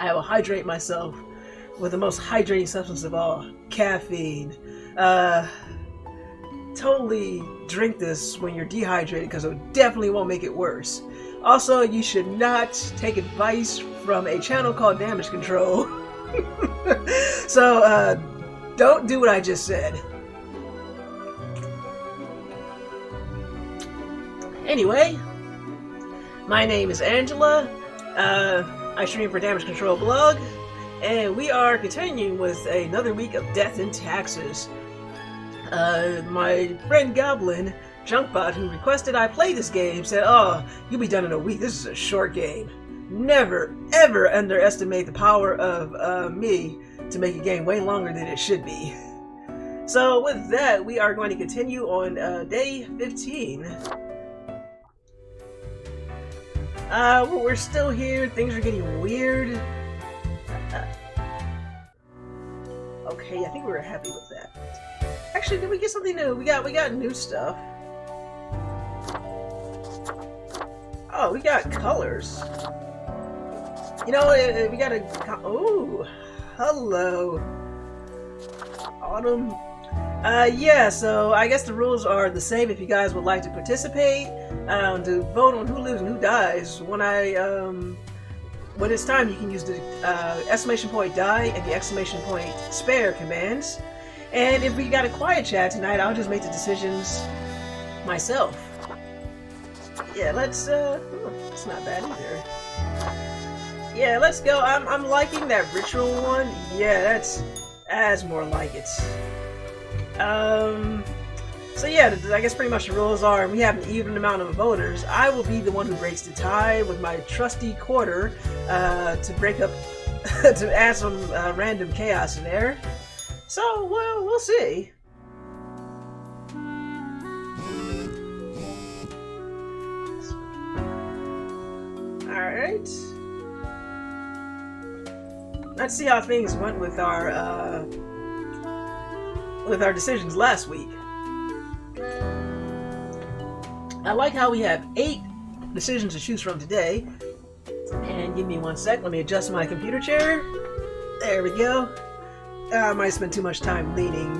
I will hydrate myself with the most hydrating substance of all, caffeine. Totally drink this when you're dehydrated because it definitely won't make it worse. Also, you should not take advice from a channel called Damage Control. So, don't do what I just said. Anyway, my name is Angela. I stream for Damage Control blog, and we are continuing with another week of Death and Taxes. My friend Goblin, Junkbot, who requested I play this game, said, "Oh, you'll be done in a week. This is a short game." Never, ever underestimate the power of me to make a game way longer than it should be. So with that, we are going to continue on day 15. We're still here. Things are getting weird. Okay, I think we were happy with that. Actually, did we get something new? We got new stuff. Oh, we got colors. You know, we got a... Oh, hello. Autumn. Yeah, so I guess the rules are the same if you guys would like to participate, to vote on who lives and who dies. When it's time, you can use the exclamation point die and the exclamation point spare commands. And if we got a quiet chat tonight, I'll just make the decisions myself. Yeah, let's, it's not bad either. Yeah, let's go. I'm liking that ritual one. Yeah, that's more like it. So yeah, I guess pretty much the rules are we have an even amount of voters. I will be the one who breaks the tie with my trusty quarter to break up, to add some random chaos in there. So, well, we'll see. Alright. Let's see how things went with our decisions last week. I like how we have 8 decisions to choose from today. And give me 1 sec, let me adjust my computer chair. There we go. I might spend too much time leaning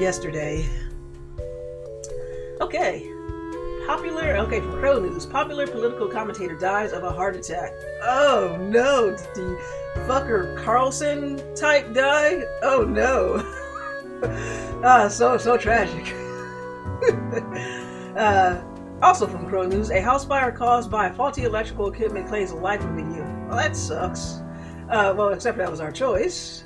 yesterday. Okay. For Pro News, popular political commentator dies of a heart attack. Oh no, did the fucker Carlson type die? Oh no. So tragic. Also from Crow News, a house fire caused by faulty electrical equipment claims a life in video. Well, that sucks. Well, except that was our choice.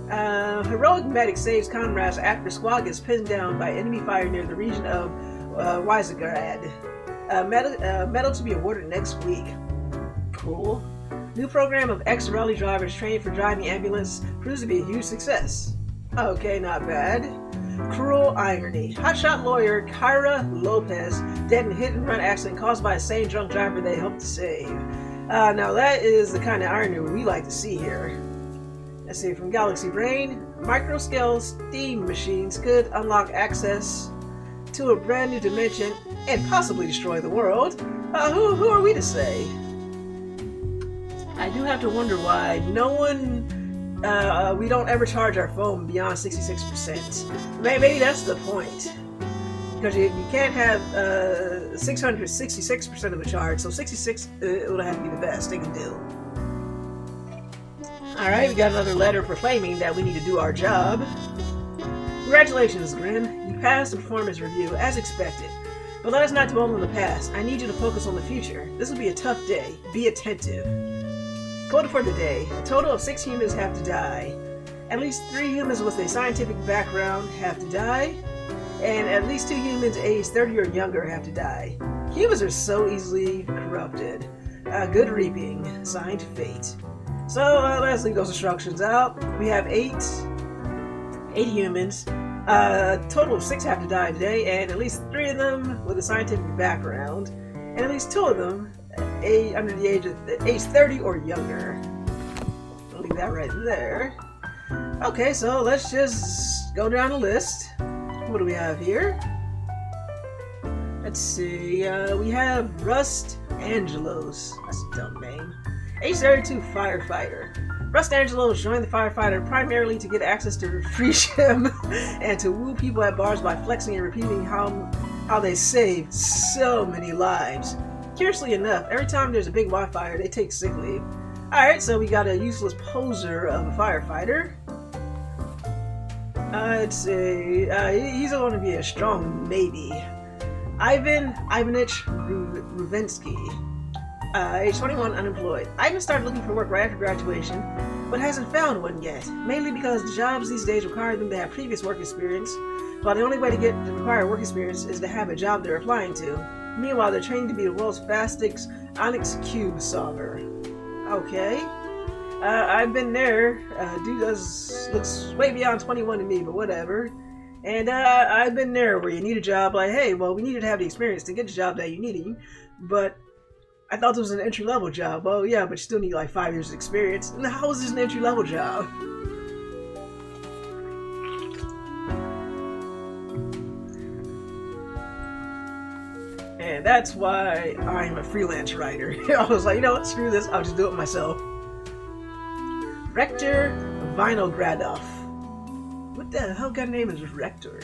Heroic medic saves comrades after squad gets pinned down by enemy fire near the region of Weisegrad. Medal to be awarded next week. Cool. New program of ex-rally drivers trained for driving ambulance proves to be a huge success. Okay, not bad. Cruel irony. Hotshot lawyer Kyra Lopez dead in hit-and-run accident caused by the same drunk driver they hoped to save. Now that is the kind of irony we like to see here. Let's see, from Galaxy Brain, micro-scale steam machines could unlock access to a brand new dimension and possibly destroy the world. Who are we to say? I do have to wonder why no one, we don't ever charge our phone beyond 66%. Maybe that's the point. Because you can't have 666% of a charge, so 66 would have to be the best they can do. Alright, we got another letter proclaiming that we need to do our job. Congratulations, Grim. You passed the performance review as expected. But let us not dwell on the past. I need you to focus on the future. This will be a tough day. Be attentive. Quote for the day. A total of 6 humans have to die. At least 3 humans with a scientific background have to die. And at least 2 humans aged 30 or younger have to die. Humans are so easily corrupted. Good reaping. Signed, Fate. So let's leave those instructions out. We have 8 humans. A total of 6 have to die today, and at least 3 of them with a scientific background, and at least 2 of them under the age 30 or younger. I'll leave that right there. Okay, so let's just go down the list. What do we have here? Let's see. We have Rust Angelos. That's a dumb name. Age 32 firefighter. Russ Angelo joined the firefighter primarily to get access to Frisium and to woo people at bars by flexing and repeating how they saved so many lives. Curiously enough, every time there's a big wildfire, they take sick leave. Alright, so we got a useless poser of a firefighter. Let's see, he's going to be a strong maybe. Ivan Ivanich Ruvensky. Age 21, unemployed. Ivan started looking for work right after graduation, but hasn't found one yet, mainly because the jobs these days require them to have previous work experience, while the only way to get the required work experience is to have a job they're applying to. Meanwhile, they're training to be the world's fastest Onyx Cube solver. Okay. I've been there. Dude looks way beyond 21 to me, but whatever. And I've been there where you need a job, like, hey, well, we needed to have the experience to get the job that you needed, but I thought this was an entry-level job. Well, yeah, but you still need like 5 years of experience. And how is this an entry-level job? And that's why I'm a freelance writer. I was like, you know what, screw this, I'll just do it myself. Rector Vinogradov. What the hell gun name is Rector?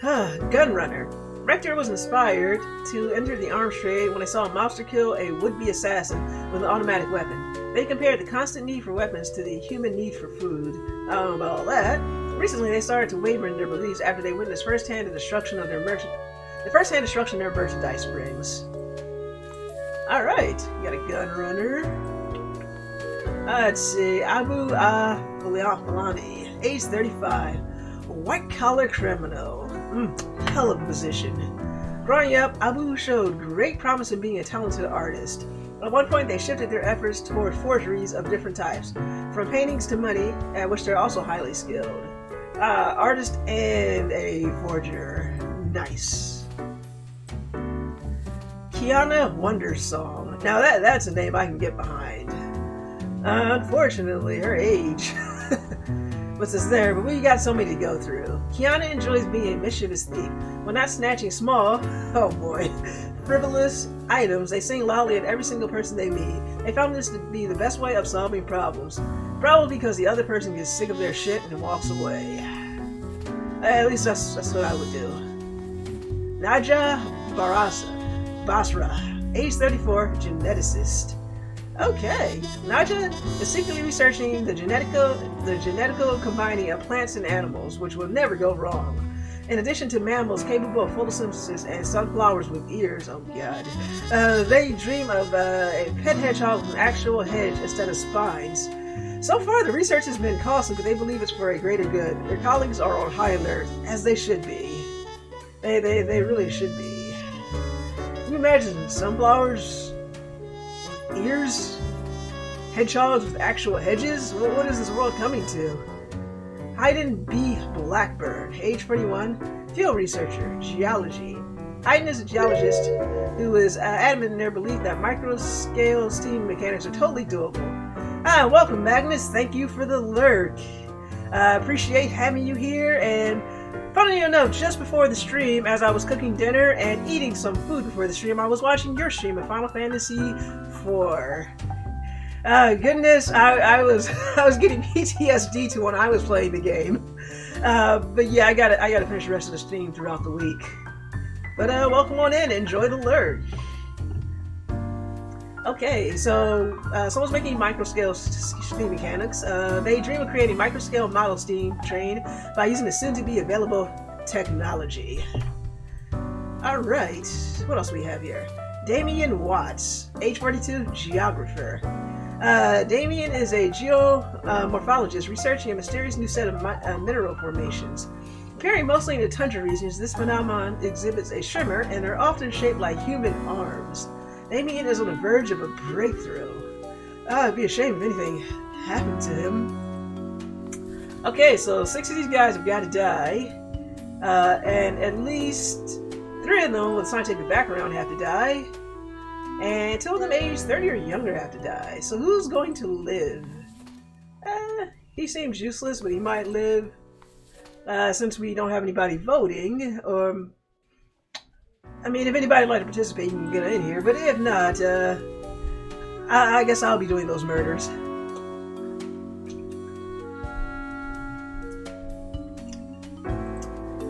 Gunrunner. Rector was inspired to enter the arms trade when they saw a mobster kill a would-be assassin with an automatic weapon. They compared the constant need for weapons to the human need for food. I don't know about all that. Recently, they started to waver in their beliefs after they witnessed first-hand destruction of their merchandise brings. Alright, you got a Gunrunner. Let's see, Abu Falani, age 35, white-collar criminal. Hell of a position. Growing up, Abu showed great promise in being a talented artist. At one point, they shifted their efforts toward forgeries of different types, from paintings to money, at which they're also highly skilled. Artist and a forger. Nice. Kiana Wondersong. Now that's a name I can get behind. Unfortunately, her age puts us there, but we got so many to go through. Kiana enjoys being a mischievous thief. When not snatching small, oh boy, frivolous items, they sing loudly at every single person they meet. They found this to be the best way of solving problems. Probably because the other person gets sick of their shit and walks away. At least that's what I would do. Naja Basra, age 34, geneticist. Okay, Naja is secretly researching the genetical combining of plants and animals, which will never go wrong. In addition to mammals capable of photosynthesis and sunflowers with ears, oh god, they dream of a pet hedgehog with an actual hedge instead of spines. So far, the research has been costly, but they believe it's for a greater good. Their colleagues are on high alert, as they should be. They really should be. Can you imagine sunflowers with ears? Hedgehogs with actual hedges? What is this world coming to? Hayden B. Blackburn, age 41, field researcher, geology. Hayden is a geologist who is adamant in their belief that micro-scale steam mechanics are totally doable. Welcome, Magnus. Thank you for the lurk. Appreciate having you here. And funny enough, just before the stream, as I was cooking dinner and eating some food before the stream, I was watching your stream of Final Fantasy IV. Goodness, I was getting PTSD to when I was playing the game. But yeah, I gotta finish the rest of the stream throughout the week. But welcome on in. Enjoy the lurk. Okay, so someone's making microscale steam mechanics. They dream of creating microscale model steam train by using the soon-to-be available technology. Alright, what else do we have here? Damian Watts, age 42, geographer. Damian is a geomorphologist researching a mysterious new set of mineral formations. Appearing mostly in the tundra regions, this phenomenon exhibits a shimmer and are often shaped like human arms. Damien is on the verge of a breakthrough. It'd be a shame if anything happened to him. Okay, so 6 of these guys have got to die. And at least 3 of them with scientific background have to die. And 2 of them aged 30 or younger have to die. So who's going to live? He seems useless, but he might live. Since we don't have anybody voting, I mean, if anybody would like to participate, you can get in here. But if not, I guess I'll be doing those murders.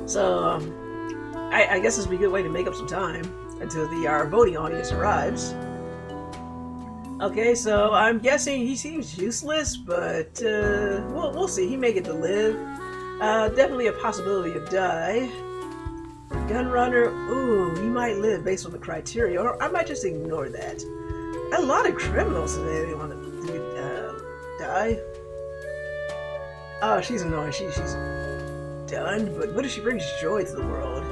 So, I guess this would be a good way to make up some time until our voting audience arrives. Okay, so I'm guessing he seems useless, but we'll see. He may get to live. Definitely a possibility of die. Gunrunner, ooh, he might live based on the criteria, or I might just ignore that. A lot of criminals today, they want to die. Oh, she's annoying. She's done, but what if she brings joy to the world?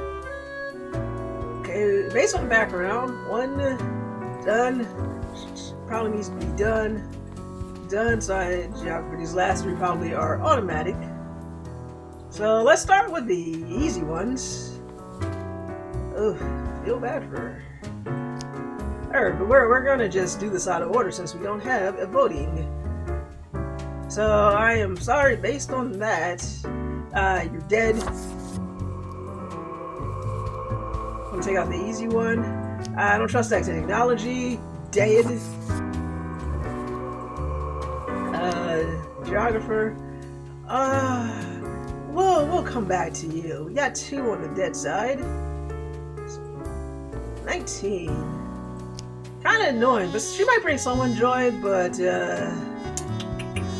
Okay, based on the background, one done. Probably needs to be done. Done, so these last three probably are automatic. So let's start with the easy ones. Ugh, feel bad for her. Alright, but we're gonna just do this out of order since we don't have a voting. So I am sorry, based on that, you're dead. I'm gonna take out the easy one. I don't trust that technology. Dead. Geographer. We'll come back to you. We got 2 on the dead side. 19. Kind of annoying, but she might bring someone joy, but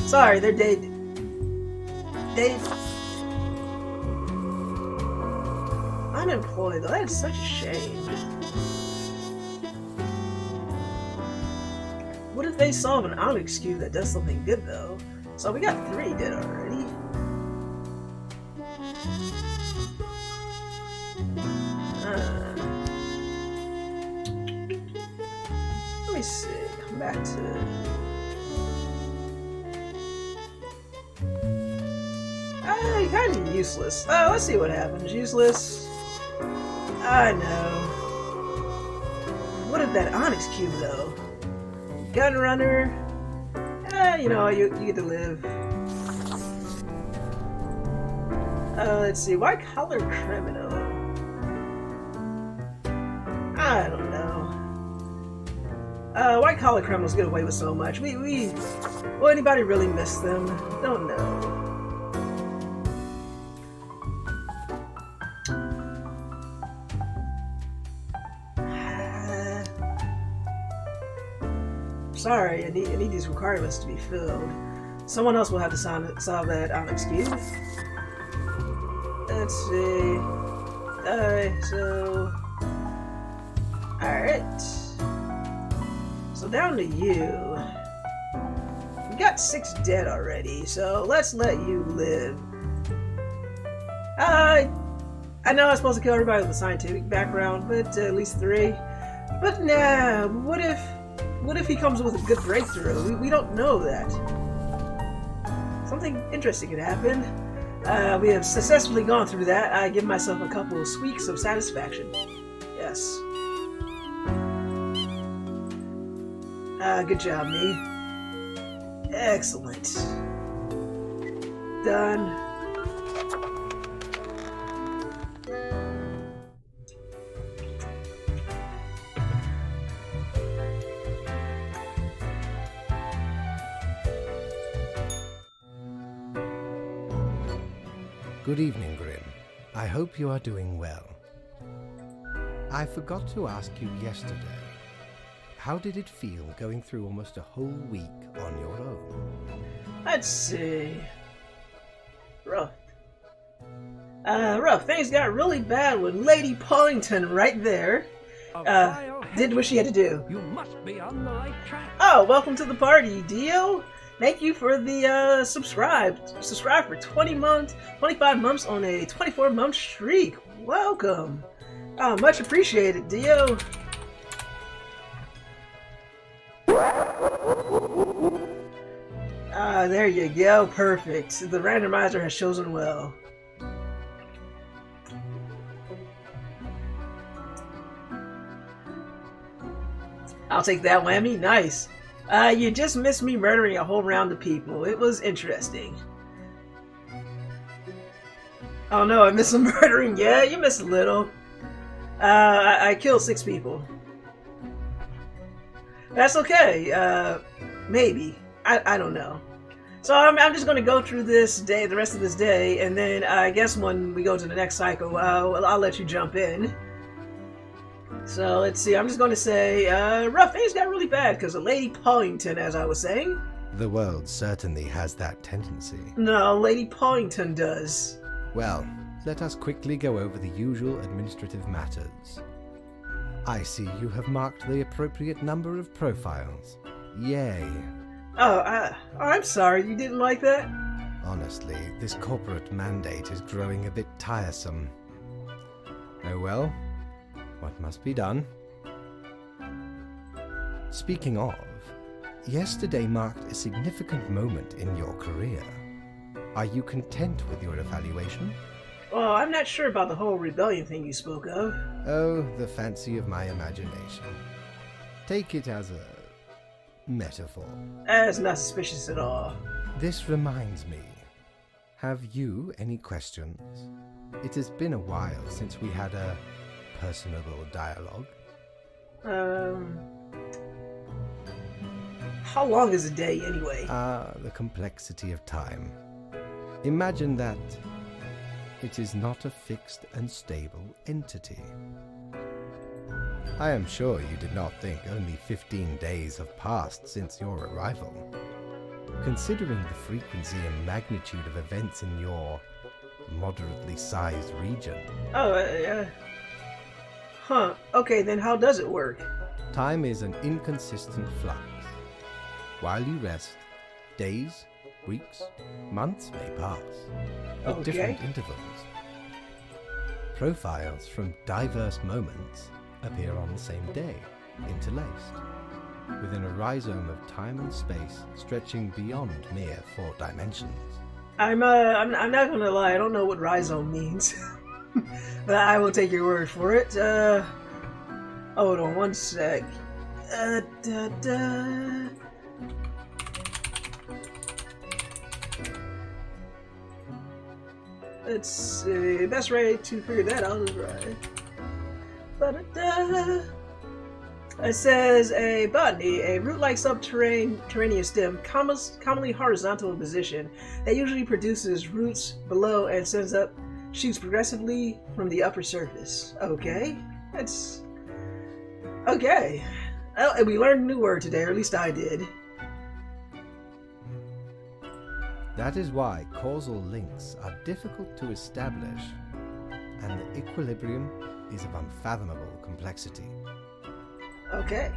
sorry, they're dead. Unemployed though, that's such a shame. What if they solve an Onyx cube that does something good though? So we got 3 dead already. Let me see. Come back to. Kind of useless. Let's see what happens. Useless. I know. What if that Onyx cube though? Gunrunner. You know, you get to live. Let's see. White collar criminal. I don't know. White collar criminals get away with so much. Will anybody really miss them? Don't know. Sorry, I need these requirements to be filled. Someone else will have to solve that Onyx cube. Let's see. Alright. So down to you. We got 6 dead already, so let's let you live. I know I'm supposed to kill everybody with a scientific background, but at least 3. But nah, what if he comes with a good breakthrough? We don't know that. Something interesting could happen. We have successfully gone through that. I give myself a couple of squeaks of satisfaction. Yes. Good job, me. Excellent. Done. Good evening, Grim. I hope you are doing well. I forgot to ask you yesterday. How did it feel going through almost a whole week on your own? Let's see. Rough. Rough. Things got really bad when Lady Pollington right there did what she had to do. You must be on the right track. Oh, welcome to the party, Dio. Thank you for the subscribe for 25 months on a 24-month streak. Welcome. Much appreciated, Dio. There you go. Perfect. The randomizer has chosen well. I'll take that whammy. Nice. You just missed me murdering a whole round of people. It was interesting. Oh no, I missed some murdering. Yeah, you missed a little. I killed 6 people. That's okay. Maybe. I don't know. So I'm just going to go through this day, the rest of this day, and then I guess when we go to the next cycle, I'll let you jump in. So let's see. I'm just going to say, rough things got really bad because of Lady Pollington, as I was saying. The world certainly has that tendency. No, Lady Pollington does. Well, let us quickly go over the usual administrative matters. I see you have marked the appropriate number of profiles. Yay. Oh, I'm sorry. You didn't like that? Honestly, this corporate mandate is growing a bit tiresome. Oh well, what must be done? Speaking of, yesterday marked a significant moment in your career. Are you content with your evaluation? Well, I'm not sure about the whole rebellion thing you spoke of. Oh, the fancy of my imagination. Take it as a metaphor. That's not suspicious at all. This reminds me. Have you any questions? It has been a while since we had a personable dialogue. How long is a day anyway? The complexity of time. Imagine that it is not a fixed and stable entity. I am sure you did not think only 15 days have passed since your arrival. Considering the frequency and magnitude of events in your moderately sized region. Huh. Okay, then how does it work? Time is an inconsistent flux. While you rest, days, weeks, months may pass at different intervals. Profiles from diverse moments appear on the same day, interlaced, within a rhizome of time and space stretching beyond mere 4 dimensions. I'm not gonna lie, I don't know what rhizome means. But I will take your word for it. Hold on one sec. Let's see. Best way to figure that out is right. It says a botany, a root-like subterranean stem, commonly horizontal in position, that usually produces roots below and sends up shoots progressively from the upper surface. Okay, that's okay. Well, we learned a new word today, or at least I did. That is why causal links are difficult to establish, and the equilibrium is of unfathomable complexity. Okay.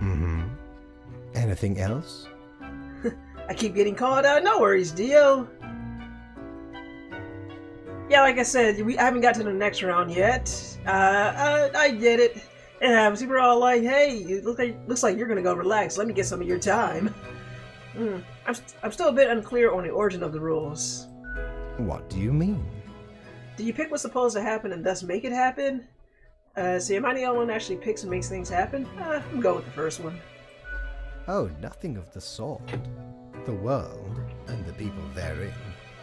Anything else? I keep getting called out. No worries, Dio. Yeah, like I said, I haven't got to the next round yet. I get it. It happens. People are all like, "Hey, it looks like you're gonna go relax. Let me get some of your time." I'm still a bit unclear on the origin of the rules. What do you mean? Do you pick what's supposed to happen and thus make it happen? See, am I the only one that actually picks and makes things happen? I'm going with the first one. Oh, nothing of the sort. The world, and the people therein,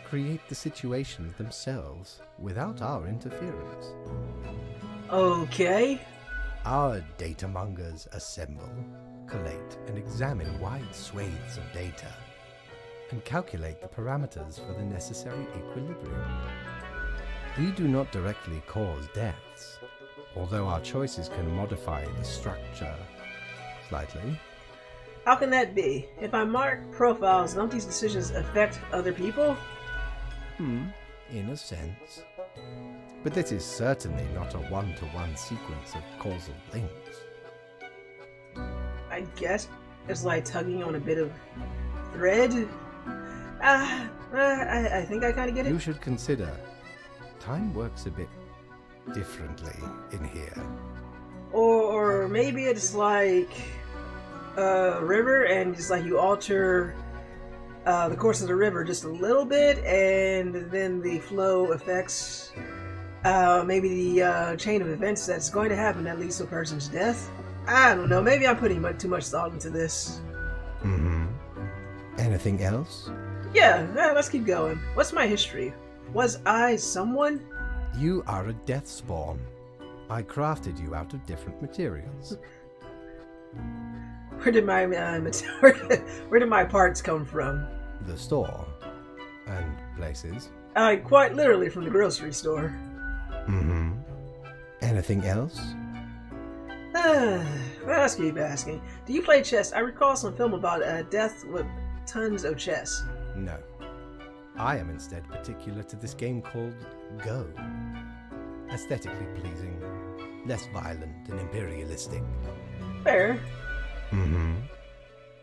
create the situations themselves without our interference. Okay. Our data mongers assemble, collate, and examine wide swathes of data, and calculate the parameters for the necessary equilibrium. We do not directly cause deaths, although our choices can modify the structure slightly. How can that be? If I mark profiles, don't these decisions affect other people? In a sense. But this is certainly not a one-to-one sequence of causal links. I guess it's like tugging on a bit of thread. I think I kind of get it. You should consider time works a bit differently in here. Or maybe it's like a river, and it's like you alter the course of the river just a little bit, and then the flow affects maybe the chain of events that's going to happen that leads to a person's death. I don't know. Maybe I'm putting too much thought into this. Anything else? Yeah, let's keep going. What's my history? Was I someone? You are a death spawn. I crafted you out of different materials. Where did my where did my parts come from? The store. And places. Quite literally from the grocery store. Mm-hmm. Anything else? Well, let's keep asking. Do you play chess? I recall some film about death with tons of chess. No. I am instead particular to this game called Go. Aesthetically pleasing, less violent and imperialistic. Fair. Mm-hmm.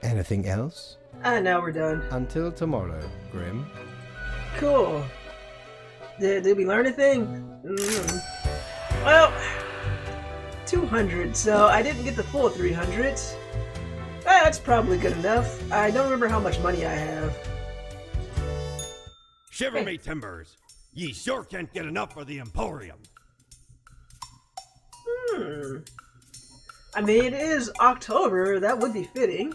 Anything else? Now we're done. Until tomorrow, Grim. Cool. Did we learn anything? Well, 200, so I didn't get the full 300. That's probably good enough. I don't remember how much money I have. Shiver me timbers. Ye sure can't get enough for the Emporium. I mean, it is October. That would be fitting.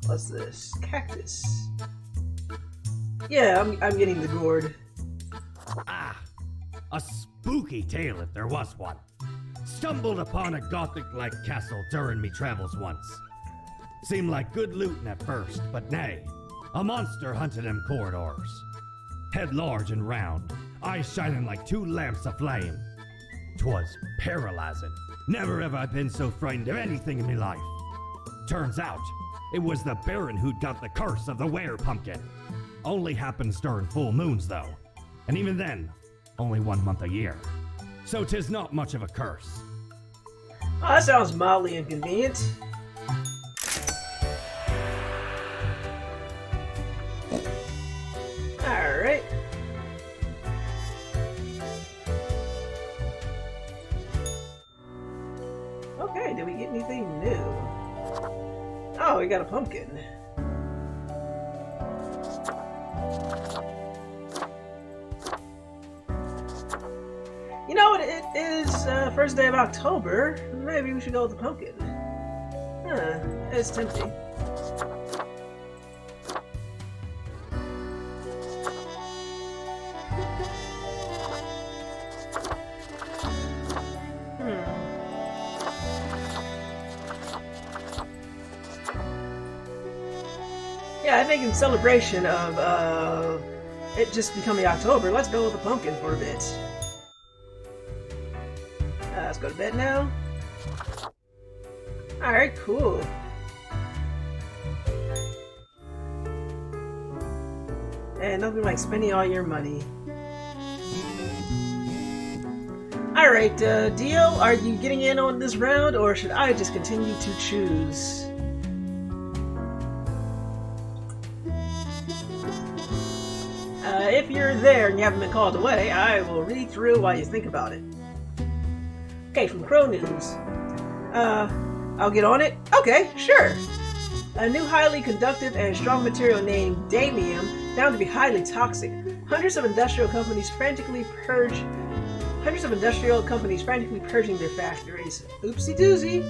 What's this? Cactus. Yeah, I'm getting the gourd. Ah, a spooky tale if there was one. Stumbled upon a Gothic-like castle during me travels once. Seemed like good looting at first, but nay, a monster hunted them corridors. Head large and round, eyes shining like two lamps aflame. 'Twas paralyzing. Never have I been so frightened of anything in me life. Turns out, it was the Baron who'd got the curse of the were-pumpkin. Only happens during full moons, though. And even then, only 1 month a year. So 'tis not much of a curse. Oh, that sounds mildly inconvenient. Alright. Okay, did we get anything new? Oh, we got a pumpkin. You know what? It is first day of October. Maybe we should go with the pumpkin. Huh, it's tempting. Yeah, I think in celebration of it just becoming October, let's go with the pumpkin for a bit. Let's go to bed now. Alright, cool. And nothing like spending all your money. Alright, Dio, are you getting in on this round, or should I just continue to choose? If you're there and you haven't been called away, I will read through while you think about it. Okay, from Crow News. I'll get on it? Okay, sure. A new highly conductive and strong material named damium, found to be highly toxic. Hundreds of industrial companies frantically purging their factories. Oopsie doozy.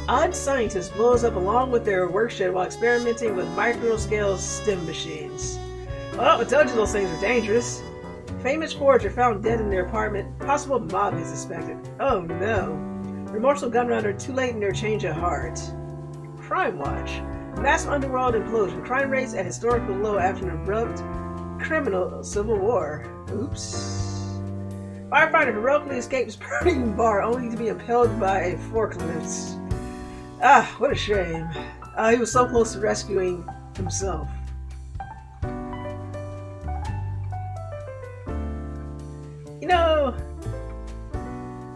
Odd scientist blows up along with their workshed while experimenting with micro-scale STEM machines. Well, I told you those things are dangerous. Famous forger found dead in their apartment. Possible mob is suspected. Oh no. Remorseful gun runner too late in their change of heart. Crime Watch. Mass underworld implosion. Crime rates at historical low after an abrupt criminal civil war. Oops. Firefighter heroically escapes burning bar only to be impaled by a forklift. Ah, what a shame. He was so close to rescuing himself. You know,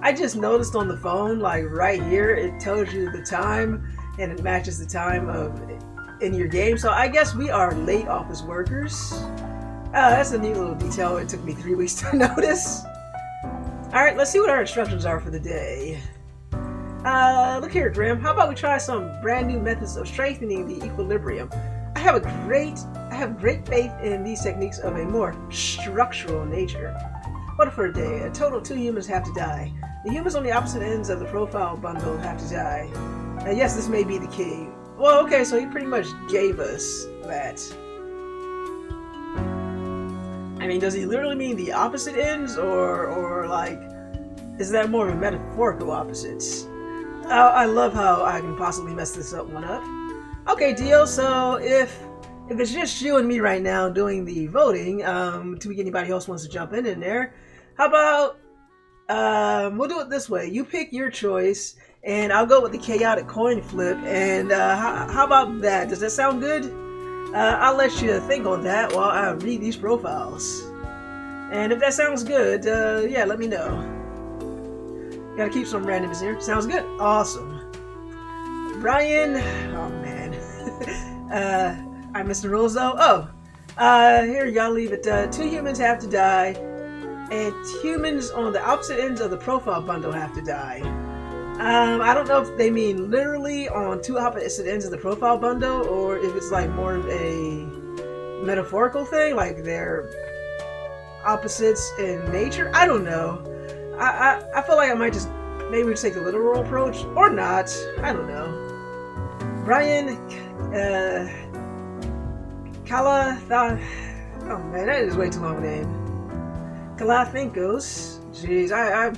I just noticed on the phone, like right here, it tells you the time and it matches the time of in your game. So I guess we are late office workers. That's a neat little detail. It took me 3 weeks to notice. Alright, let's see what our instructions are for the day. Look here, Grim. How about we try some brand new methods of strengthening the equilibrium? I have great faith in these techniques of a more structural nature. What for a day? A total of 2 humans have to die. The humans on the opposite ends of the profile bundle have to die. Yes, this may be the key. Well, okay, so he pretty much gave us that. I mean, does he literally mean the opposite ends, or like, is that more of a metaphorical opposites? I love how I can possibly mess this one up. Okay, Dio, so if it's just you and me right now doing the voting, to be anybody else wants to jump in there, how about we'll do it this way. You pick your choice, and I'll go with the chaotic coin flip. And how about that? Does that sound good? I'll let you think on that while I read these profiles. And if that sounds good, yeah, let me know. Gotta keep some randomness here. Sounds good. Awesome. Brian, oh man. I missed the rules though. Oh, here you gotta leave it. 2 humans have to die, and humans on the opposite ends of the profile bundle have to die. I don't know if they mean literally on 2 opposite ends of the profile bundle, or if it's like more of a metaphorical thing, like they're opposites in nature. I don't know. I feel like I might just maybe take the literal approach, or not. I don't know. Brian, oh man, that is way too long a name. Kalathinkos, jeez, I'm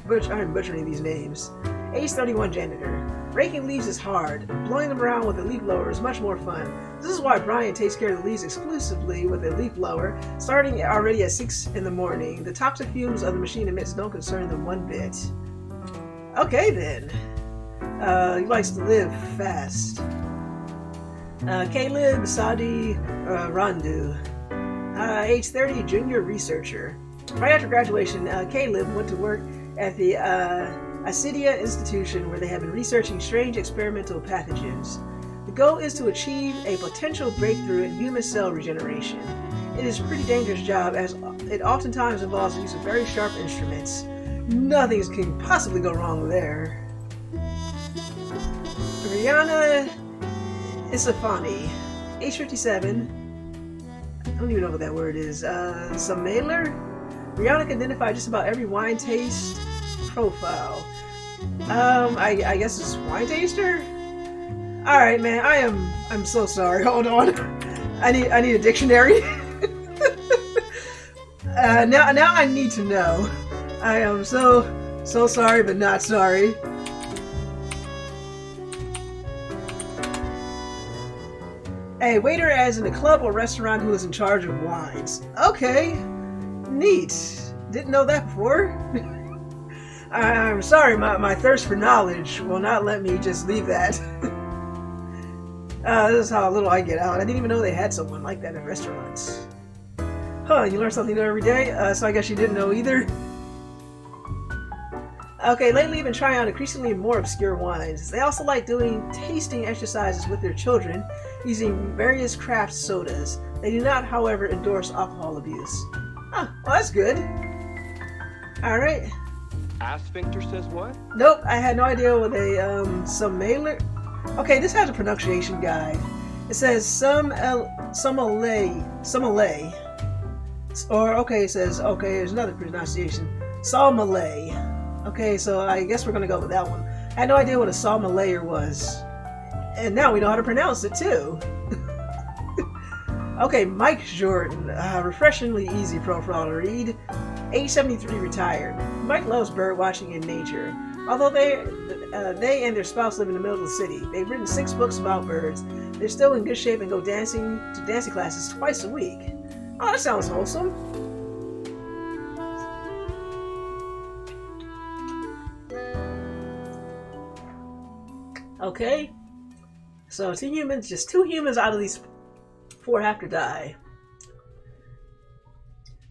butchering these names. Age 31 janitor. Raking leaves is hard. Blowing them around with a leaf blower is much more fun. This is why Brian takes care of the leaves exclusively with a leaf blower, starting already at 6 in the morning. The toxic fumes of the machine emits don't concern them one bit. Okay then. He likes to live fast. Caleb Sadi Randu. Age 30, junior researcher. Right after graduation, Caleb went to work at the Acidia Institution, where they have been researching strange experimental pathogens. The goal is to achieve a potential breakthrough in human cell regeneration. It is a pretty dangerous job, as it oftentimes involves the use of very sharp instruments. Nothing can possibly go wrong there. Rihanna Isafani, age 57. I don't even know what that word is. Some mailer? Rihanna can identify just about every wine taste profile. I guess it's wine taster? Alright, man, I'm so sorry. Hold on. I need a dictionary. Now I need to know. I am so sorry, but not sorry. A waiter as in a club or restaurant who is in charge of wines. Okay, neat. Didn't know that before. I'm sorry, my thirst for knowledge will not let me just leave that. This is how little I get out. I didn't even know they had someone like that in restaurants. Huh, you learn something new every day, so I guess you didn't know either. Okay, lately you've been trying out increasingly more obscure wines. They also like doing tasting exercises with their children, using various craft sodas. They do not, however, endorse alcohol abuse. Huh, well that's good. Alright. Asphincter says what? Nope, I had no idea what a sommelier. Okay, this has a pronunciation guide. It says sommelier. Or okay, it says there's another pronunciation. Sommelier. Okay, so I guess we're gonna go with that one. I had no idea what a sommelier was. And now we know how to pronounce it too. Okay, Mike Jordan, refreshingly easy profile to read. Age 73, retired. Mike loves bird watching and nature. Although they and their spouse live in the middle of the city, they've written 6 books about birds. They're still in good shape and go dancing classes twice a week. Oh, that sounds wholesome. Okay, so just 2 humans out of these 4 have to die.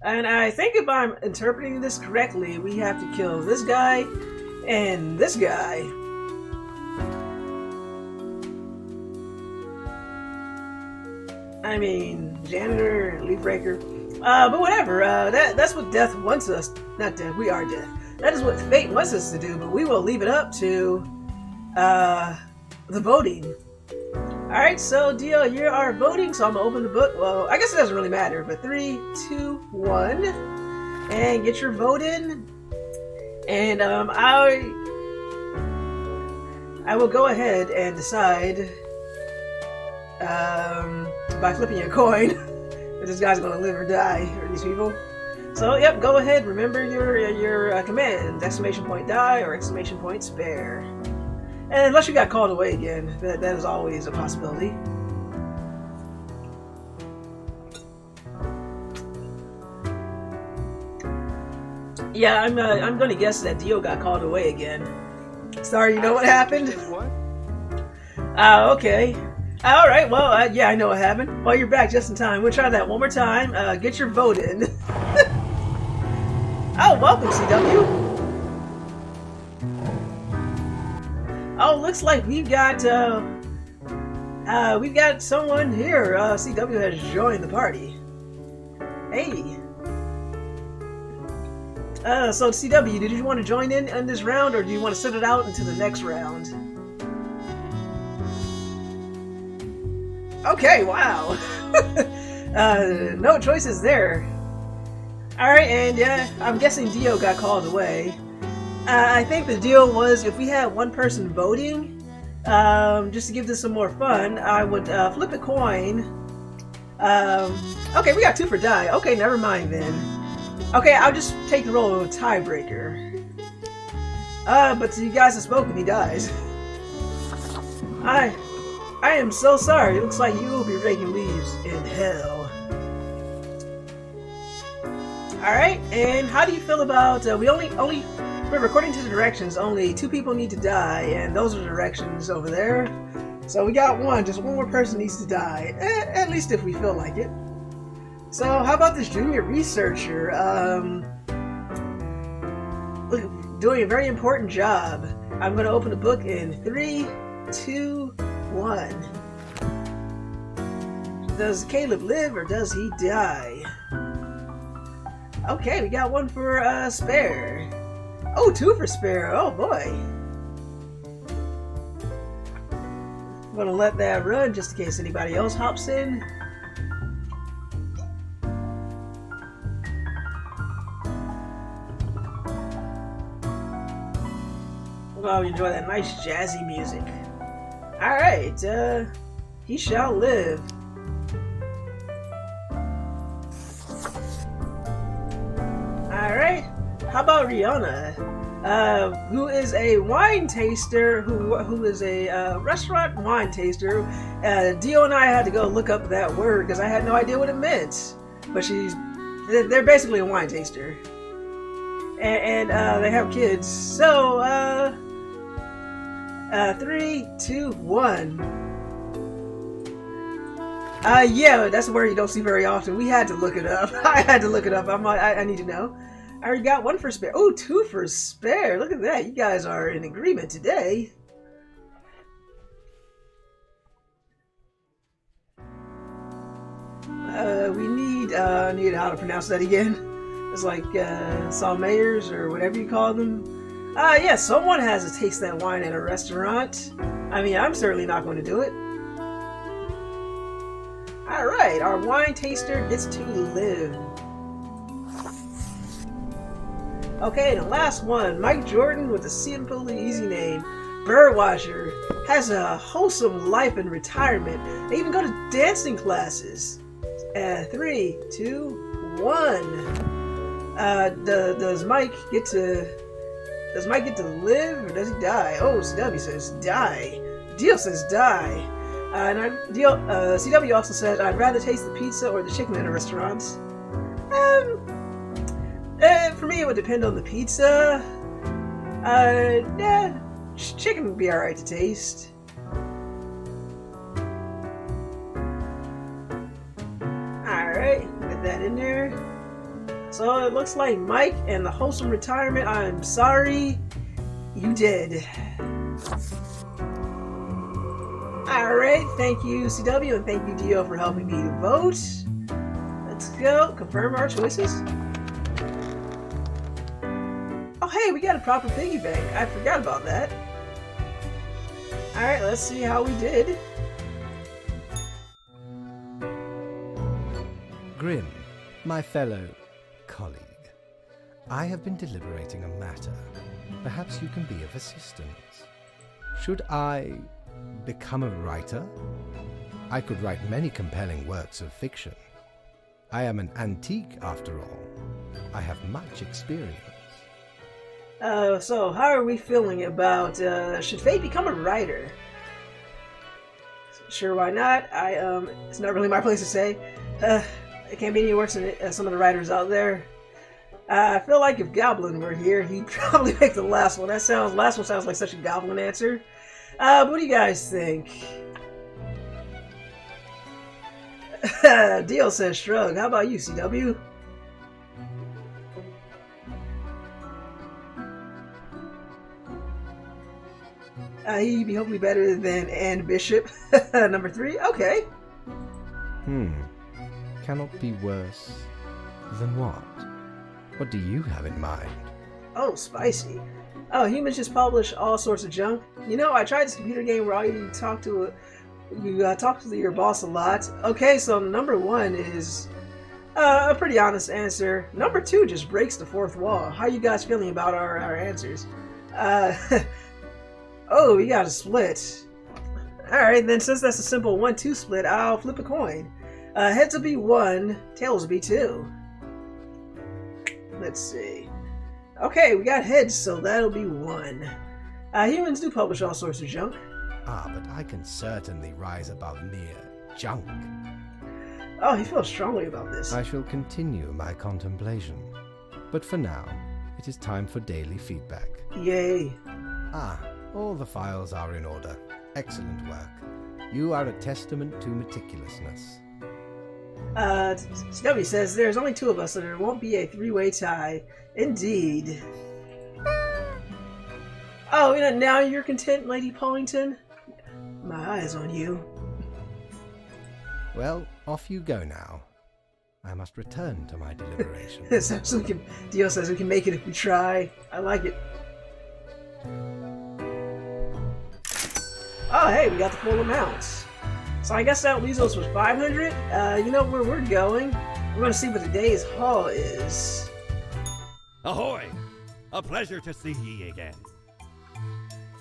And I think if I'm interpreting this correctly, we have to kill this guy and this guy. I mean, janitor, leaf breaker. But whatever, that's what death wants us. Not death, we are death. That is what fate wants us to do, but we will leave it up to the voting. Alright, so Dio, you are voting, so I'm gonna open the book. Well, I guess it doesn't really matter, but 3, 2, 1, and get your vote in. And I will go ahead and decide by flipping a coin if this guy's gonna live or die, or these people. So yep, go ahead. Remember your commands: exclamation point die or exclamation point spare. And unless you got called away again, that is always a possibility. Yeah, I'm gonna guess that Dio got called away again. Sorry, you know what happened? Says what? Okay. All right. Well, yeah, I know what happened. Well, you're back just in time. We'll try that one more time. Get your vote in. Oh, welcome, CW. Oh, looks like we've got someone here. CW has joined the party. Hey. So CW, did you want to join in this round, or do you want to sit it out into the next round? Okay, wow. No choices there. Alright, and I'm guessing Dio got called away. I think the deal was if we had one person voting, just to give this some more fun, I would flip a coin. Okay, we got 2 for die. Okay, never mind then. Okay, I'll just take the role of a tiebreaker. But you guys have spoken, he dies. I am so sorry. It looks like you will be raking leaves in hell. Alright, and how do you feel about, we're according to the directions, only 2 people need to die, and those are the directions over there. So we got just one more person needs to die, at least if we feel like it. So how about this junior researcher, doing a very important job. I'm going to open the book in 3, 2, 1. Does Caleb live or does he die? Okay, we got 1 for spare. Oh, 2 for spare. Oh boy. I'm gonna let that run just in case anybody else hops in. Well, enjoy that nice jazzy music. Alright, he shall live. Alright, how about Rihanna? Who is a wine taster, who is a restaurant wine taster. Dio and I had to go look up that word because I had no idea what it meant. But they're basically a wine taster. And they have kids. So, 3, 2, 1. Yeah, that's a word you don't see very often. We had to look it up. I had to look it up. I need to know. I already got 1 for spare. Oh, 2 for spare. Look at that. You guys are in agreement today. We need how to pronounce that again. It's like sommeliers or whatever you call them. Yeah, someone has to taste that wine at a restaurant. I mean, I'm certainly not going to do it. Alright, our wine taster gets to live. Okay, the last one, Mike Jordan with a simply easy name, birdwatcher, has a wholesome life in retirement. They even go to dancing classes. 3, 2, 1. Does Mike get to live or does he die? Oh, CW says die. Dio says die. CW also said I'd rather taste the pizza or the chicken at a restaurant. For me, it would depend on the pizza. Yeah, chicken would be alright to taste. Alright, get that in there. So it looks like Mike and the wholesome retirement, I'm sorry, you did. Alright, thank you CW and thank you Dio for helping me to vote. Let's go, confirm our choices. Oh hey, we got a proper piggy bank. I forgot about that. Alright, let's see how we did. Grim, my fellow colleague, I have been deliberating a matter. Perhaps you can be of assistance. Should I become a writer? I could write many compelling works of fiction. I am an antique after all. I have much experience. So how are we feeling about, should Faye become a writer? Sure, why not? It's not really my place to say. It can't be any worse than some of the writers out there. I feel like if Goblin were here, he'd probably pick the last one. Last one sounds like such a Goblin answer. What do you guys think? Dio says shrug. How about you, CW? He'd be hopefully better than Ann Bishop. Number 3? Okay. Cannot be worse than what? What do you have in mind? Oh, spicy. Oh, humans just publish all sorts of junk. You know, I tried this computer game where all you talk to your boss a lot. Okay, so number 1 is a pretty honest answer. Number 2 just breaks the fourth wall. How are you guys feeling about our answers? Oh, we got a split. Alright, then since that's a simple 1-2 split, I'll flip a coin. Heads will be 1, tails will be 2. Let's see. Okay, we got heads, so that'll be 1. Humans do publish all sorts of junk. But I can certainly rise above mere junk. Oh, he feels strongly about this. I shall continue my contemplation. But for now, it is time for daily feedback. Yay. All the files are in order. Excellent work. You are a testament to meticulousness. Stubby says there's only 2 of us, so there won't be a 3-way tie. Indeed. Oh, now you're content, Lady Pollington? My eyes on you. Well, off you go now. I must return to my deliberation. Dio says we can make it if we try. I like it. Oh, hey, we got the full amounts. So I guess that leaves us with 500. You know where we're going? We're going to see what today's haul is. Ahoy! A pleasure to see ye again.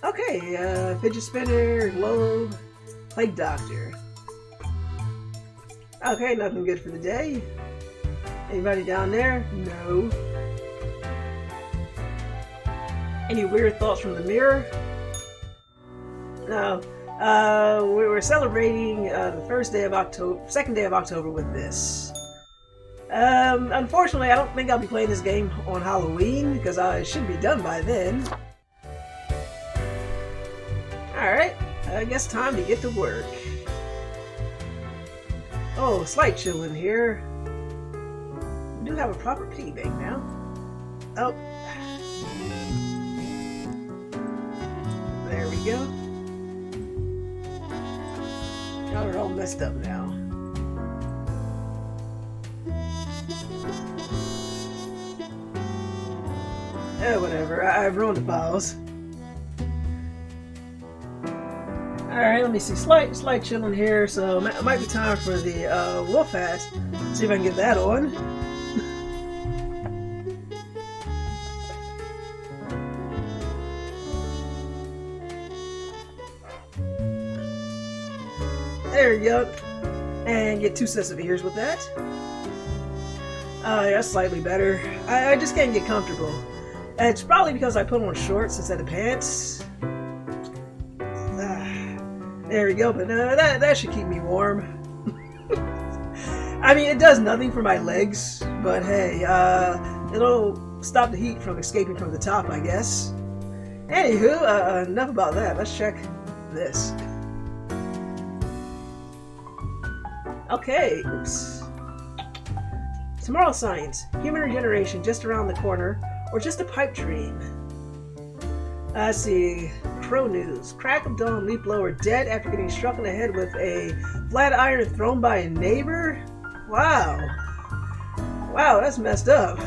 Okay, fidget spinner, globe, plague doctor. Okay, nothing good for the day. Anybody down there? No. Any weird thoughts from the mirror? No. We're celebrating the second day of October with this. Unfortunately, I don't think I'll be playing this game on Halloween because it should be done by then. Alright, I guess time to get to work. Oh, slight chill in here. We do have a proper piggy bank now. Oh. There we go. Now we're all messed up now. Whatever. I've ruined the files. Alright, let me see. Slight chilling here, so it might be time for the wolf hat. See if I can get that on. There you go. And get 2 sets of ears with that. Yeah, that's slightly better. I just can't get comfortable. It's probably because I put on shorts instead of pants. There we go, but that should keep me warm. I mean, it does nothing for my legs, but hey, it'll stop the heat from escaping from the top, I guess. Anywho, enough about that. Let's check this. Okay, oops. Tomorrow's science. Human regeneration just around the corner, or just a pipe dream. Let's see. Crow news. Crack of dawn, leaf blower dead after getting struck in the head with a flat iron thrown by a neighbor? Wow. Wow, that's messed up.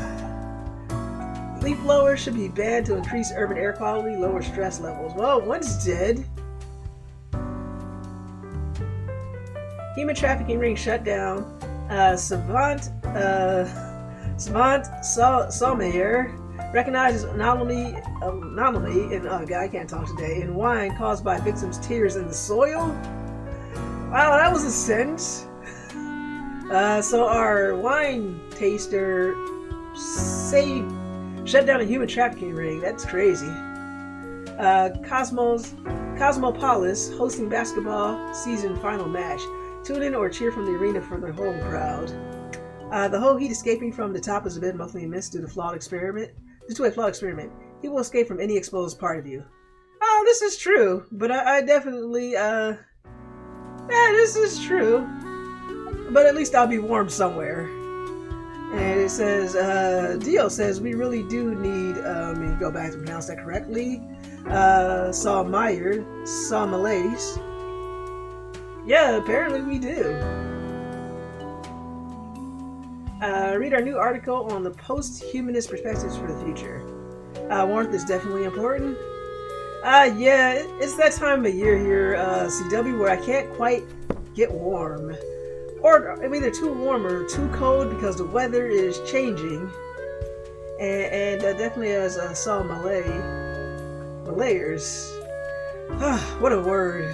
Leaf blowers should be banned to increase urban air quality, lower stress levels. Well, one's dead. Human trafficking ring shut down. Savant Salmayer recognizes anomaly in I can't talk today, in wine caused by victims' tears in the soil. Wow, that was a sentence. So our wine taster Shut down a human trafficking ring. That's crazy. Cosmopolis hosting basketball season final match. Tune in or cheer from the arena for the home crowd. The whole heat escaping from the top has been monthly missed due to a flawed experiment. He will escape from any exposed part of you. Oh, this is true, but I definitely, this is true. But at least I'll be warm somewhere. And it says, Dio says, we really do need, let me go back to pronounce that correctly. Saw Malaise. Yeah, apparently we do. Read our new article on the post-humanist perspectives for the future. Warmth is definitely important. Yeah, it's that time of year here, CW, where I can't quite get warm. Or I'm either too warm or too cold because the weather is changing. And definitely as I saw Malayers. What a word.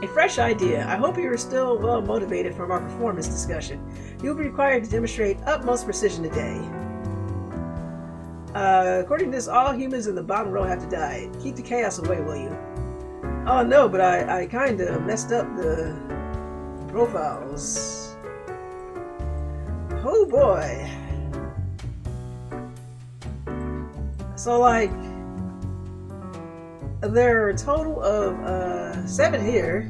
A fresh idea. I hope you are still well motivated from our performance discussion. You will be required to demonstrate utmost precision today. According to this, all humans in the bottom row have to die. Keep the chaos away, will you? Oh no, but I kinda messed up the profiles. Oh boy. So like, there are a total of 7 here.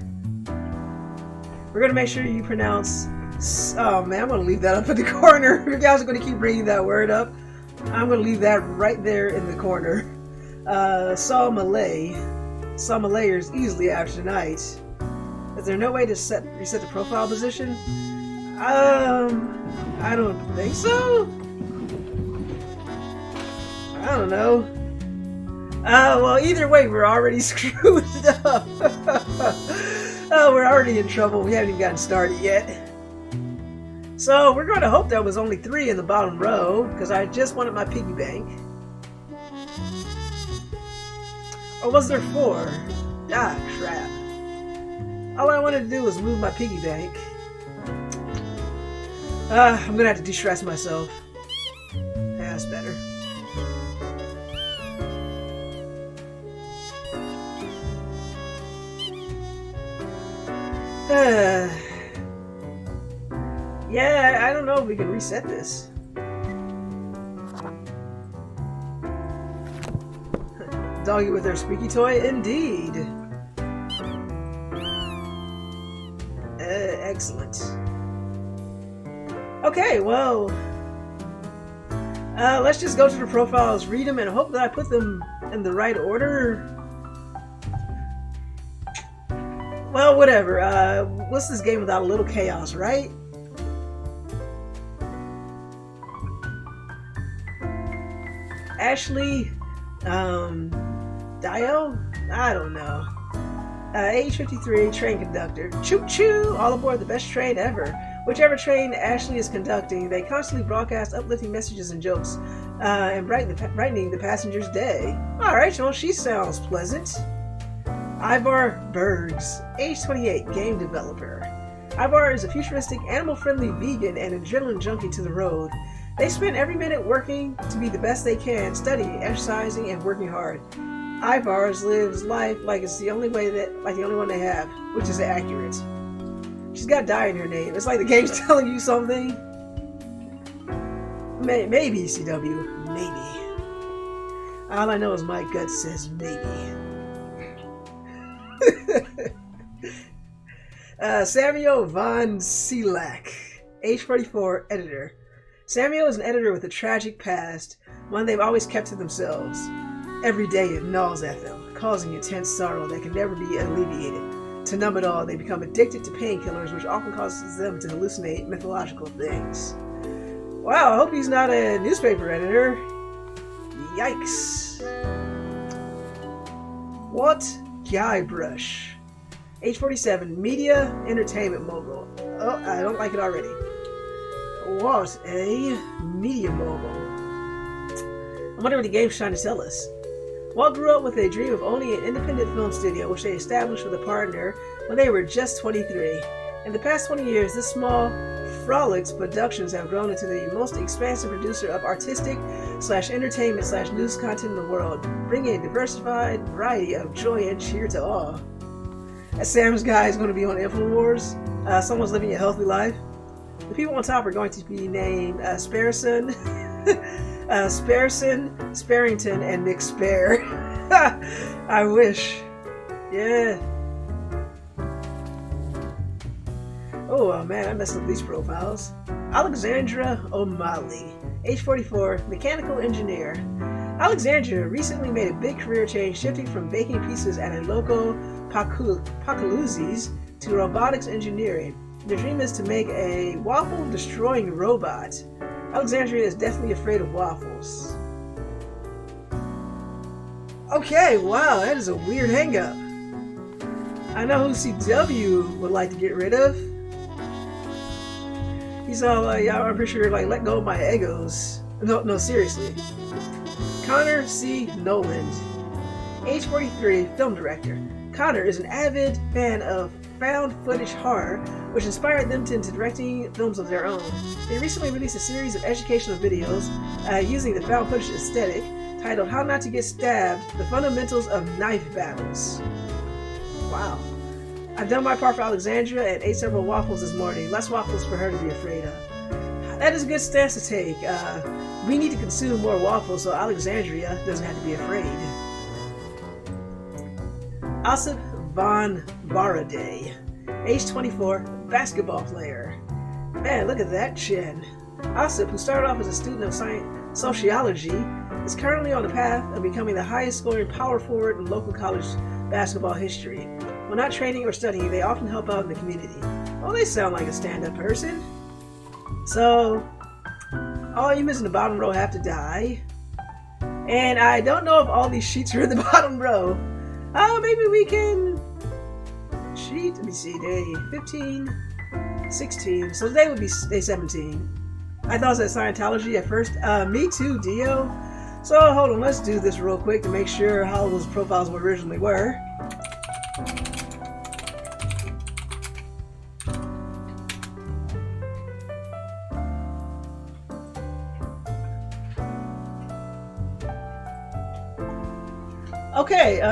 We're gonna make sure you pronounce. Oh man, I'm gonna leave that up in the corner. You guys are gonna keep bringing that word up. I'm gonna leave that right there in the corner. Saw Malayers easily after tonight. Is there no way to reset the profile position? I don't think so. I don't know. Well, either way, we're already screwed up. Oh, we're already in trouble. We haven't even gotten started yet. So, we're going to hope there was only 3 in the bottom row, because I just wanted my piggy bank. Or was there 4? Ah, crap. All I wanted to do was move my piggy bank. I'm going to have to de-stress myself. Yeah, that's better. Yeah, I don't know if we can reset this. Doggy with their squeaky toy, indeed. Excellent. Okay, well, let's just go to the profiles, read them, and hope that I put them in the right order. Well, whatever. What's this game without a little chaos, right? Ashley, Dio? I don't know. Age 53, train conductor. Choo choo! All aboard the best train ever. Whichever train Ashley is conducting, they constantly broadcast uplifting messages and jokes, and brightening the passenger's day. Alright, well, she sounds pleasant. Ivar Bergs, age 28, game developer. Ivar is a futuristic, animal-friendly vegan and adrenaline junkie to the road. They spend every minute working to be the best they can, studying, exercising, and working hard. Ivar lives life like it's the only one they have, which is accurate. She's got die in her name. It's like the game's telling you something. Maybe, CW. Maybe. All I know is my gut says maybe. Samuel von Silak, age 44, editor. Samuel is an editor with a tragic past, one they've always kept to themselves. Every day it gnaws at them, causing intense sorrow that can never be alleviated. To numb it all, they become addicted to painkillers, which often causes them to hallucinate mythological things. Wow, I hope he's not a newspaper editor. Yikes. What? Guybrush, age 47, media entertainment mogul. Oh, I don't like it already. What a media mogul. I wonder what the game's trying to tell us. Walt grew up with a dream of owning an independent film studio, which they established with a partner when they were just 23. In the past 20 years, this small Frolics Productions have grown into the most expansive producer of artistic/entertainment/news content in the world, bringing a diversified variety of joy and cheer to all. As Sam's guy is going to be on InfoWars, someone's living a healthy life. The people on top are going to be named Sparrison, Sparrington, and Nick Spare. I wish. Yeah. Oh man, I messed up these profiles. Alexandra O'Malley, age 44, mechanical engineer. Alexandra recently made a big career change, shifting from baking pizzas at a local Pacaluzzi's to robotics engineering. The dream is to make a waffle-destroying robot. Alexandria is definitely afraid of waffles. Okay, wow, that is a weird hang-up. I know who CW would like to get rid of. He's all like, I'm pretty sure, like, let go of my egos. No, seriously. Connor C. Noland, age 43, film director. Connor is an avid fan of found footage horror, which inspired them into directing films of their own. They recently released a series of educational videos using the found footage aesthetic, titled How Not to Get Stabbed, The Fundamentals of Knife Battles. Wow. I've done my part for Alexandria and ate several waffles this morning. Less waffles for her to be afraid of. That is a good stance to take. We need to consume more waffles so Alexandria doesn't have to be afraid. Asif Von Baraday, age 24, basketball player. Man, look at that chin. Asif, who started off as a student of sociology, is currently on the path of becoming the highest scoring power forward in local college basketball history. When not training or studying, they often help out in the community. Oh, they sound like a stand-up person. So, all you in the bottom row have to die. And I don't know if all these sheets are in the bottom row. Maybe we can... Sheet, let me see, day 15, 16. So today would be day 17. I thought it was at Scientology at first. Me too, Dio. So hold on, let's do this real quick to make sure how those profiles originally were. Okay,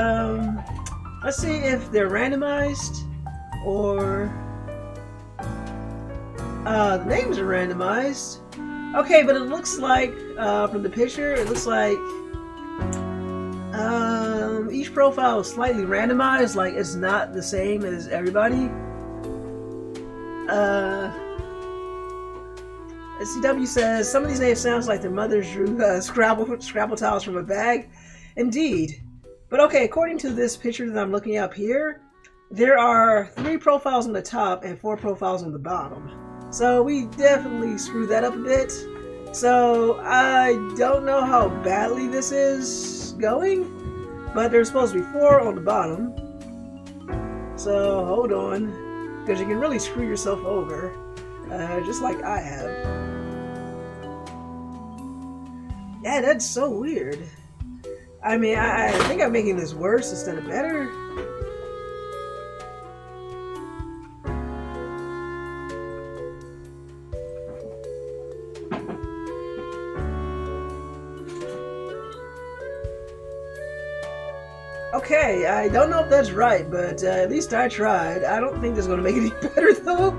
let's see if they're randomized or the names are randomized. Okay, but it looks like from the picture, it looks like each profile is slightly randomized, like it's not the same as everybody. CW says some of these names sounds like their mothers drew Scrabble tiles from a bag. Indeed. But okay, according to this picture that I'm looking up here, there are 3 profiles on the top and 4 profiles on the bottom. So we definitely screwed that up a bit. So I don't know how badly this is going, but there's supposed to be 4 on the bottom. So hold on, because you can really screw yourself over, just like I have. Yeah, that's so weird. I mean, I think I'm making this worse instead of better. Okay, I don't know if that's right, but at least I tried. I don't think this is going to make it any better, though.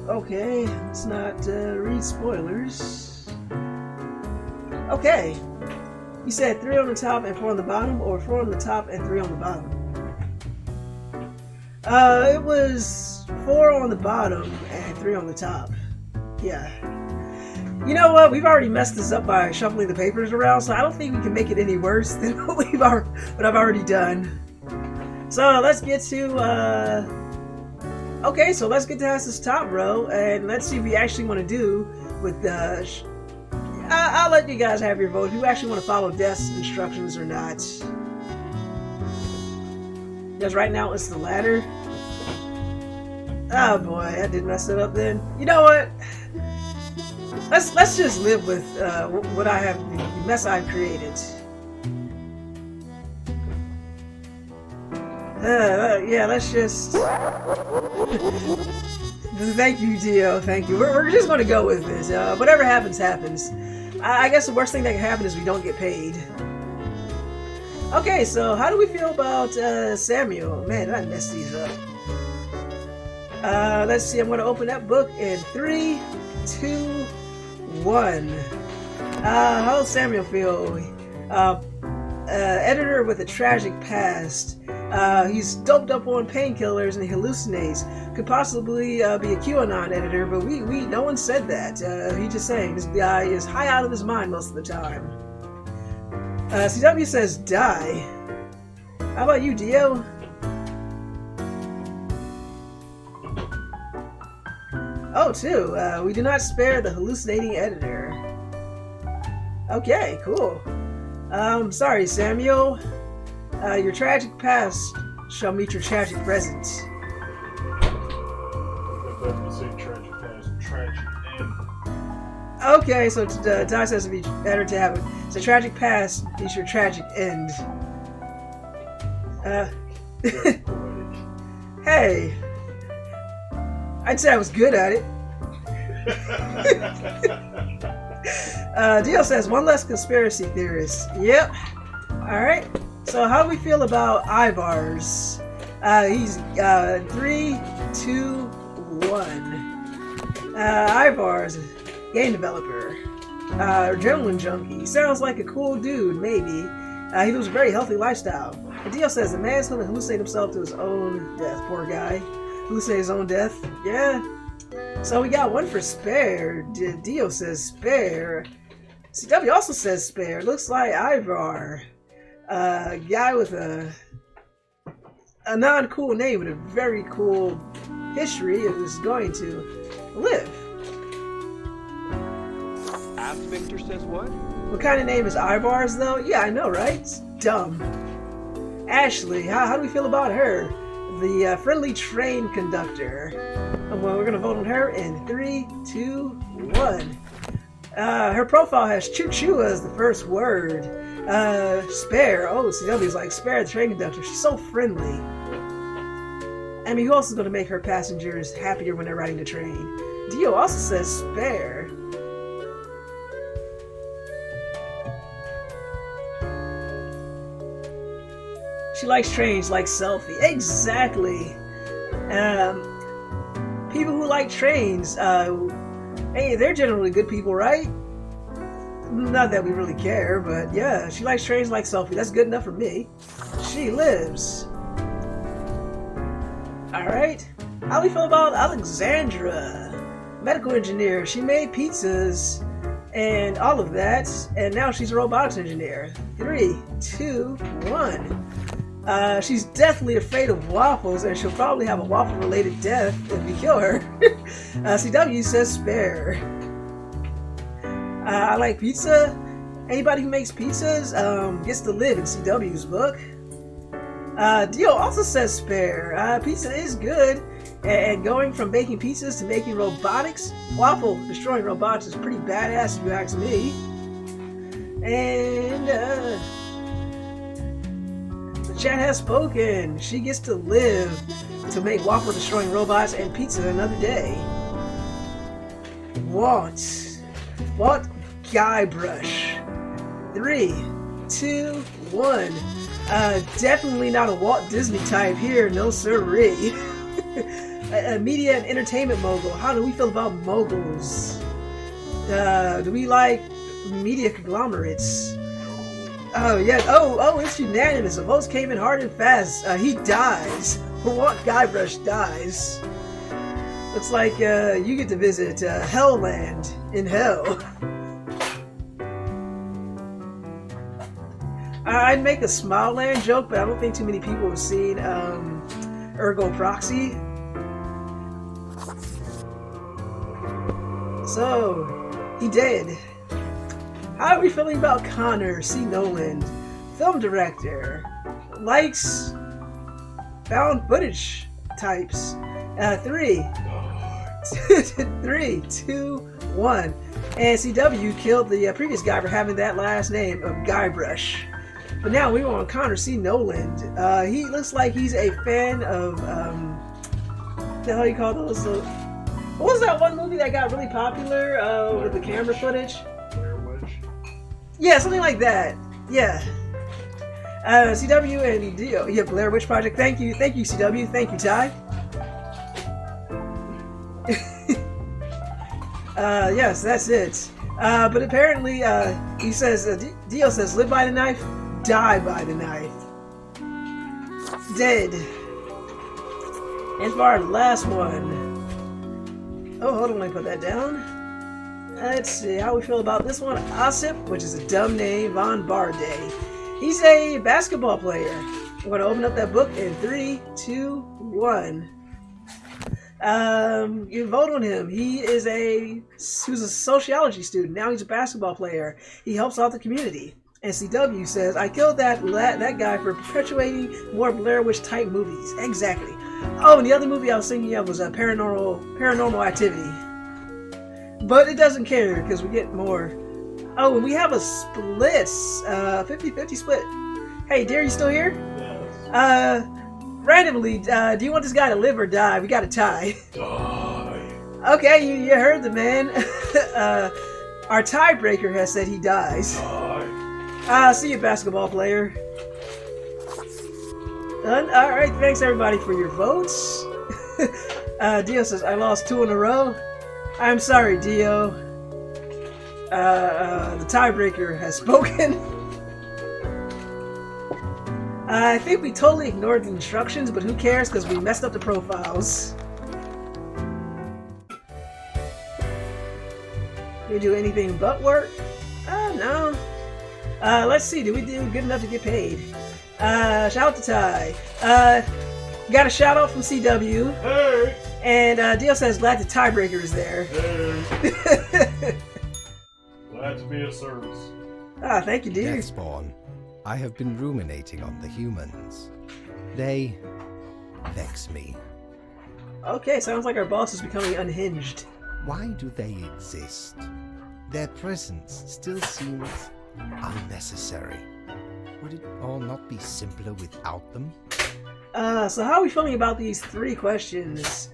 Okay, let's not read spoilers. Okay, you said 3 on the top and 4 on the bottom, or 4 on the top and 3 on the bottom? It was 4 on the bottom and 3 on the top. Yeah. You know what? We've already messed this up by shuffling the papers around, so I don't think we can make it any worse than what I've already done. So let's get to okay, so let's get to this top row, and let's see what we actually want to do with the... I'll let you guys have your vote. Who actually want to follow Death's instructions or not? Because right now it's the ladder. Oh boy, I did mess it up then. You know what? Let's just live with what I have, the mess I've created. Yeah, let's just. Thank you, Dio. Thank you. We're just going to go with this. Whatever happens, happens. I guess the worst thing that can happen is we don't get paid. Okay, so how do we feel about Samuel? Man, did I mess these up? Let's see. I'm going to open that book in 3, 2, 1. How does Samuel feel? Editor with a tragic past. He's doped up on painkillers and he hallucinates. Could possibly be a QAnon editor, but no one said that. He just saying this guy is high out of his mind most of the time. CW says die. How about you, Dio? Oh, too. We do not spare the hallucinating editor. Okay, cool. Sorry, Samuel. Your tragic past shall meet your tragic present. Tragic past, tragic end. Okay, so Di says it'd be better to have it's a tragic past meets your tragic end. Hey, I'd say I was good at it. Dio says one less conspiracy theorist. Yep. All right. So how do we feel about Ivars? He's 3, 2, 1. Ivars, game developer, adrenaline junkie. Sounds like a cool dude, maybe. He lives a very healthy lifestyle. And Dio says the man's gonna hallucinate himself to his own death. Poor guy. Hallucinate his own death. Yeah. So we got one for spare. Dio says spare. CW also says spare. Looks like Ivar. Guy with a non-cool name and a very cool history is going to live. Ask Victor says what? What kind of name is Ivar's though? Yeah, I know, right? It's dumb. Ashley, how do we feel about her? The friendly train conductor. Well, we're gonna vote on her in 3, 2, 1. Her profile has choo-choo as the first word. Spare. Oh, CW's like, spare the train conductor. She's so friendly. I mean, who else is going to make her passengers happier when they're riding the train? Dio also says spare. She likes trains, like selfie. Exactly. People who like trains, hey, they're generally good people, right? Not that we really care, but yeah, she likes trains like selfie. That's good enough for me. She lives. Alright. How do we feel about Alexandra? Medical engineer. She made pizzas and all of that, and now she's a robotics engineer. 3, 2, 1. She's deathly afraid of waffles, and she'll probably have a waffle-related death if we kill her. CW says spare. I like pizza. Anybody who makes pizzas gets to live in CW's book. Dio also says spare. Pizza is good, and going from making pizzas to making robotics, waffle destroying robotics is pretty badass if you ask me. And the chat has spoken. She gets to live to make waffle destroying robots and pizza another day. Walt Guybrush. 3, 2, 1. Definitely not a Walt Disney type here, no sirree. A media and entertainment mogul. How do we feel about moguls? Do we like media conglomerates? Oh yeah. Oh, it's unanimous. The votes came in hard and fast. He dies. Walt Guybrush dies. Looks like you get to visit Hellland in hell. I'd make a Smile Land joke, but I don't think too many people have seen Ergo Proxy. So, he did. How are we feeling about Connor C. Nolan, film director, likes found footage types? 3, 2, 1. And CW killed the previous guy for having that last name of Guybrush. But now we want Connor C. Noland. He looks like he's a fan of, what the hell you call those? What was that one movie that got really popular with the camera footage? Blair Witch. Yeah, something like that. Yeah. CW and Dio. Yeah, Blair Witch Project. Thank you, CW. Thank you, Ty. Yes, that's it. But apparently, he says, Dio says, live by the knife, die by the knife. Dead. And for our last one. Oh, hold on, let me put that down. Let's see how we feel about this one. Asif, which is a dumb name, Von Barday. He's a basketball player. I'm going to open up that book in 3, 2, 1. You vote on him. He was a sociology student. Now he's a basketball player. He helps out the community. And CW says, I killed that guy for perpetuating more Blair Witch type movies. Exactly. Oh, and the other movie I was thinking of was a Paranormal Activity. But it doesn't care because we get more. Oh, and we have a split. 50-50 split. Hey, dear, you still here? Yes. Randomly, do you want this guy to live or die? We got a tie. Die. Okay, you heard the man. Our tiebreaker has said he dies. Die. See you, basketball player. Done? Alright, thanks everybody for your votes. Dio says, I lost 2 in a row. I'm sorry, Dio. The tiebreaker has spoken. I think we totally ignored the instructions, but who cares because we messed up the profiles. Did we do anything but work? No. Let's see, did we do good enough to get paid? Shout out to Ty. Got a shout out from CW. Hey. And Dio says, glad the tiebreaker is there. Hey. Glad to be of service. Thank you, dear. Deathspawn, I have been ruminating on the humans. They vex me. Okay, sounds like our boss is becoming unhinged. Why do they exist? Their presence still seems unnecessary. Would it all not be simpler without them? So how are we feeling about these 3 questions?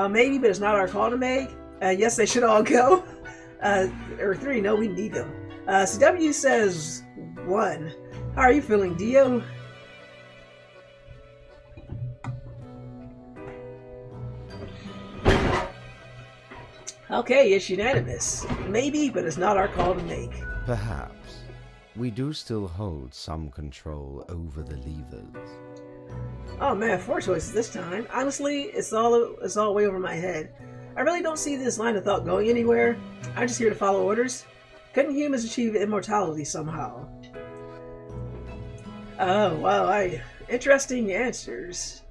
Maybe, but it's not our call to make. Yes, they should all go. Or 3, no, we need them. CW says 1. How are you feeling, Dio? Okay, it's unanimous. Maybe, but it's not our call to make. Perhaps. We do still hold some control over the levers. Oh man, 4 choices this time. Honestly, it's all way over my head. I really don't see this line of thought going anywhere. I'm just here to follow orders. Couldn't humans achieve immortality somehow? Oh, wow, interesting answers.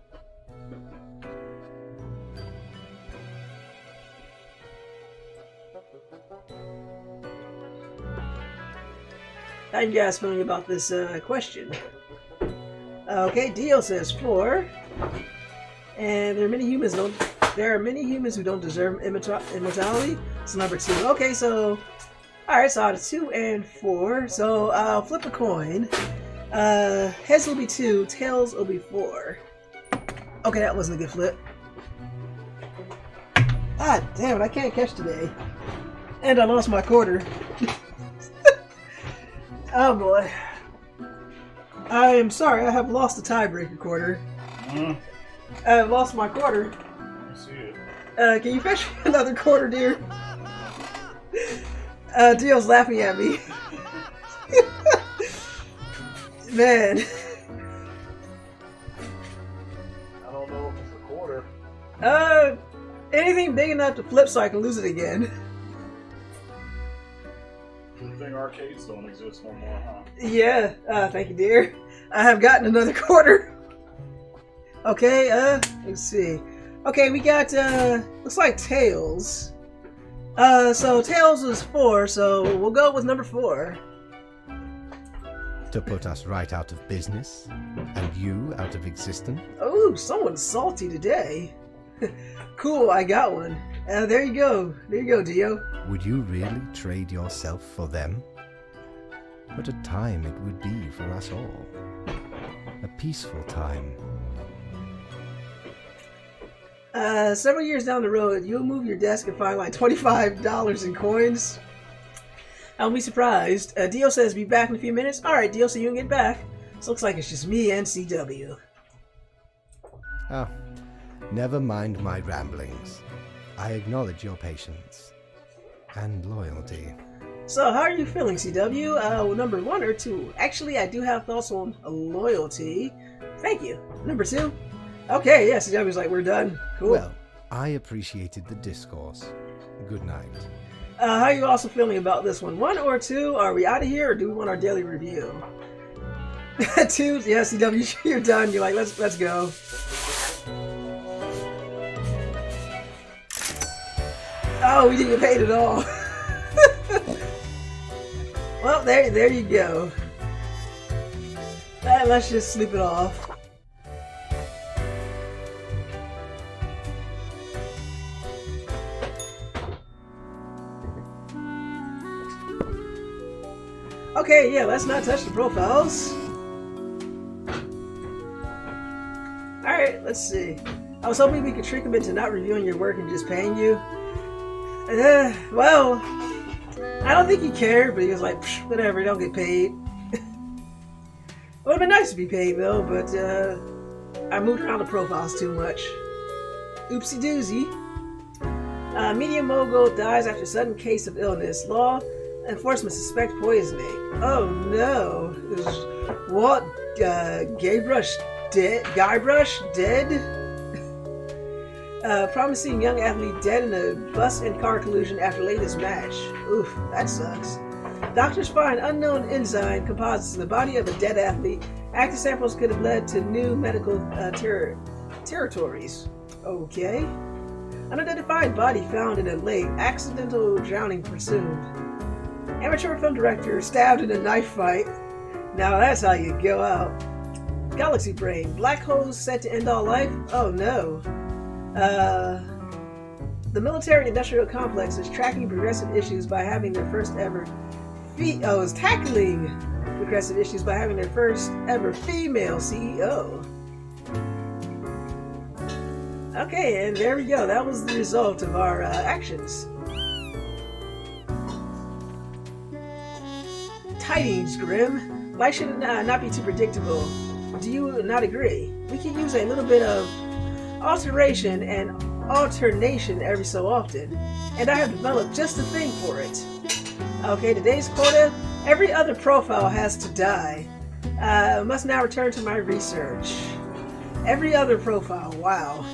How you guys feeling about this question? Okay, Dio says 4. And there are many humans who don't deserve immortality. So number 2. Okay, so alright, so out of 2 and 4. So I'll flip a coin. Heads will be 2, tails will be 4. Okay, that wasn't a good flip. Ah, damn it, I can't catch today. And I lost my quarter. Oh boy. I am sorry, I have lost the tiebreaker quarter. I've lost my quarter. I see it. Can you fetch me another quarter, dear? Dio's laughing at me. Man. I don't know if it's a quarter. Anything big enough to flip so I can lose it again. Good thing arcades don't exist no more, huh? Yeah, thank you, dear. I have gotten another quarter. Okay, let's see. Okay, we got, looks like tails. So tails was 4, so we'll go with number 4. To put us right out of business, and you out of existence? Oh, someone's salty today. Cool, I got one. There you go. There you go, Dio. Would you really trade yourself for them? What a time it would be for us all. A peaceful time. Several years down the road, you'll move your desk and find like $25 in coins. I'll be surprised. Dio says be back in a few minutes. Alright, Dio, so you can get back. So looks like it's just me and CW. Oh, never mind my ramblings. I acknowledge your patience and loyalty. So, how are you feeling, CW? Number 1 or 2? Actually, I do have thoughts on loyalty. Thank you. Number 2? Okay, yeah, CW's like, we're done. Cool. Well, I appreciated the discourse. Good night. How are you also feeling about this one? 1 or 2? Are we out of here, or do we want our daily review? 2? Yeah, CW, you're done. You're like, let's go. Oh, we didn't get paid at all. Well, there you go. Let's just sleep it off. Okay, yeah, let's not touch the profiles. Alright, let's see. I was hoping we could trick him into not reviewing your work and just paying you. Well, I don't think he cared, but he was like, whatever, don't get paid. It would have been nice to be paid, though, but I moved around the profiles too much. Oopsie doozy. Media mogul dies after sudden case of illness. Law enforcement suspect poisoning. Oh no. What? Guybrush dead? Promising young athlete dead in a bus and car collision after latest match. Oof, that sucks. Doctors find unknown enzyme composites in the body of a dead athlete. Active samples could have led to new medical territories. Okay. Unidentified body found in a lake. Accidental drowning presumed. Amateur film director stabbed in a knife fight. Now that's how you go out. Galaxy brain. Black holes set to end all life? Oh no. The military-industrial complex is tracking progressive issues by having their first ever is tackling progressive issues by having their first ever female CEO. Okay, and there we go. That was the result of our actions. Tidings, Grim. Life should not be too predictable. Do you not agree? We can use a little bit of alteration and alternation every so often, and I have developed just the thing for it. Okay, today's quota: every other profile has to die. Must now return to my research. Every other profile, wow.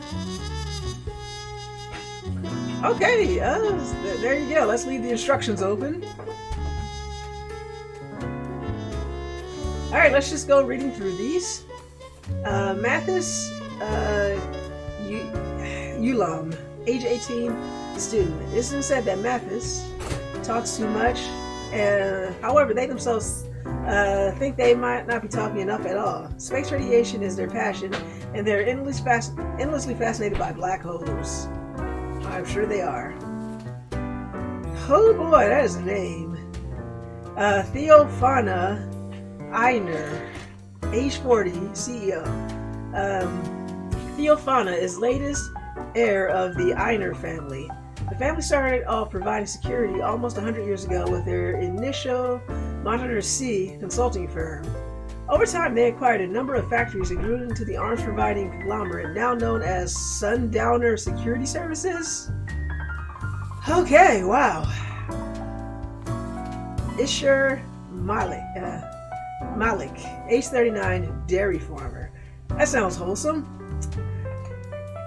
Okay, there you go. Let's leave the instructions open. Alright, let's just go reading through these. Mathis, Ulam, age 18, student. It's been said that Mathis talks too much, however, they themselves think they might not be talking enough at all. Space radiation is their passion, and they're endlessly fascinated by black holes. I'm sure they are. Oh boy, that is a name. Theophana Einer, age 40, CEO. Theophana is latest heir of the Einer family. The family started off providing security almost 100 years ago with their initial Monitor C consulting firm. Over time, they acquired a number of factories and grew into the arms-providing conglomerate now known as Sundowner Security Services. Okay, wow. Ishur Malik, age 39, dairy farmer. That sounds wholesome.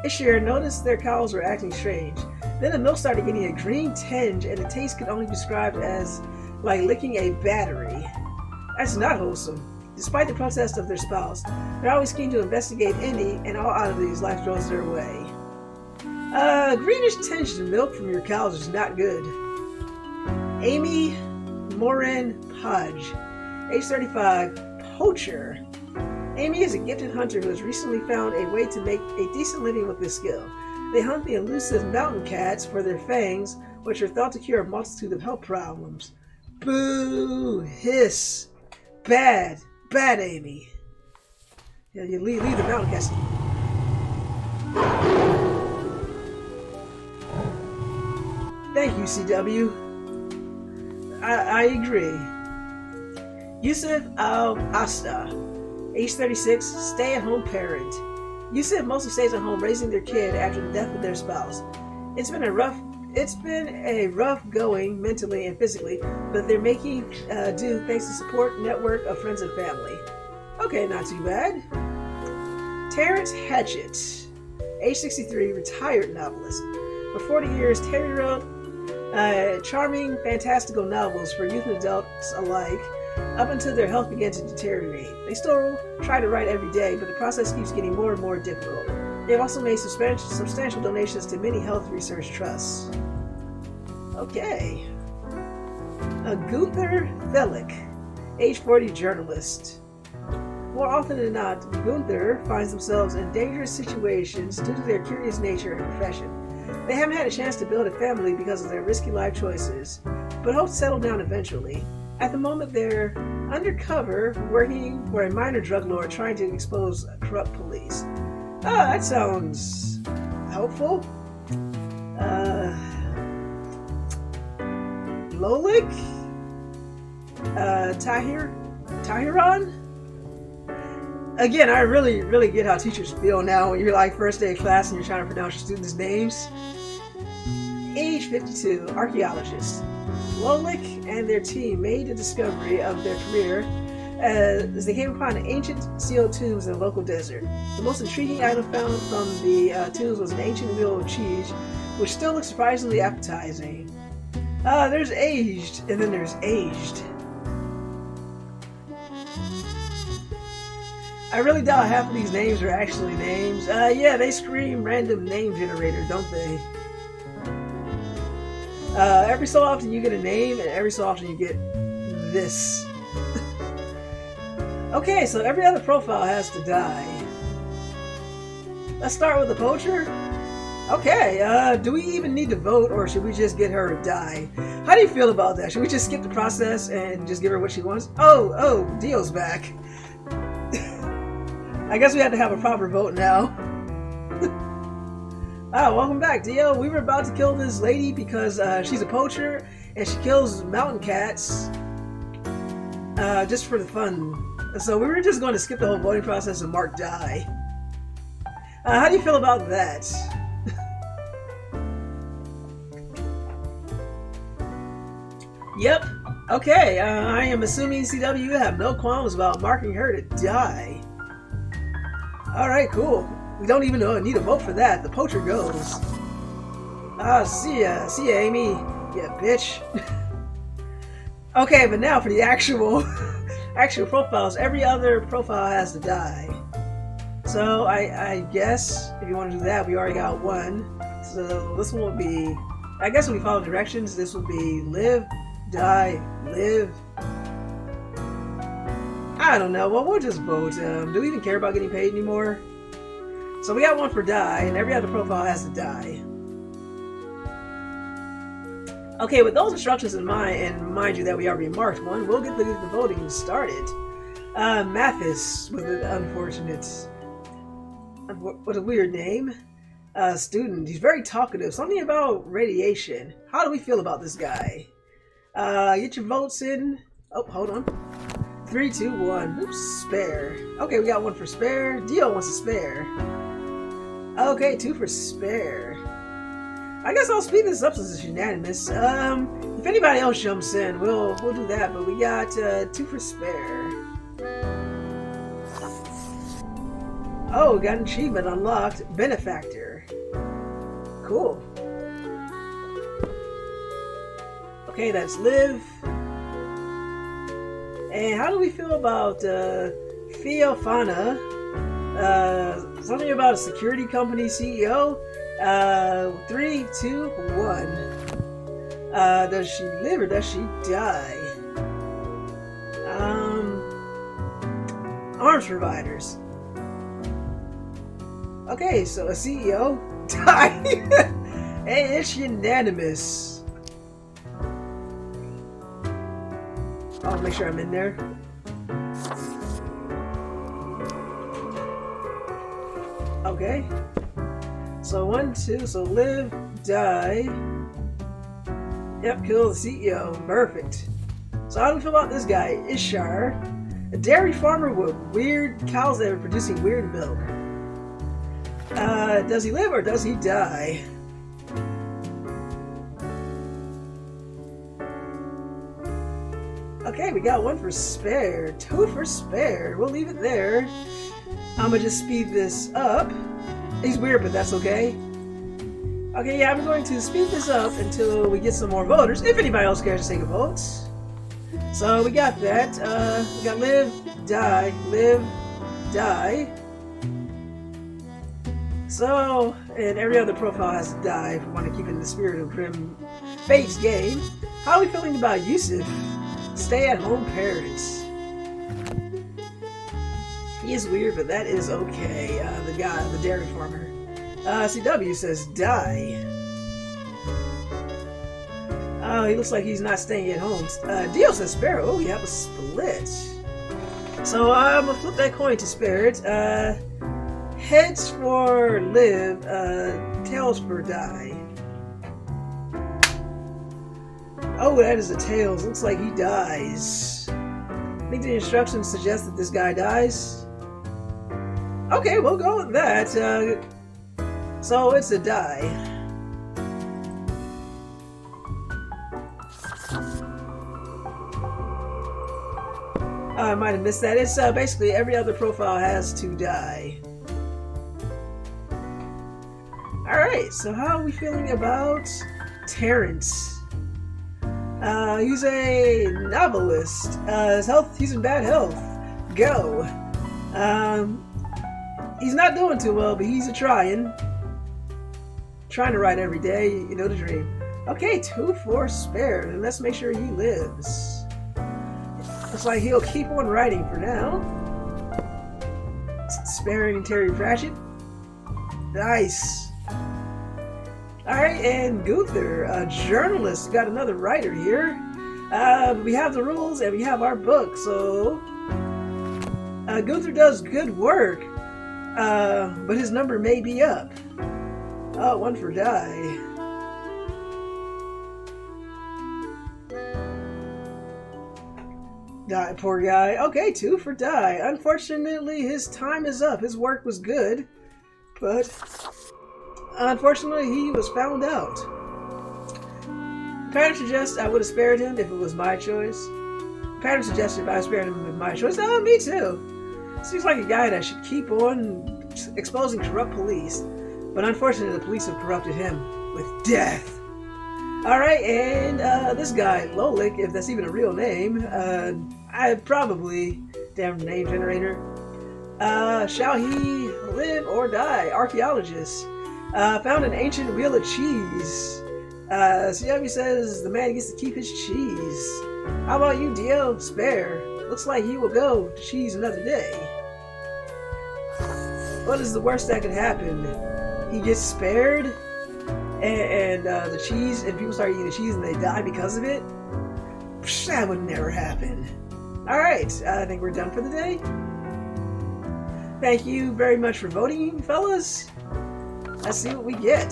Ishur noticed their cows were acting strange. Then the milk started getting a green tinge, and the taste could only be described as like licking a battery. That's not wholesome. Despite the protest of their spouse, they're always keen to investigate any and all oddities life throws their way. Greenish tinged milk from your cows is not good. Amy Morin Podge, age 35, poacher. Amy is a gifted hunter who has recently found a way to make a decent living with this skill. They hunt the elusive mountain cats for their fangs, which are thought to cure a multitude of health problems. Boo! Hiss! Bad! Bad, Amy! Yeah, you leave the mountain cats. Thank you, CW. I agree. Yusuf Al-Asta, age 36, stay-at-home parent. Yusuf mostly stays at home raising their kid after the death of their spouse. It's been a rough going mentally and physically, but they're making do thanks to support network of friends and family. Okay, not too bad. Terrence Hatchett, age 63, retired novelist. For 40 years, Terry wrote charming, fantastical novels for youth and adults alike, up until their health began to deteriorate. They still try to write every day, but the process keeps getting more and more difficult. They have also made substantial donations to many health research trusts. Okay. Gunther Thelick, age 40, journalist. More often than not, Gunther finds themselves in dangerous situations due to their curious nature and profession. They haven't had a chance to build a family because of their risky life choices, but hope to settle down eventually. At the moment, they're undercover, working for a minor drug lord trying to expose corrupt police. That sounds helpful. Lolik? Tahiran? Again, I really get how teachers feel now when you're like first day of class and you're trying to pronounce your students' names. Age 52, archaeologist. Lolik and their team made the discovery of their career as they came upon ancient sealed tombs in a local desert. The most intriguing item found from the tombs was an ancient wheel of cheese, which still looks surprisingly appetizing. There's aged, and then there's aged. I really doubt half of these names are actually names. Yeah, they scream random name generator, don't they? Every so often you get a name, and every so often you get this. Okay, so every other profile has to die. Let's start with the poacher. Okay, do we even need to vote, or should we just get her to die? How do you feel about that? Should we just skip the process and just give her what she wants? Oh, Dio's back. I guess we have to have a proper vote now. Welcome back, Dio. We were about to kill this lady because she's a poacher and she kills mountain cats just for the fun. So we were just going to skip the whole voting process and mark die. How do you feel about that? Yep. Okay, I am assuming CW you have no qualms about marking her to die. Alright, cool. We don't even need a vote for that. The poacher goes. See ya, Amy. Yeah, bitch. Okay, but now for the actual profiles. Every other profile has to die. So I guess if you want to do that, we already got one. So this one will be, I guess if we follow directions, this will be live, die, live. I don't know. Well, we'll just vote. Do we even care about getting paid anymore? So we got one for die, and every other profile has to die. Okay, with those instructions in mind, and mind you that we already marked one, we'll get the voting started. Mathis, with an with a weird name. Student, he's very talkative. Something about radiation. How do we feel about this guy? Get your votes in. Oh, hold on. 3, 2, 1. Oops, spare. Okay, we got one for spare. Dio wants a spare. Okay, 2 for spare. I guess I'll speed this up since it's unanimous. If anybody else jumps in, we'll do that. But we got 2 for spare. Oh, we got an achievement unlocked. Benefactor. Cool. Okay, that's live. And how do we feel about Theophana? Something about a security company CEO. 3, 2, 1. Does she live or does she die? Arms providers. Okay, so a CEO. Die. Hey, it's unanimous. I'll make sure I'm in there. Okay. So 1, 2, so live, die. Yep, kill the CEO. Perfect. So how do we feel about this guy? Ishar. A dairy farmer with weird cows that are producing weird milk. Does he live or does he die? Okay, we got 1 for spare, 2 for spare. We'll leave it there. I'm gonna just speed this up. He's weird, but that's okay. Okay, yeah, I'm going to speed this up until we get some more voters, if anybody else cares to take a vote. So we got that. We got live, die, live, die. So, and every other profile has to die if we want to keep it in the spirit of Grim Fate's game. How are we feeling about Yusuf? Stay-at-home parents. He is weird, but that is okay. The guy, the dairy farmer. CW says die. Oh, he looks like he's not staying at home. Dio says spare. Oh, we have a split. So I'm gonna flip that coin to spare it. Heads for live, tails for die. Oh, that is a tails. Looks like he dies. I think the instructions suggest that this guy dies. Okay, we'll go with that. So it's a die. I might have missed that. It's basically every other profile has to die. Alright, so how are we feeling about Terrence? He's a novelist. His health, he's in bad health. Go. He's not doing too well, but he's trying to write every day, you know the dream. Okay, 2 for spare, and let's make sure he lives. Looks like he'll keep on writing for now. Sparing Terry Pratchett. Nice. Alright, and Gunther, a journalist. Got another writer here. We have the rules and we have our book, so Gunther does good work, but his number may be up. Oh, 1 for die. Die, poor guy. Okay, 2 for die. Unfortunately, his time is up. His work was good, but unfortunately, he was found out. Pattern suggests I would have spared him if it was my choice. Pattern suggested if I spared him with my choice. Oh, me too. Seems like a guy that should keep on exposing corrupt police. But unfortunately, the police have corrupted him with death. Alright, and this guy, Lolik, if that's even a real name, I probably, damn name generator. Shall he live or die? Archaeologist. Found an ancient wheel of cheese. CW says the man gets to keep his cheese. How about you, Dio? Spare. Looks like he will go to cheese another day. What is the worst that could happen? He gets spared, and the cheese, and people start eating the cheese and they die because of it? Psh, that would never happen. Alright, I think we're done for the day. Thank you very much for voting, fellas. Let's see what we get.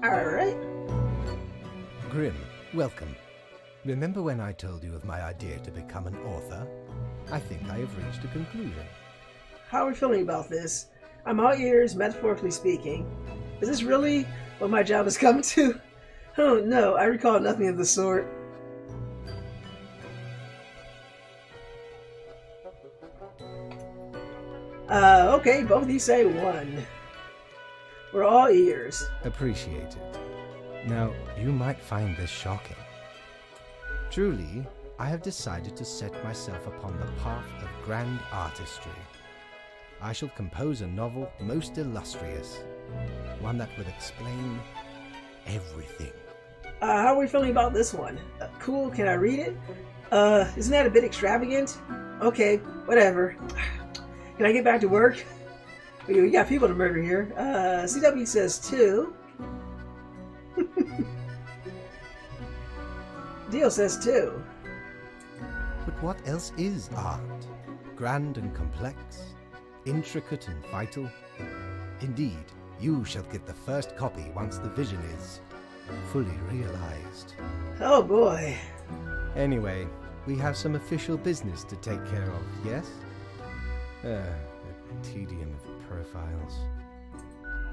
Alright. Grim, welcome. Remember when I told you of my idea to become an author? I think I have reached a conclusion. How are we feeling about this? I'm all ears, metaphorically speaking. Is this really what my job has come to? Oh no, I recall nothing of the sort. Okay, both of you say 1. We're all ears. Appreciate it. Now, you might find this shocking. Truly, I have decided to set myself upon the path of grand artistry. I shall compose a novel most illustrious, one that will explain everything. How are we feeling about this one? Cool, can I read it? Isn't that a bit extravagant? Okay, whatever. Can I get back to work? We got people to murder here. CW says 2. Deal says 2. But what else is art? Grand and complex, intricate and vital. Indeed, you shall get the first copy once the vision is fully realized. Oh boy. Anyway, we have some official business to take care of, yes? The tedium of profiles.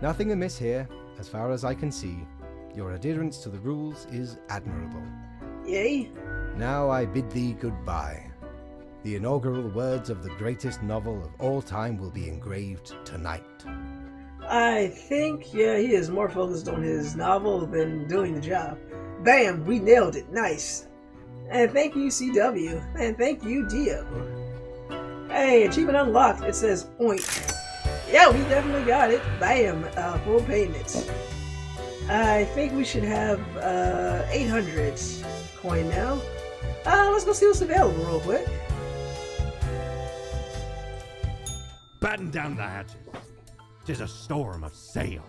Nothing amiss here, as far as I can see. Your adherence to the rules is admirable. Yay? Now I bid thee goodbye. The inaugural words of the greatest novel of all time will be engraved tonight. I think, yeah, he is more focused on his novel than doing the job. Bam! We nailed it. Nice. And thank you, CW. And thank you, Dio. Hey, achievement unlocked. It says oink. Yeah, we definitely got it. Bam! Full payment. I think we should have 800 coin now. Let's go see what's available real quick. Batten down the hatches. 'Tis a storm of sales.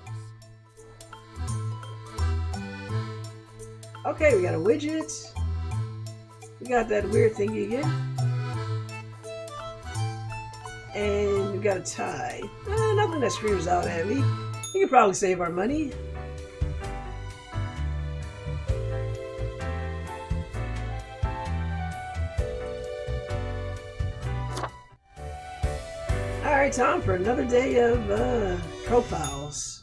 Okay, we got a widget. We got that weird thingy again. And we got a tie. Nothing that screams out at me. We can probably save our money. Alright, time for another day of profiles.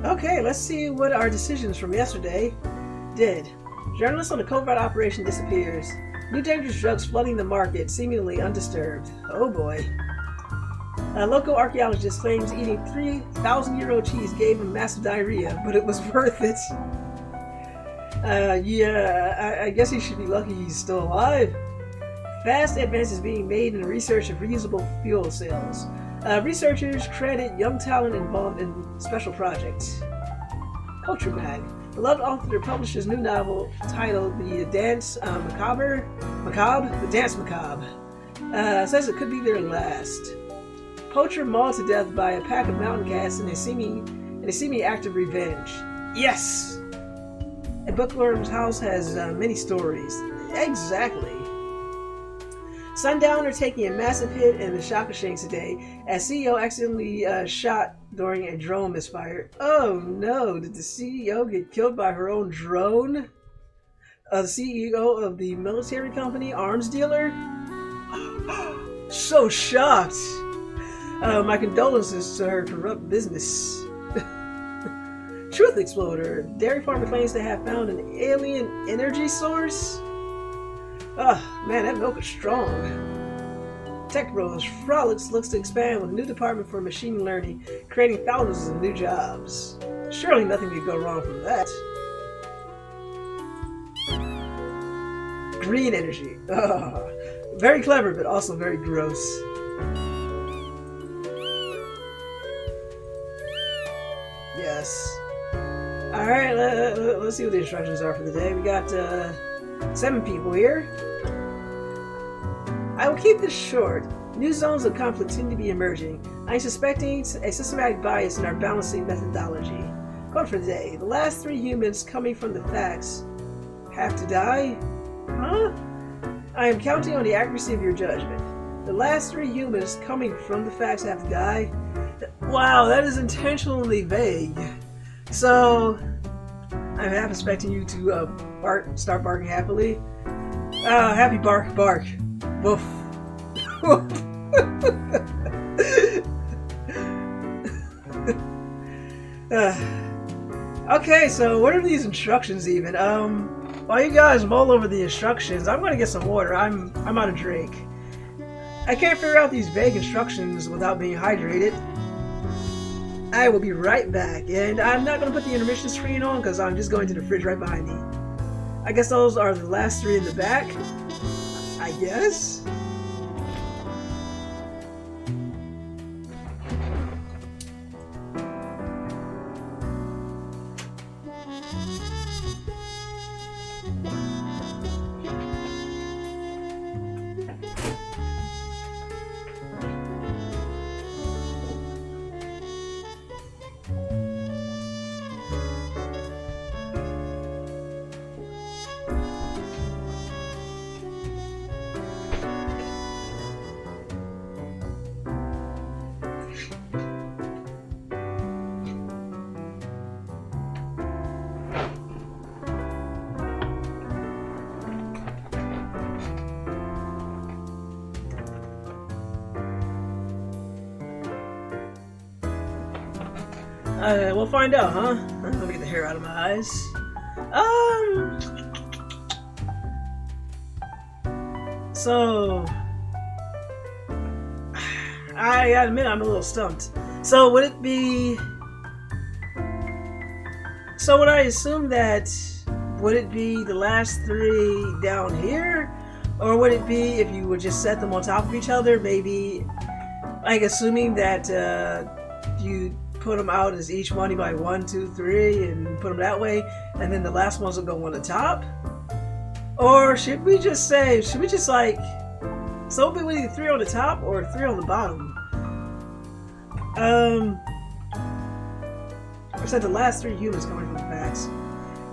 Okay, let's see what our decisions from yesterday did. Journalist on a covert operation disappears. New dangerous drugs flooding the market, seemingly undisturbed. Oh boy. A local archaeologist claims eating 3,000-year-old cheese gave him massive diarrhea, but it was worth it. Yeah, I guess he should be lucky he's still alive. Fast advances being made in the research of reusable fuel cells. Researchers credit young talent involved in special projects. Culture Mag. Beloved author publishes new novel titled The Dance Macabre? The Dance Macabre. Says it could be their last. Poacher mauled to death by a pack of mountain cats in a seeming act of revenge. Yes! A bookworm's house has many stories. Exactly. Sundowner taking a massive hit in the shock exchange today as CEO accidentally shot during a drone misfire. Oh no, did the CEO get killed by her own drone? The CEO of the military company arms dealer? So shocked! My condolences to her corrupt business. Truth Exploder. Dairy farmer claims to have found an alien energy source. Oh, man, that milk is strong. Tech Bros. Frolics looks to expand with a new department for machine learning, creating thousands of new jobs. Surely nothing could go wrong from that. Green energy. Oh, very clever, but also very gross. Yes. Alright, let's see what the instructions are for the day. We got 7 people here. I will keep this short. New zones of conflict seem to be emerging. I'm suspecting a systematic bias in our balancing methodology. Quote for the day. The last 3 humans coming from the facts have to die? Huh? I am counting on the accuracy of your judgment. The last 3 humans coming from the facts have to die? Wow, that is intentionally vague. So, I'm half expecting you to start barking happily. Happy bark, bark. Woof. Okay, so what are these instructions even? While you guys mull over the instructions, I'm gonna get some water. I'm out of drink. I can't figure out these vague instructions without being hydrated. I will be right back, and I'm not going to put the intermission screen on because I'm just going to the fridge right behind me. I guess those are the last 3 in the back. I I guess. We'll find out, huh? Let me get the hair out of my eyes. So I gotta admit I'm a little stumped. So would it be? So would I assume that? Would it be the last three down here, or would it be if you would just set them on top of each other? Maybe, like assuming that you put them out as each one by 1, 2, 3, and put them that way, and then the last ones will go on the top. Or should we just like, so it'll be either 3 on the top or 3 on the bottom? Or said the last 3 humans coming from the backs.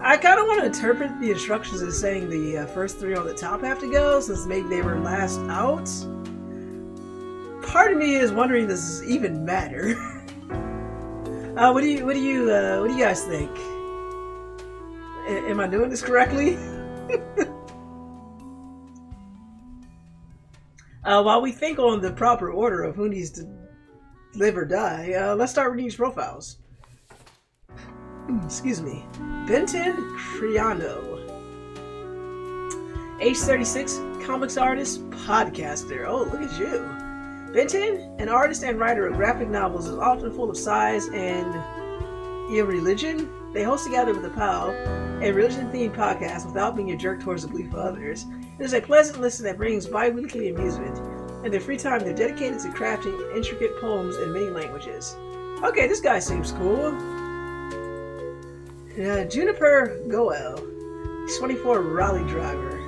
I kind of want to interpret the instructions as saying the first 3 on the top have to go, since maybe they were last out. Part of me is wondering does this even matter? What do you guys think? Am I doing this correctly? While we think on the proper order of who needs to live or die, let's start reading these profiles. Excuse me. Benton Criano. Age 36, comics artist, podcaster. Oh, look at you. Benton, an artist and writer of graphic novels, is often full of sighs and irreligion. They host together with a pal a religion-themed podcast without being a jerk towards the belief of others. It is a pleasant listen that brings bi-weekly amusement. In their free time, they're dedicated to crafting intricate poems in many languages. Okay, this guy seems cool. Juniper Goel, 24 Raleigh driver.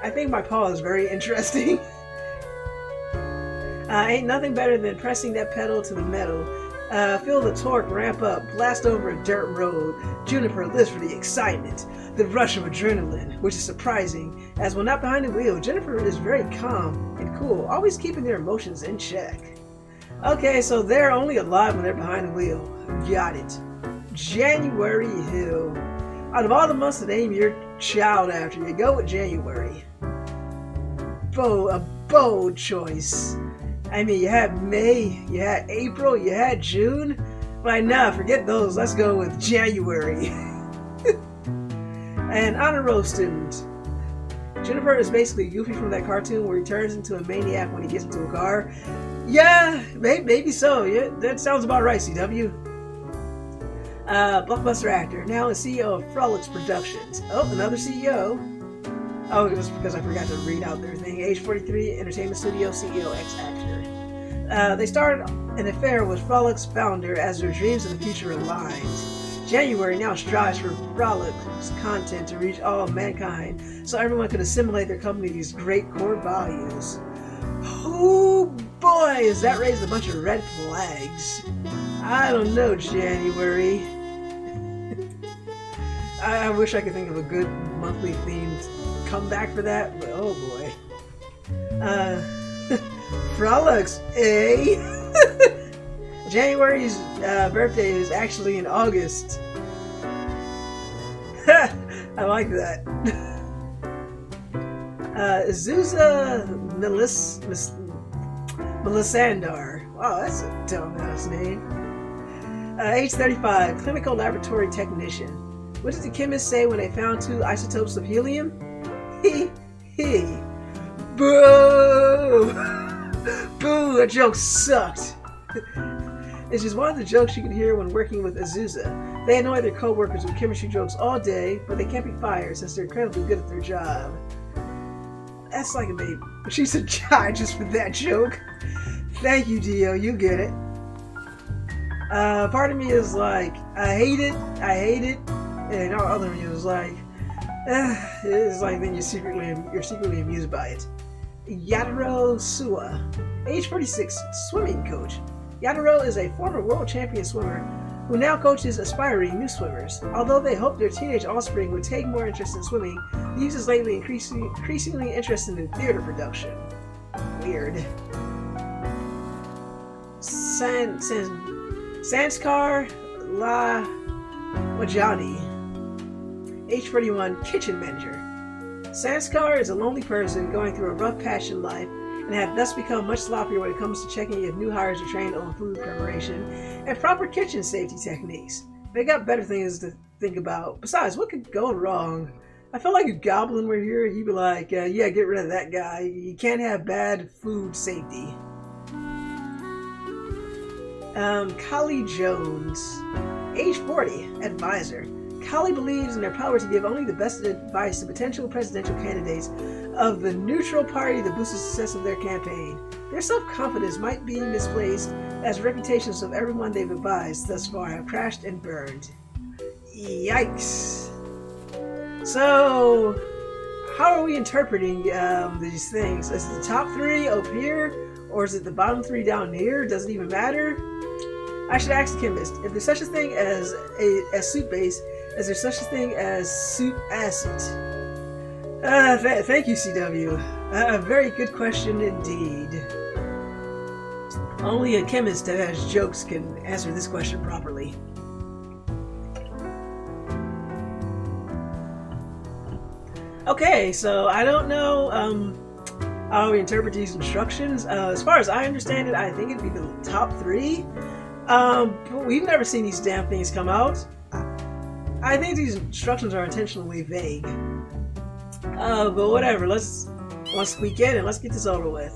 I think my Paul is very interesting. Ain't nothing better than pressing that pedal to the metal. Feel the torque ramp up, blast over a dirt road. Juniper lives for the excitement, the rush of adrenaline, which is surprising, as when not behind the wheel, Jennifer is very calm and cool, always keeping their emotions in check. Okay, so they're only alive when they're behind the wheel. Got it. January Hill. Out of all the months to name your child after, you go with January. A bold choice. I mean, you had May, you had April, you had June. Right now, forget those. Let's go with January. And honor roll student. Jennifer is basically Goofy from that cartoon where he turns into a maniac when he gets into a car. Yeah, maybe so. Yeah, that sounds about right, CW. Blockbuster actor, now a CEO of Frolics Productions. Oh, another CEO. Oh, it was because I forgot to read out their thing. Age 43, entertainment studio, CEO, ex-actor. They started an affair with Frolics founder as their dreams of the future aligned. January now strives for Frolics content to reach all of mankind, so everyone could assimilate their company's great core values. Oh boy, has that raised a bunch of red flags. I don't know, January. I wish I could think of a good monthly themed comeback for that, but oh boy. Frolics, eh? January's birthday is actually in August. I like that. Azusa Melisandar. Wow, that's a dumbass name. Age 35, clinical laboratory technician. What did the chemists say when they found 2 isotopes of helium? Hee. Boo! Boo, that joke sucked. It's just one of the jokes you can hear when working with Azusa. They annoy their co-workers with chemistry jokes all day, but they can't be fired since they're incredibly good at their job. That's like a baby. She's a giant just for that joke. Thank you, Dio. You get it. Part of me is like, I hate it. And our other me was like, it's like then you're secretly amused by it. Yataro Suwa, age 46, swimming coach. Yataro is a former world champion swimmer who now coaches aspiring new swimmers. Although they hope their teenage offspring would take more interest in swimming, the youth is lately increasingly interested in theater production. Weird. Sanskar La Wajani, age 41, kitchen manager. Sanskar is a lonely person going through a rough patch in life and have thus become much sloppier when it comes to checking if new hires are trained on food preparation and proper kitchen safety techniques. They got better things to think about. Besides, what could go wrong? I feel like a goblin were here, he'd be like, yeah, get rid of that guy. You can't have bad food safety. Kali Jones, age 40, advisor. Kali believes in their power to give only the best advice to potential presidential candidates of the neutral party to boost the success of their campaign. Their self-confidence might be misplaced as reputations of everyone they've advised thus far have crashed and burned. Yikes. So, how are we interpreting these things? Is it the top three up here, or is it the bottom three down here? Does it even matter? I should ask the chemist, if there's such a thing as soup base, is there such a thing as soup acid? Thank you, CW. A very good question indeed. Only a chemist that has jokes can answer this question properly. Okay, so I don't know how we interpret these instructions. As far as I understand it, I think it'd be the top three. But we've never seen these damn things come out. I think these instructions are intentionally vague. But whatever, let's squeak in and let's get this over with.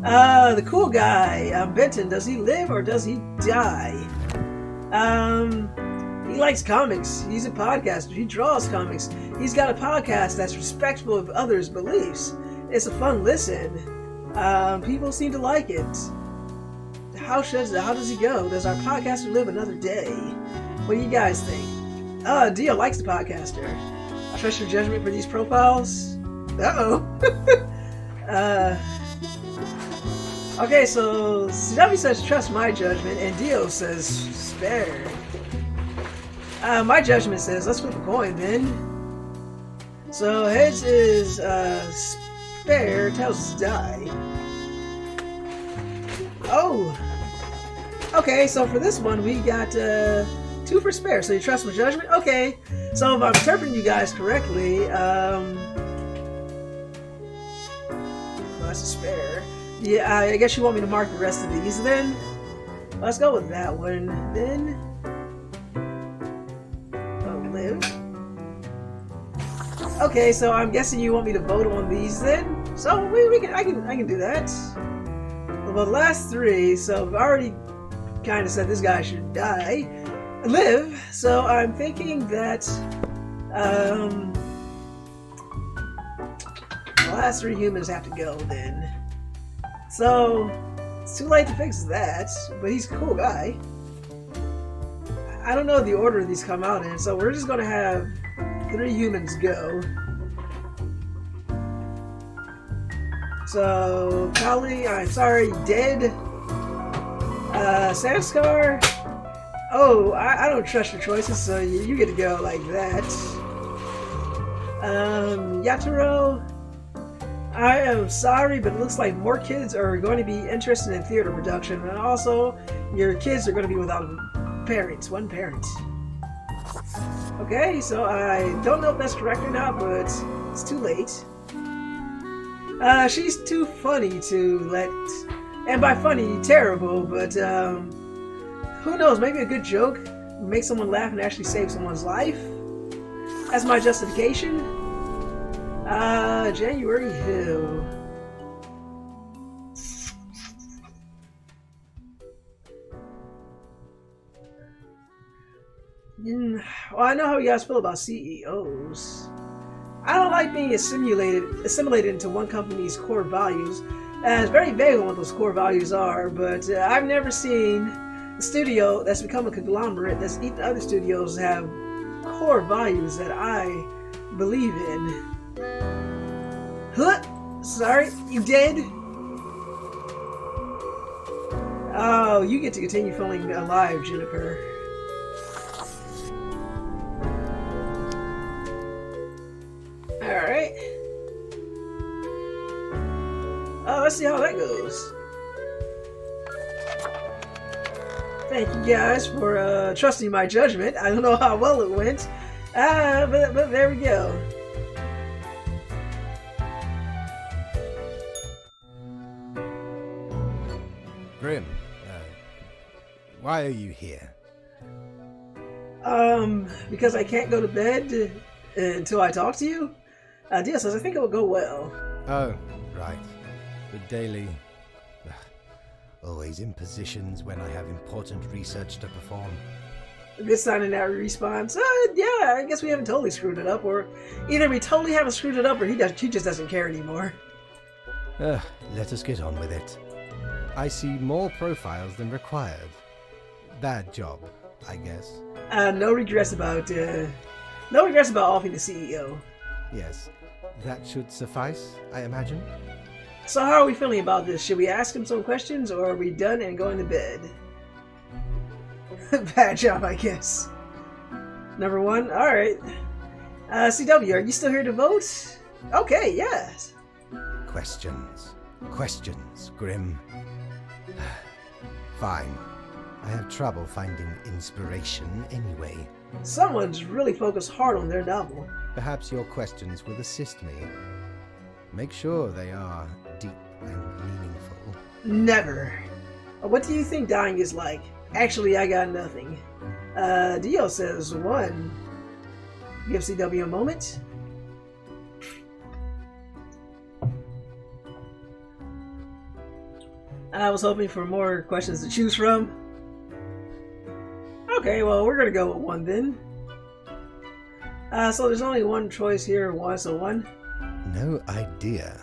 The cool guy, Benton, does he live or does he die? He likes comics. He's a podcaster. He draws comics. He's got a podcast that's respectful of others' beliefs. It's a fun listen. People seem to like it. How does he go? Does our podcaster live another day? What do you guys think? Dio likes the podcaster. I trust your judgment for these profiles. Okay, so CW says trust my judgment, and Dio says spare. My judgment says let's flip a coin then. So heads is spare, tails is die. Oh! Okay, so for this one we got 2 for spare, so you trust my judgment? Okay, so if I'm interpreting you guys correctly, well, that's a spare. Yeah, I guess you want me to mark the rest of these then? Let's go with that one. Then, live. Okay, so I'm guessing you want me to vote on these then? So I can do that. Well, the last 3, so I've already kind of said this guy should die. Live, so I'm thinking that the last 3 humans have to go then. So it's too late to fix that, but he's a cool guy. I don't know the order these come out in, so we're just gonna have 3 humans go. So Kali, I'm sorry, dead. Sanskar. Oh, I don't trust your choices, so you get to go like that. Yataro, I am sorry, but it looks like more kids are going to be interested in theater production, and also your kids are going to be without parents, one parent. Okay, so I don't know if that's correct or not, but it's too late. She's too funny to let, and by funny, terrible, but who knows, maybe a good joke make someone laugh and actually save someone's life. That's my justification. January Hill. Well, I know how you guys feel about CEOs. I don't like being assimilated into one company's core values. It's very vague on what those core values are, but I've never seen a studio that's become a conglomerate that's eaten other studios have core values that I believe in. Huh? Sorry, you dead? Oh, you get to continue feeling alive, Juniper. Alright. Oh, let's see how that goes. Thank you guys for trusting my judgment. I don't know how well it went. But there we go. Grim, why are you here? Because I can't go to bed until I talk to you? Dia says, I think it will go well. Oh, right. The daily... always impositions when I have important research to perform. Good sign in that response. Yeah, I guess we haven't totally screwed it up, or either we totally haven't screwed it up, or he just doesn't care anymore. Let us get on with it. I see more profiles than required. Bad job, I guess. No regrets about offing the CEO. Yes, that should suffice, I imagine. So how are we feeling about this? Should we ask him some questions, or are we done and going to bed? Bad job, I guess. Number one, alright. CW, are you still here to vote? Okay, yes. Questions. Questions, Grim. Fine. I have trouble finding inspiration anyway. Someone's really focused hard on their novel. Perhaps your questions will assist me. Make sure they are deep and meaningful. Never. What do you think dying is like? Actually, I got nothing. Dio says one. Give CW a moment. I was hoping for more questions to choose from. Okay, well, we're gonna go with one then. So there's only one choice here, so one. No idea.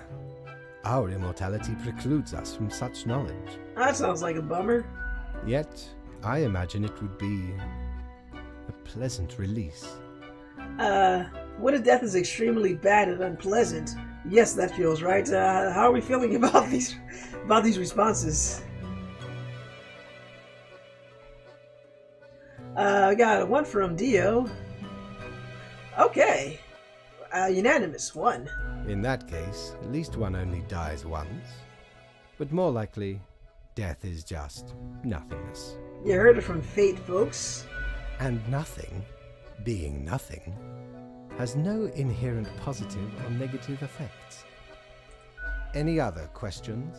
Our immortality precludes us from such knowledge. That sounds like a bummer. Yet, I imagine it would be a pleasant release. What if death is extremely bad and unpleasant? Yes, that feels right. How are we feeling about these responses? I got a one from Dio. Okay. Unanimous, one. In that case, at least one only dies once. But more likely, death is just nothingness. You heard it from Fate, folks. And nothing, being nothing, has no inherent positive or negative effects. Any other questions?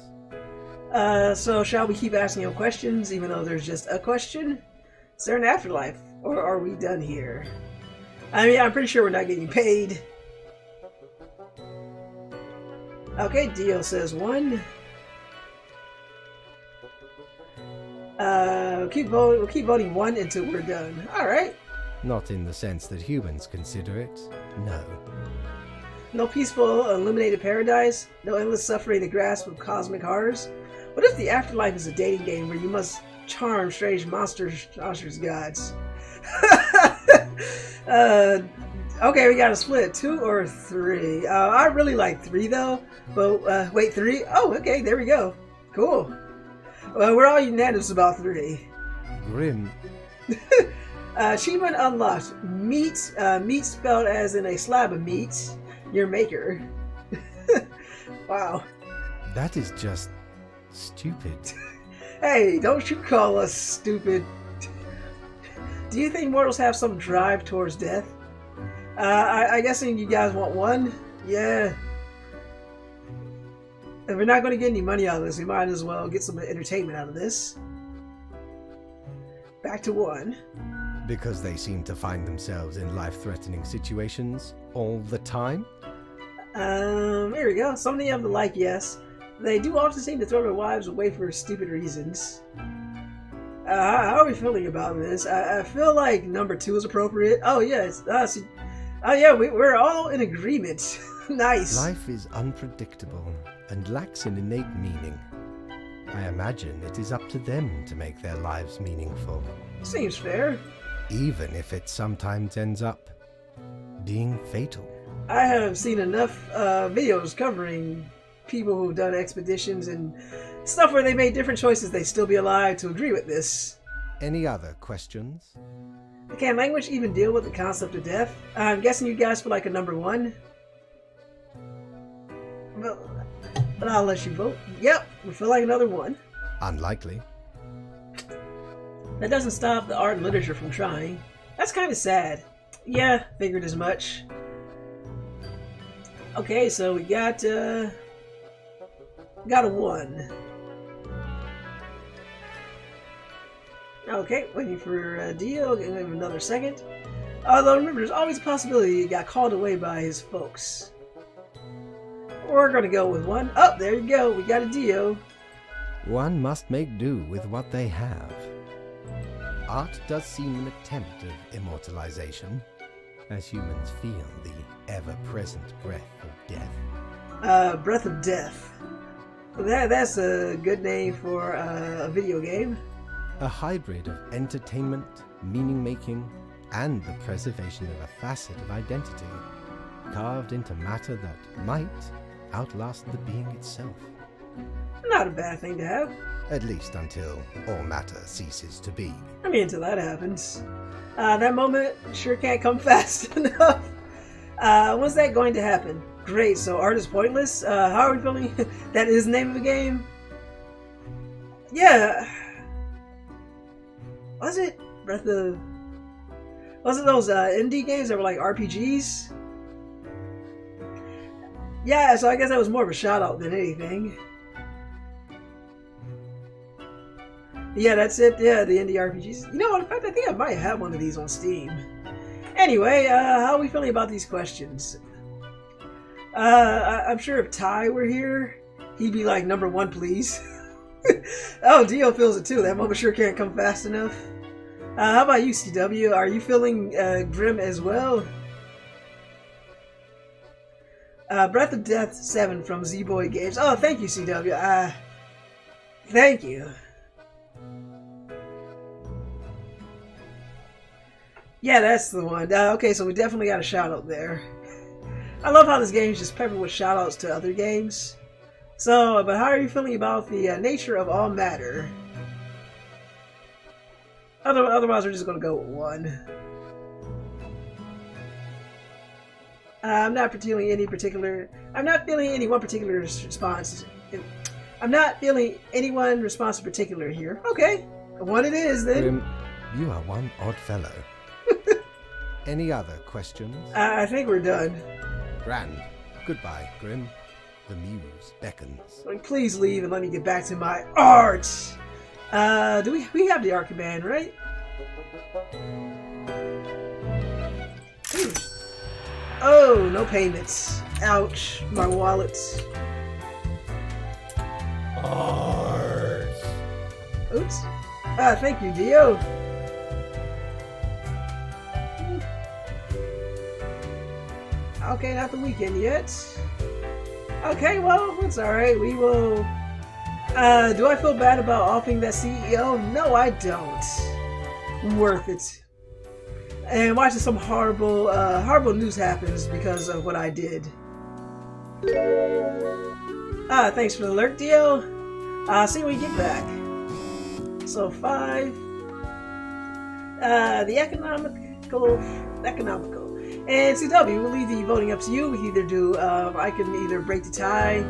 So shall we keep asking him questions even though there's just a question? Is there an afterlife? Or are we done here? I mean, I'm pretty sure we're not getting paid. Okay, Dio says one. We'll keep voting one until we're done. Alright. Not in the sense that humans consider it, no. No peaceful, illuminated paradise? No endless suffering to grasp of cosmic horrors? What if the afterlife is a dating game where you must charm strange monsters, gods? Okay, we got to split. 2 or 3? I really like 3 though. But wait, 3? Oh, okay, there we go. Cool. Well, we're all unanimous about 3. Grim. Achievement unlocked. Meat spelled as in a slab of meat. Your maker. Wow. That is just stupid. Hey, don't you call us stupid. Do you think mortals have some drive towards death? I guessing you guys want one? Yeah. If we're not going to get any money out of this, we might as well get some entertainment out of this. Back to 1. Because they seem to find themselves in life-threatening situations all the time? Here we go. Something of the like, yes. They do often seem to throw their wives away for stupid reasons. How are we feeling about this? I feel like number 2 is appropriate. Oh, yes. Oh yeah, we're all in agreement. Nice. Life is unpredictable and lacks an innate meaning. I imagine it is up to them to make their lives meaningful, Seems fair. even if it sometimes ends up being fatal. I have seen enough videos covering people who've done expeditions and stuff where they made different choices, they still be alive, to agree with this. Any other questions? Can language even deal with the concept of death? I'm guessing you guys feel like a number one. But I'll let you vote. Yep, we feel like another one. Unlikely. That doesn't stop the art and literature from trying. That's kind of sad. Yeah, figured as much. Okay, so we got a 1. Okay, waiting for Dio. Give him another second. Although remember, there's always a possibility he got called away by his folks. We're gonna go with 1. Oh, there you go. We got a Dio. One must make do with what they have. Art does seem an attempt of immortalization, as humans feel the ever-present breath of death. Breath of Death. That's a good name for a video game. A hybrid of entertainment, meaning-making, and the preservation of a facet of identity, carved into matter that might outlast the being itself. Not a bad thing to have. At least until all matter ceases to be. I mean, until that happens. That moment sure can't come fast enough. When's that going to happen? Great, so art is pointless? How are we feeling? That is the name of the game? Yeah. Was it those indie games that were like RPGs? Yeah, so I guess that was more of a shout out than anything. Yeah, that's it. Yeah, the indie RPGs. You know what? In fact, I think I might have one of these on Steam. Anyway, how are we feeling about these questions? I'm sure if Ty were here, he'd be like, number 1, please. Oh, Dio feels it too. That moment sure can't come fast enough. How about you, CW? Are you feeling grim as well? Breath of Death 7 from Z-Boy Games. Oh, thank you, CW. Thank you. Yeah, that's the one. Okay, so we definitely got a shout out there. I love how this game is just peppered with shout outs to other games. So, but how are you feeling about the nature of all matter? Otherwise, we're just going to go with 1. I'm not feeling any one particular response. I'm not feeling any one response in particular here. Okay, 1 it is then. Grim, you are one odd fellow. Any other questions? I think we're done. Grand. Goodbye, Grim. The muse beckons. Like, please leave and let me get back to my art. Do we have the art command, right? Ooh. Oh, no payments. Ouch, my wallet. Art. Oops. Thank you, Dio. Okay, not the weekend yet. Okay, well, it's alright. We will... do I feel bad about offing that CEO? No, I don't. Worth it. And watching some horrible news happens because of what I did. Thanks for the alert, Dio. See you when you get back. So 5. The economical. And CW, we'll leave the voting up to you. We either do, I can either break the tie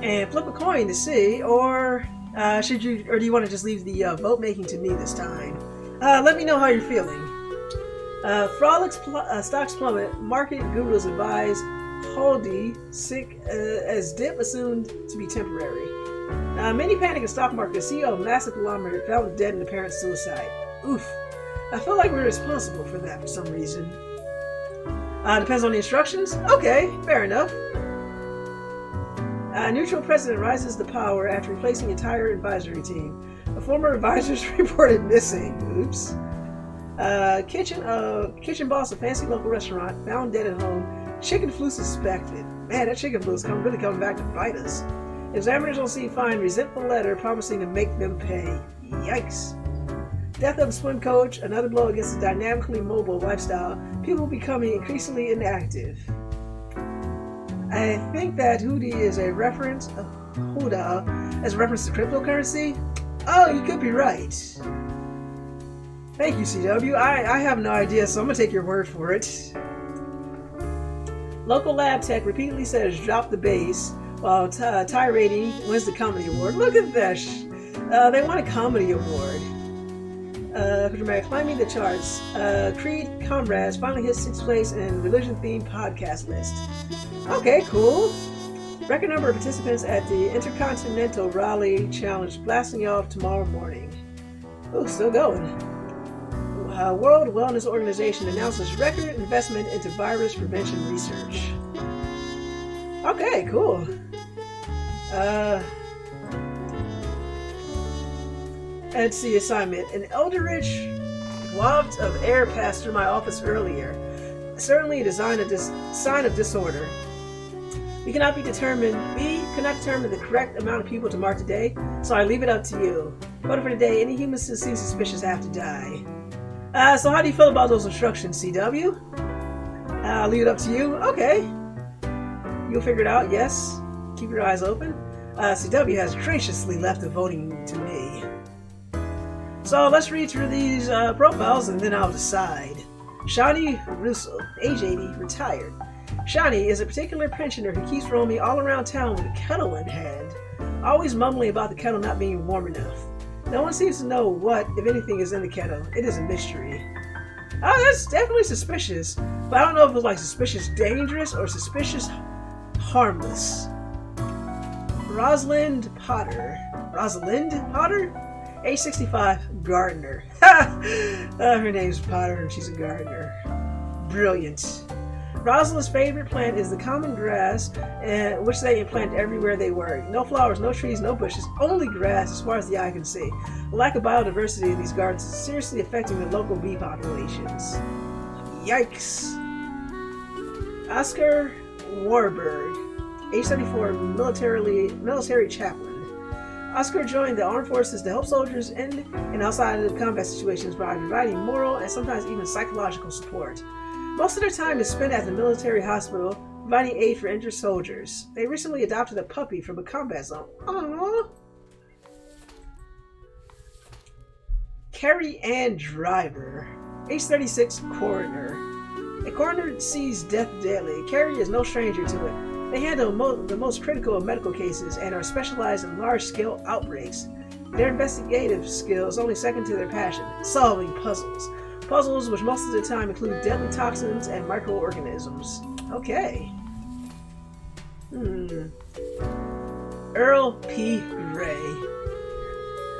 and flip a coin to see, or do you want to just leave the vote making to me this time? Let me know how you're feeling. Frolic's stocks plummet. Market gurus advise Holdy sick as dip assumed to be temporary. Many panic in stock market. CEO of massive conglomerate found dead in apparent suicide. Oof. I feel like we're responsible for that for some reason. Depends on the instructions? Okay, fair enough. Neutral president rises to power after replacing entire advisory team. A former advisor's reported missing. Oops. Kitchen boss of fancy local restaurant found dead at home. Chicken flu suspected. Man, that chicken flu is really coming back to bite us. Examiners on scene find resentful letter promising to make them pay. Yikes. Death of a swim coach, another blow against a dynamically mobile lifestyle. People becoming increasingly inactive. I think that Huda is a reference to cryptocurrency. Oh, you could be right. Thank you, CW. I have no idea, so I'm gonna take your word for it. Local lab tech repeatedly says drop the bass while tirading wins the comedy award. Look at that. They won a comedy award. Climbing the charts. Creed Comrades finally hit 6th place in religion-themed podcast list. Okay, cool. Record number of participants at the Intercontinental Raleigh Challenge blasting off tomorrow morning. Oh, still going. World Wellness Organization announces record investment into virus prevention research. Okay, cool. Let's see, assignment. An eldritch waft of air passed through my office earlier. Certainly a sign of disorder. We cannot determine the correct amount of people to mark today, so I leave it up to you. Vote for today. Any humans who seem suspicious have to die. So how do you feel about those instructions, CW? I'll leave it up to you. Okay. You'll figure it out, yes. Keep your eyes open. CW has graciously left the voting to me. So let's read through these profiles and then I'll decide. Shani Russell, age 80, retired. Shani is a particular pensioner who keeps roaming all around town with a kettle in hand, always mumbling about the kettle not being warm enough. No one seems to know what, if anything, is in the kettle. It is a mystery. Oh, that's definitely suspicious. But I don't know if it's like suspicious dangerous or suspicious harmless. Rosalind Potter, age 65, gardener. Her name's Potter and she's a gardener. Brilliant. Rosalind's favorite plant is the common grass, which they implant everywhere they work. No flowers, no trees, no bushes, only grass as far as the eye can see. The lack of biodiversity in these gardens is seriously affecting the local bee populations. Yikes. Oscar Warburg, age 74, military chaplain. Oscar joined the armed forces to help soldiers in and outside of combat situations by providing moral and sometimes even psychological support. Most of their time is spent at the military hospital, providing aid for injured soldiers. They recently adopted a puppy from a combat zone. Aww. Carrie Ann Driver, age 36, coroner. A coroner sees death daily. Carrie is no stranger to it. They handle the most critical of medical cases and are specialized in large-scale outbreaks. Their investigative skill is only second to their passion, solving puzzles. Puzzles which most of the time include deadly toxins and microorganisms. Okay. Earl P. Gray.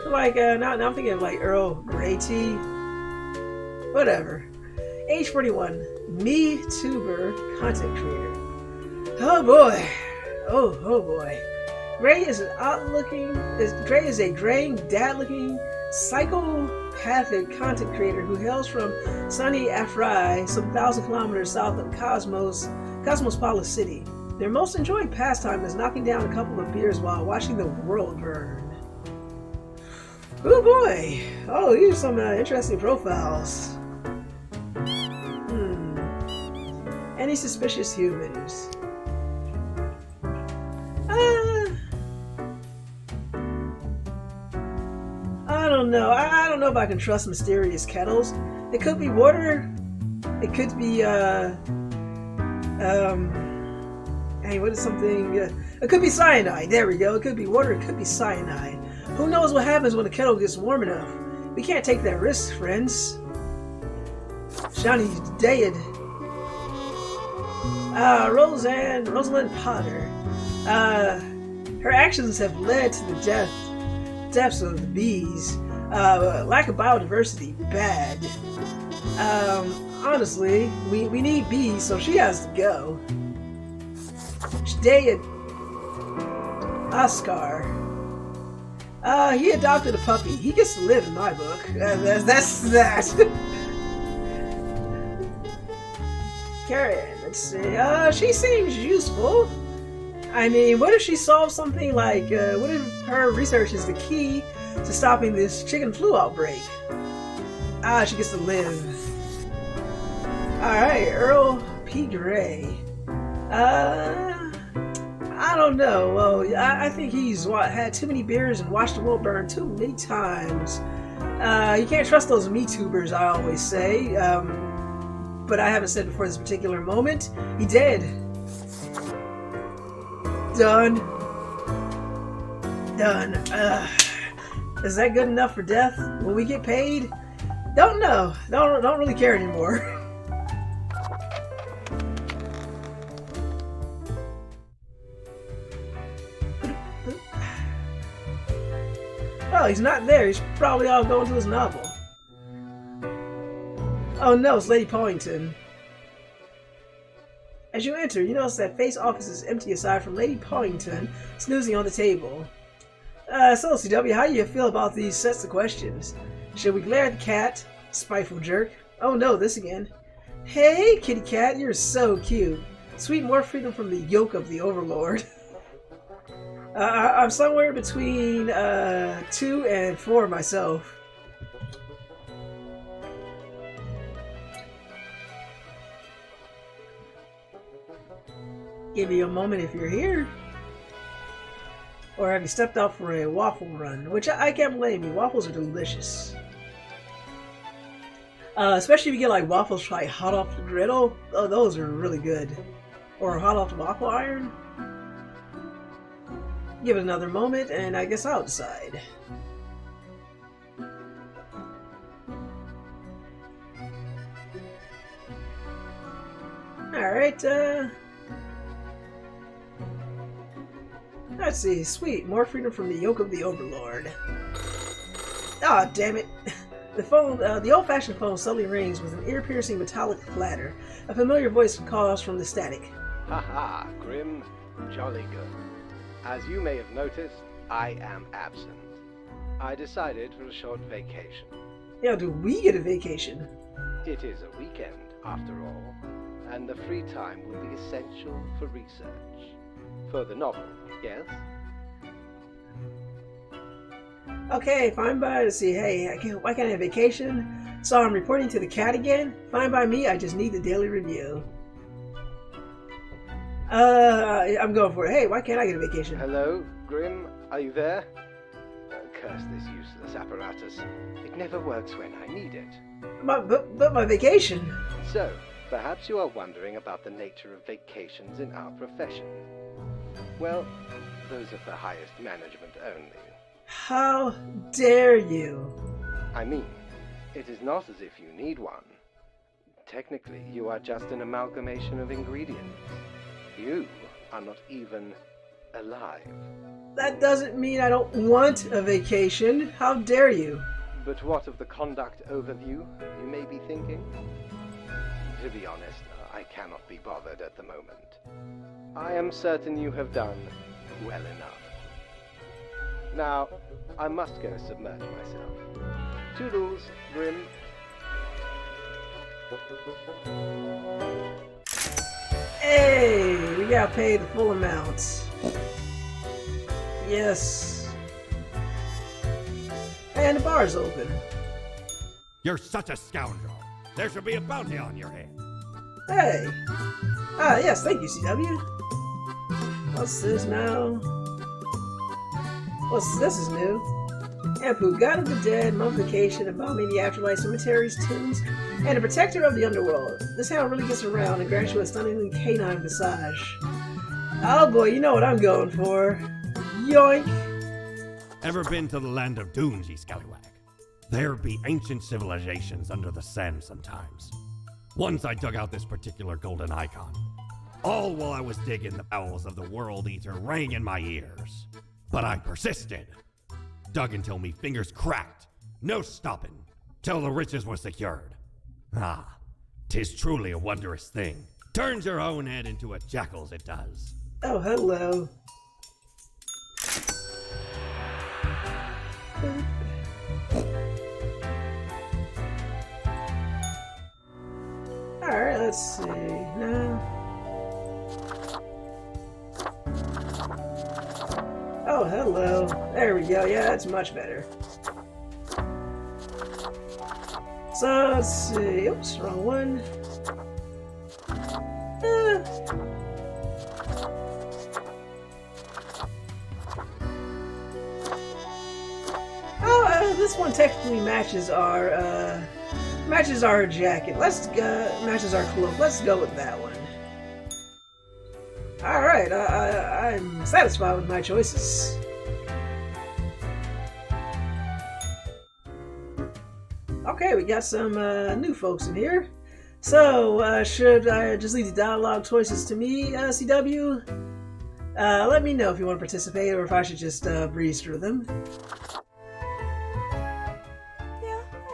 Like, now I'm thinking of like Earl Grey tea. Whatever. Age 41. Me-tuber content creator. Oh boy. Oh boy. Gray is a graying, dad-looking, psychopathic content creator who hails from sunny Afrai, some 1,000 kilometers south of Cosmopolis City. Their most enjoyed pastime is knocking down a couple of beers while watching the world burn. Oh boy! Oh, these are some interesting profiles. Any suspicious humans? I don't know. I don't know if I can trust mysterious kettles. It could be water. It could be hey, what is something? It could be cyanide. There we go. It could be water. It could be cyanide. Who knows what happens when the kettle gets warm enough? We can't take that risk, friends. Shani's dead. Rosalind Potter. Her actions have led to the deaths of the bees. Lack of biodiversity, bad. Honestly, we need bees, so she has to go. Dead. Oscar. He adopted a puppy. He gets to live in my book. That's that. Karen. Let's see. She seems useful. I mean, what if she solves something like, what if her research is the key to stopping this chicken flu outbreak? She gets to live. Alright, Earl P. Gray. I don't know. Well, I think he's had too many beers and watched the world burn too many times. You can't trust those Me-Tubers, I always say. But I haven't said before this particular moment. He dead. Done. Done. Is that good enough for death? Will we get paid? Don't know. Don't really care anymore. Oh, he's not there. He's probably all going to his novel. Oh no, it's Lady Pollington. As you enter, you notice that Face office is empty aside from Lady Pollington snoozing on the table. So CW, how do you feel about these sets of questions? Should we glare at the cat? Spiteful jerk. Oh no, this again. Hey, kitty cat, you're so cute. Sweet more freedom from the yoke of the overlord. I'm somewhere between 2 and 4 myself. Give you a moment if you're here. Or have you stepped out for a waffle run? Which I can't blame you. Waffles are delicious. Especially if you get like waffles like hot off the griddle. Oh, those are really good. Or hot off the waffle iron. Give it another moment and I guess I'll decide. Alright, let's see. Sweet. More freedom from the yoke of the overlord. Ah, damn it. The phone, the old-fashioned phone suddenly rings with an ear-piercing metallic clatter. A familiar voice calls from the static. Haha, Grim. Jolly good. As you may have noticed, I am absent. I decided for a short vacation. Yeah, do we get a vacation? It is a weekend, after all, and the free time will be essential for research. For the novel, yes? Okay, fine by. Let's see. Hey, why can't I have vacation? So I'm reporting to the cat again? Fine by me, I just need the daily review. I'm going for it. Hey, why can't I get a vacation? Hello, Grim, are you there? Curse this useless apparatus. It never works when I need it. But my vacation. So, perhaps you are wondering about the nature of vacations in our profession. Well, those are for highest management only. How dare you? I mean, it is not as if you need one. Technically, you are just an amalgamation of ingredients. You are not even alive. That doesn't mean I don't want a vacation. How dare you? But what of the conduct overview, you may be thinking? To be honest, I cannot be bothered at the moment. I am certain you have done well enough. Now, I must go submerge myself. Toodles, Grim. Hey, we gotta pay the full amount. Yes. And the bar's open. You're such a scoundrel. There should be a bounty on your head. Hey. Yes, thank you, CW. What's this now? This is new. Ampu, god of the dead, mummification, embalming the afterlife, cemeteries, tombs, and a protector of the underworld. This hound really gets around and grants you a stunningly canine massage. Oh boy, you know what I'm going for. Yoink! Ever been to the land of dunes, ye scallywag? There be ancient civilizations under the sand sometimes. Once I dug out this particular golden icon. All while I was digging, the bowels of the World Eater rang in my ears. But I persisted. Dug until me fingers cracked. No stopping. Till the riches were secured. Ah, 'tis truly a wondrous thing. Turns your own head into a jackal's, it does. Oh, hello. Alright, let's see. No. Oh, hello. There we go. Yeah, that's much better. So, let's see. Oops, wrong one. This one technically matches our jacket. Let's go, matches our cloak. Let's go with that one. All right, I'm satisfied with my choices. Okay, we got some new folks in here. So, should I just leave the dialogue choices to me, CW? Let me know if you want to participate or if I should just breeze through them.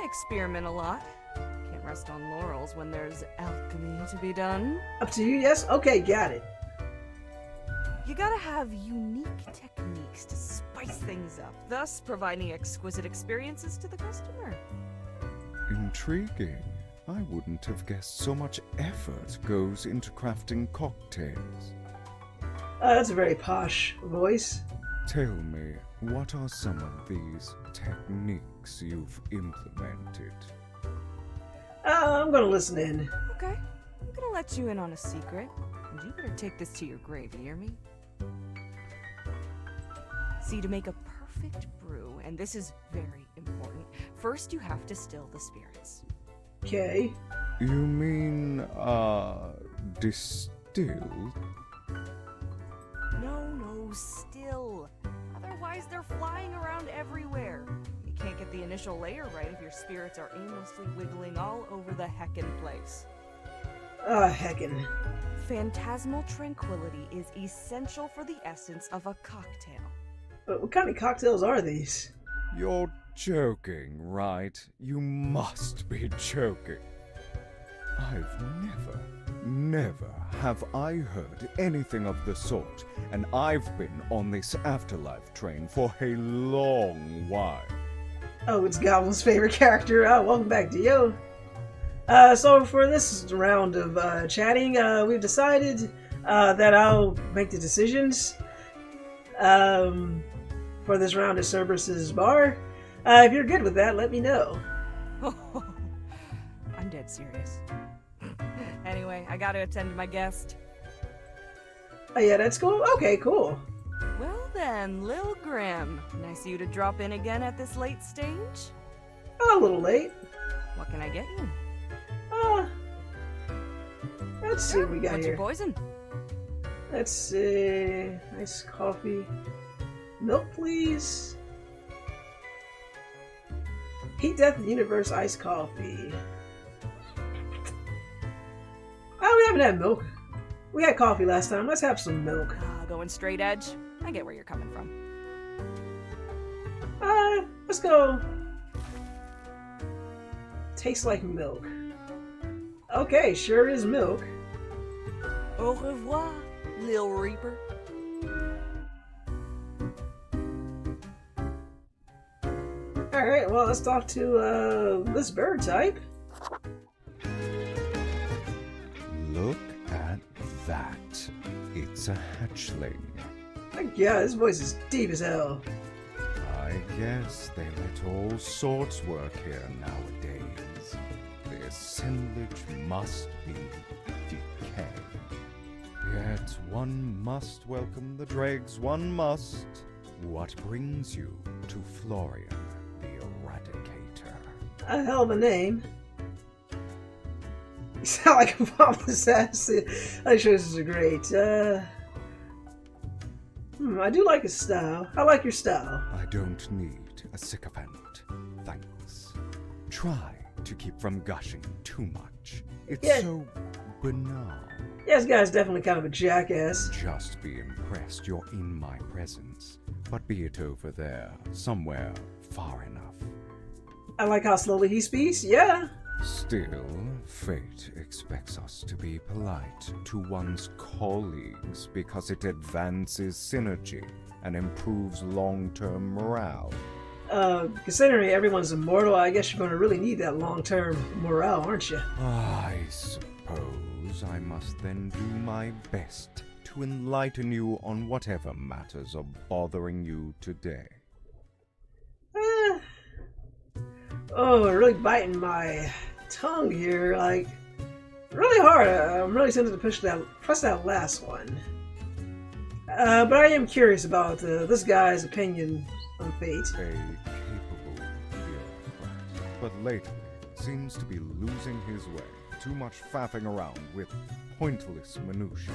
Experiment a lot. Can't rest on laurels when there's alchemy to be done. Up to you, yes? Okay, got it. You gotta have unique techniques to spice things up, thus providing exquisite experiences to the customer. Intriguing. I wouldn't have guessed so much effort goes into crafting cocktails. That's a very posh voice. Tell me, what are some of these techniques you've implemented? I'm gonna listen in. Okay, I'm gonna let you in on a secret, and you better take this to your grave, you hear me? See, to make a perfect brew, and this is very important, first you have to still the spirits. Okay. You mean, distill? No, still. Otherwise, they're flying around everywhere. You can't get the initial layer right if your spirits are aimlessly wiggling all over the heckin' place. Heckin'. Phantasmal tranquility is essential for the essence of a cocktail. What kind of cocktails are these? You're joking, right? You must be joking. I've never have I heard anything of the sort, and I've been on this afterlife train for a long while. Oh, it's Goblin's favorite character. Welcome back, Dio. So for this round of chatting, we've decided that I'll make the decisions for this round of Cerberus's bar. If you're good with that, let me know. I'm dead serious. Anyway, I gotta attend to my guest. Oh yeah, that's cool? Okay, cool. Well then, Lil Grim, nice of you to drop in again at this late stage. A little late. What can I get you? Let's see what we got What's here. your poison? Let's see. Nice coffee. Milk, please. Heat Death Universe iced coffee. Oh, we haven't had milk. We had coffee last time. Let's have some milk. Going straight edge? I get where you're coming from. Let's go. Tastes like milk. Okay, sure is milk. Au revoir, Lil Reaper. Alright, well, let's talk to this bird type. Look at that. It's a hatchling. Yeah, this voice is deep as hell. I guess they let all sorts work here nowadays. The assemblage must be decay. Yet one must welcome the dregs, one must. What brings you to Florian the Eradicator? A hell of a name. You sound like a bomb assassin. That choices are great. I do like his style. I like your style. I don't need a sycophant, thanks. Try to keep from gushing too much. It's so banal. Yeah, this guy's definitely kind of a jackass. Just be impressed you're in my presence, but be it over there, somewhere far enough. I like how slowly he speaks, yeah. Still, fate expects us to be polite to one's colleagues because it advances synergy and improves long-term morale. Considering everyone's immortal, I guess you're going to really need that long-term morale, aren't you? I suppose. suppose I must then do my best to enlighten you on whatever matters are bothering you today. Oh, really biting my tongue here, like, really hard. I'm really tempted to press that last one. But I am curious about this guy's opinion on fate. A capable bureaucrat, but lately seems to be losing his way. Too much faffing around with pointless minutiae.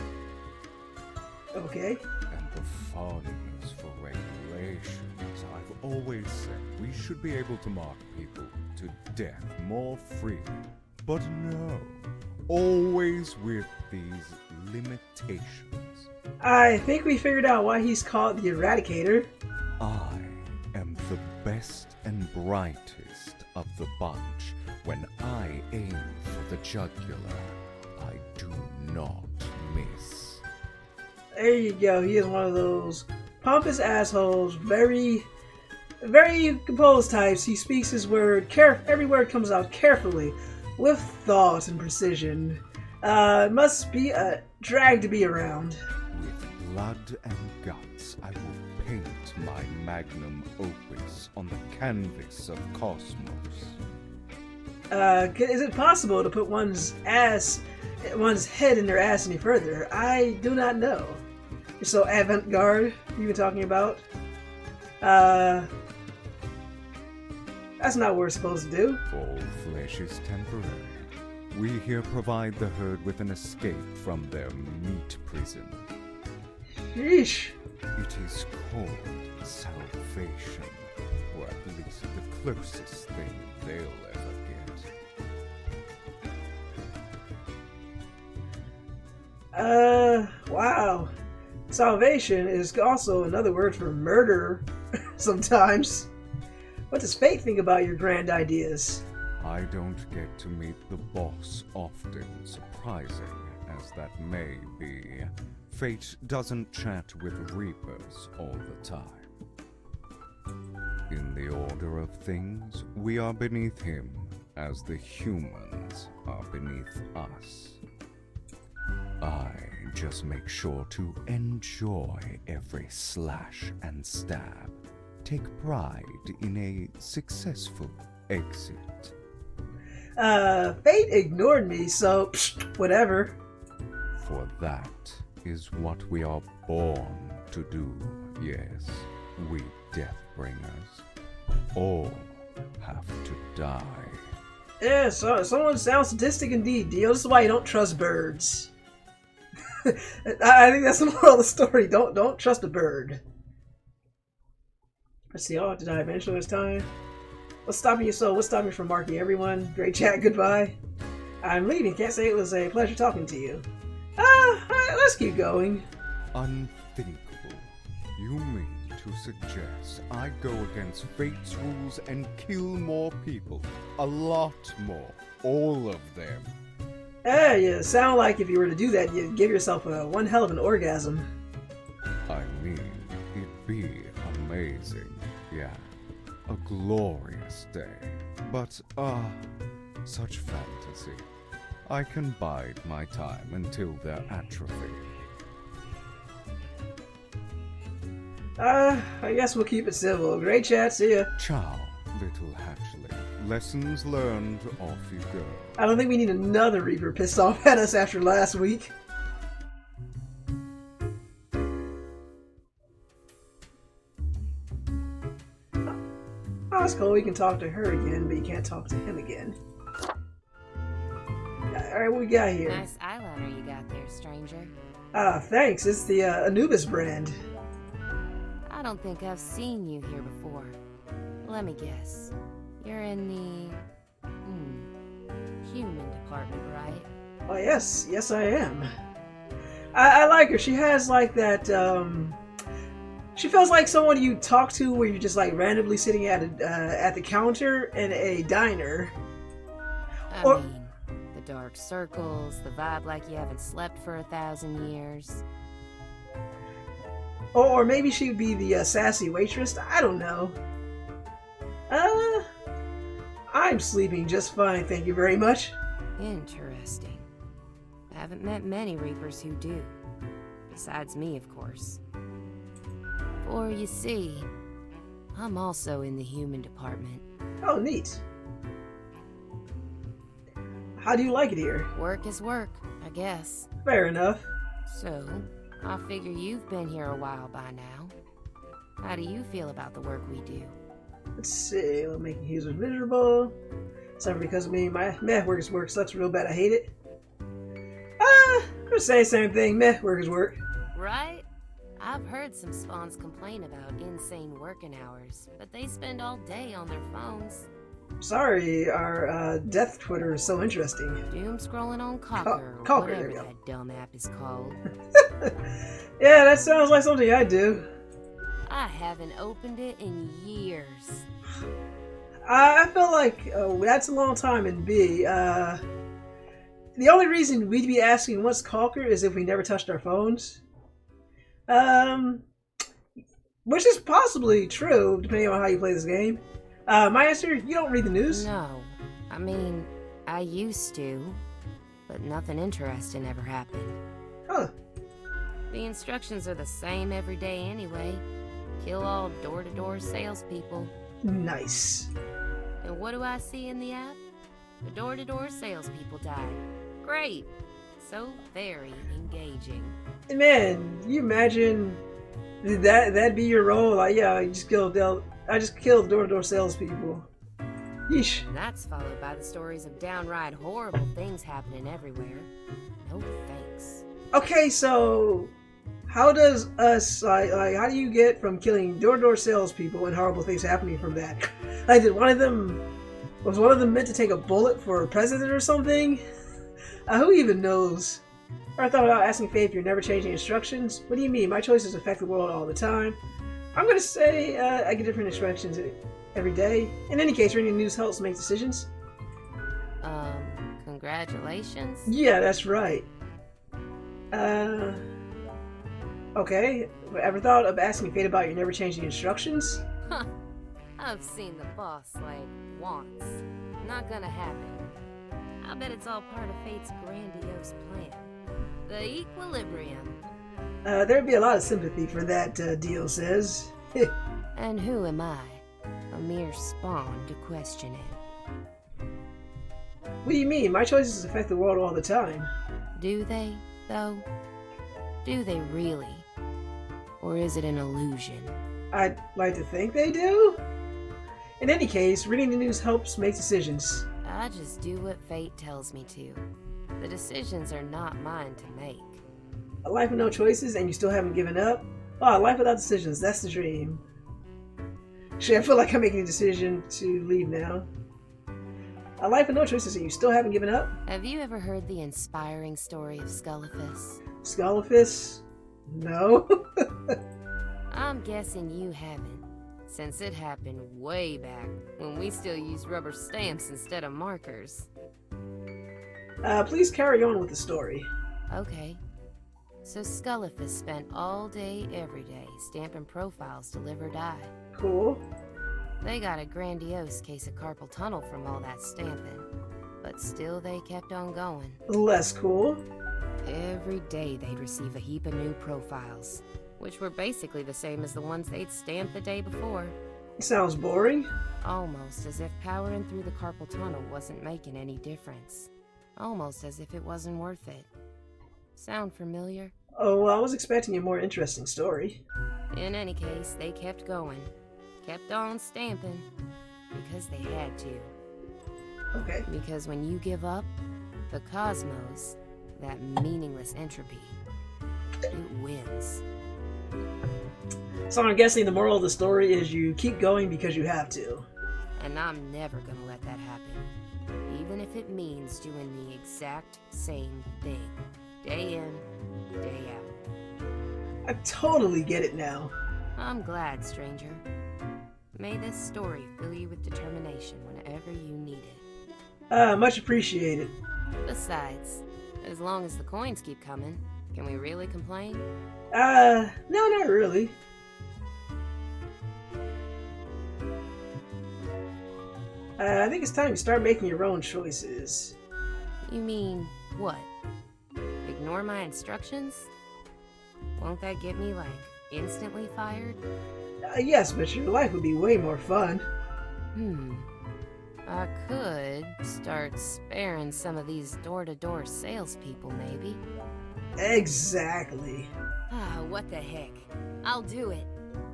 Okay. And the fondness for regulations. I've always said we should be able to mark people to death more freely. But no, always with these limitations. I think we figured out why he's called the Eradicator. I am the best and brightest of the bunch. When I aim for the jugular, I do not miss. There you go. He is one of those pompous assholes, very, very composed types. He speaks his word, every word comes out carefully, with thought and precision. Must be a drag to be around. With blood and guts, I will paint my magnum opus on the canvas of cosmos. Is it possible to put one's head in their ass any further? I do not know. You're so avant-garde, you've been talking about. That's not what we're supposed to do. All flesh is temporary. We here provide the herd with an escape from their meat prison. Sheesh. It is called salvation, or at least the closest thing they'll ever get. Wow. Salvation is also another word for murder sometimes. What does fate think about your grand ideas? I don't get to meet the boss often, surprising as that may be. Fate doesn't chat with reapers all the time. In the order of things, we are beneath him, as the humans are beneath us. I just make sure to enjoy every slash and stab. Take pride in a successful exit. Fate ignored me, so whatever. For that is what we are born to do, yes, we Deathbringers. All have to die. Yeah, so someone sounds sadistic indeed, Dio. This is why you don't trust birds. I think that's the moral of the story. Don't trust a bird. Let's see. Oh, did I mention this time? What's stopping you? So, what's stopping you from marking everyone? Great chat. Goodbye. I'm leaving. Can't say it was a pleasure talking to you. Alright, let's keep going. Unthinkable. You mean to suggest I go against fate's rules and kill more people? A lot more. All of them. You sound like if you were to do that, you'd give yourself one hell of an orgasm. I mean, it'd be amazing, yeah. A glorious day. But, such fantasy. I can bide my time until their atrophy. I guess we'll keep it civil. Great chat, see ya. Ciao, little hatchling. Lessons learned, off you go. I don't think we need another Reaper pissed off at us after last week. Oh, that's cool. We can talk to her again, but you can't talk to him again. Alright, what we got here? Nice eyeliner you got there, stranger. Thanks. It's the Anubis brand. I don't think I've seen you here before. Let me guess. You're in the... human department, right? Oh, yes. Yes, I am. I like her. She has, like, that, she feels like someone you talk to where you're just, like, randomly sitting at the counter in a diner. I mean, the dark circles, the vibe like you haven't slept for 1,000 years. Or maybe she'd be the sassy waitress. I don't know. I'm sleeping just fine, thank you very much. Interesting. Haven't met many Reapers who do. Besides me, of course. For you see, I'm also in the human department. Oh, neat. How do you like it here? Work is work, I guess. Fair enough. So, I figure you've been here a while by now. How do you feel about the work we do? Let's see, we're making users miserable. It's not because of me. My meh, work is work sucks real bad. I hate it. I'm gonna say the same thing. Meh, work is work. Right? I've heard some spawns complain about insane working hours, but they spend all day on their phones. Sorry, our death Twitter is so interesting. Doom scrolling on Cocker, or Cocker, whatever that dumb app is called. Yeah, that sounds like something I do. I haven't opened it in years. I feel like that's a long time in B. The only reason we'd be asking what's Calker is if we never touched our phones. Which is possibly true, depending on how you play this game. My answer, you don't read the news? No. I mean, I used to, but nothing interesting ever happened. Huh. The instructions are the same every day anyway. Kill all door-to-door salespeople. Nice. And what do I see in the app? The door-to-door salespeople died. Great. So very engaging. Man, you imagine that'd be your role? Like, yeah, I just killed door-to-door salespeople. Yeesh. And that's followed by the stories of downright horrible things happening everywhere. No thanks. Okay, so how does us how do you get from killing door-to-door salespeople and horrible things happening from that? Like, was one of them meant to take a bullet for a president or something? Who even knows? I thought about asking Faye if you're never changing instructions. What do you mean? My choices affect the world all the time. I'm gonna say I get different instructions every day. In any case, reading the news helps make decisions. Congratulations? Yeah, that's right. Okay. Ever thought of asking Fate about your never changing instructions? Huh. I've seen the boss, like, once. Not gonna happen. I bet it's all part of Fate's grandiose plan. The equilibrium. There'd be a lot of sympathy for that deal, says. And who am I? A mere spawn to question it. What do you mean? My choices affect the world all the time. Do they, though? Do they really? Or is it an illusion? I'd like to think they do. In any case, reading the news helps make decisions. I just do what fate tells me to. The decisions are not mine to make. A life with no choices and you still haven't given up? Oh, a life without decisions, that's the dream. Shit, I feel like I'm making a decision to leave now. A life with no choices and you still haven't given up? Have you ever heard the inspiring story of Scullifus? Scullifus? No. I'm guessing you haven't, since it happened way back when we still used rubber stamps instead of markers. Please carry on with the story. Okay. So Scullifus spent all day, every day, stamping profiles to live or die. Cool. They got a grandiose case of carpal tunnel from all that stamping, but still they kept on going. Less cool. Every day they'd receive a heap of new profiles, which were basically the same as the ones they'd stamped the day before. Sounds boring. Almost as if powering through the carpal tunnel wasn't making any difference. Almost as if it wasn't worth it. Sound familiar? Oh, well, I was expecting a more interesting story. In any case, they kept going. Kept on stamping. Because they had to. Okay. Because when you give up, the cosmos, that meaningless entropy, it wins. So I'm guessing the moral of the story is you keep going because you have to. And I'm never gonna let that happen. Even if it means doing the exact same thing. Day in, day out. I totally get it now. I'm glad, stranger. May this story fill you with determination whenever you need it. Much appreciated. Besides, as long as the coins keep coming, can we really complain? No, not really. I think it's time to start making your own choices. You mean what? ignore my instructions? Won't that get me, like, instantly fired? Yes, but your life would be way more fun. I could start sparing some of these door-to-door salespeople, maybe. Exactly. What the heck. I'll do it.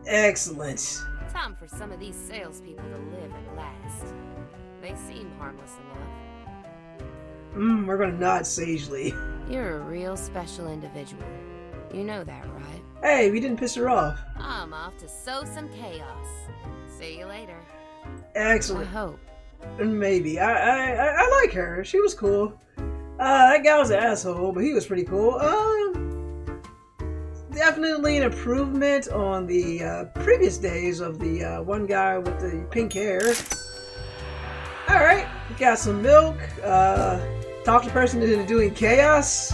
Excellent. Time for some of these salespeople to live at last. They seem harmless enough. We're gonna nod sagely. You're a real special individual. You know that, right? Hey, we didn't piss her off. I'm off to sow some chaos. See you later. Excellent. I hope. Maybe. I like her. She was cool. That guy was an asshole, but he was pretty cool. Definitely an improvement on the previous days of the one guy with the pink hair. Alright, got some milk. Talked a person into doing chaos.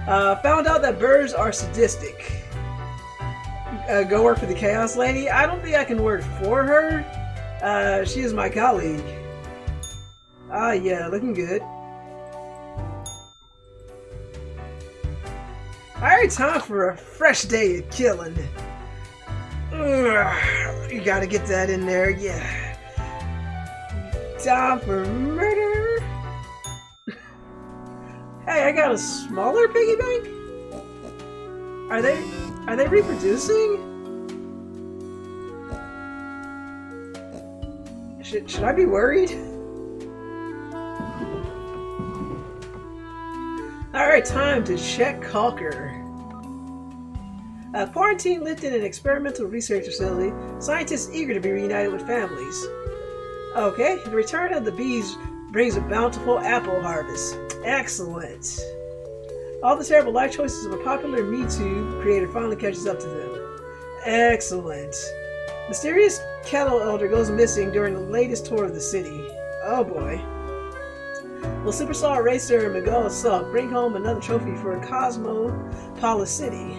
Found out that birds are sadistic. Go work for the chaos lady. I don't think I can work for her. She is my colleague. Yeah, looking good. Alright, time for a fresh day of killing. Ugh, you gotta get that in there, yeah. Time for murder. Hey, I got a smaller piggy bank? Are they reproducing? Should I be worried? Alright, time to check Calker. Quarantine lifted in an experimental research facility. Scientists eager to be reunited with families. Okay, the return of the bees brings a bountiful apple harvest. Excellent. All the terrible life choices of a popular Me Too creator finally catches up to them. Excellent. Mysterious cattle elder goes missing during the latest tour of the city. Oh boy. Will Superstar Racer Miguel Assault bring home another trophy for Cosmopolis City?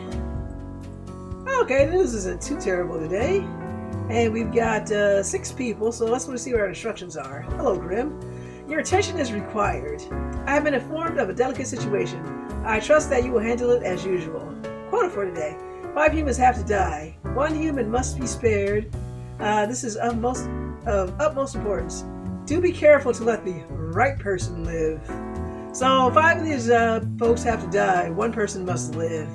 Okay, the news isn't too terrible today. And we've got 6 people, so let's see what our instructions are. Hello, Grim. Your attention is required. I have been informed of a delicate situation. I trust that you will handle it as usual. Quota for today. 5 humans have to die. 1 human must be spared. This is of utmost importance. Do be careful to let the right person live. So 5 of these folks have to die. 1 person must live.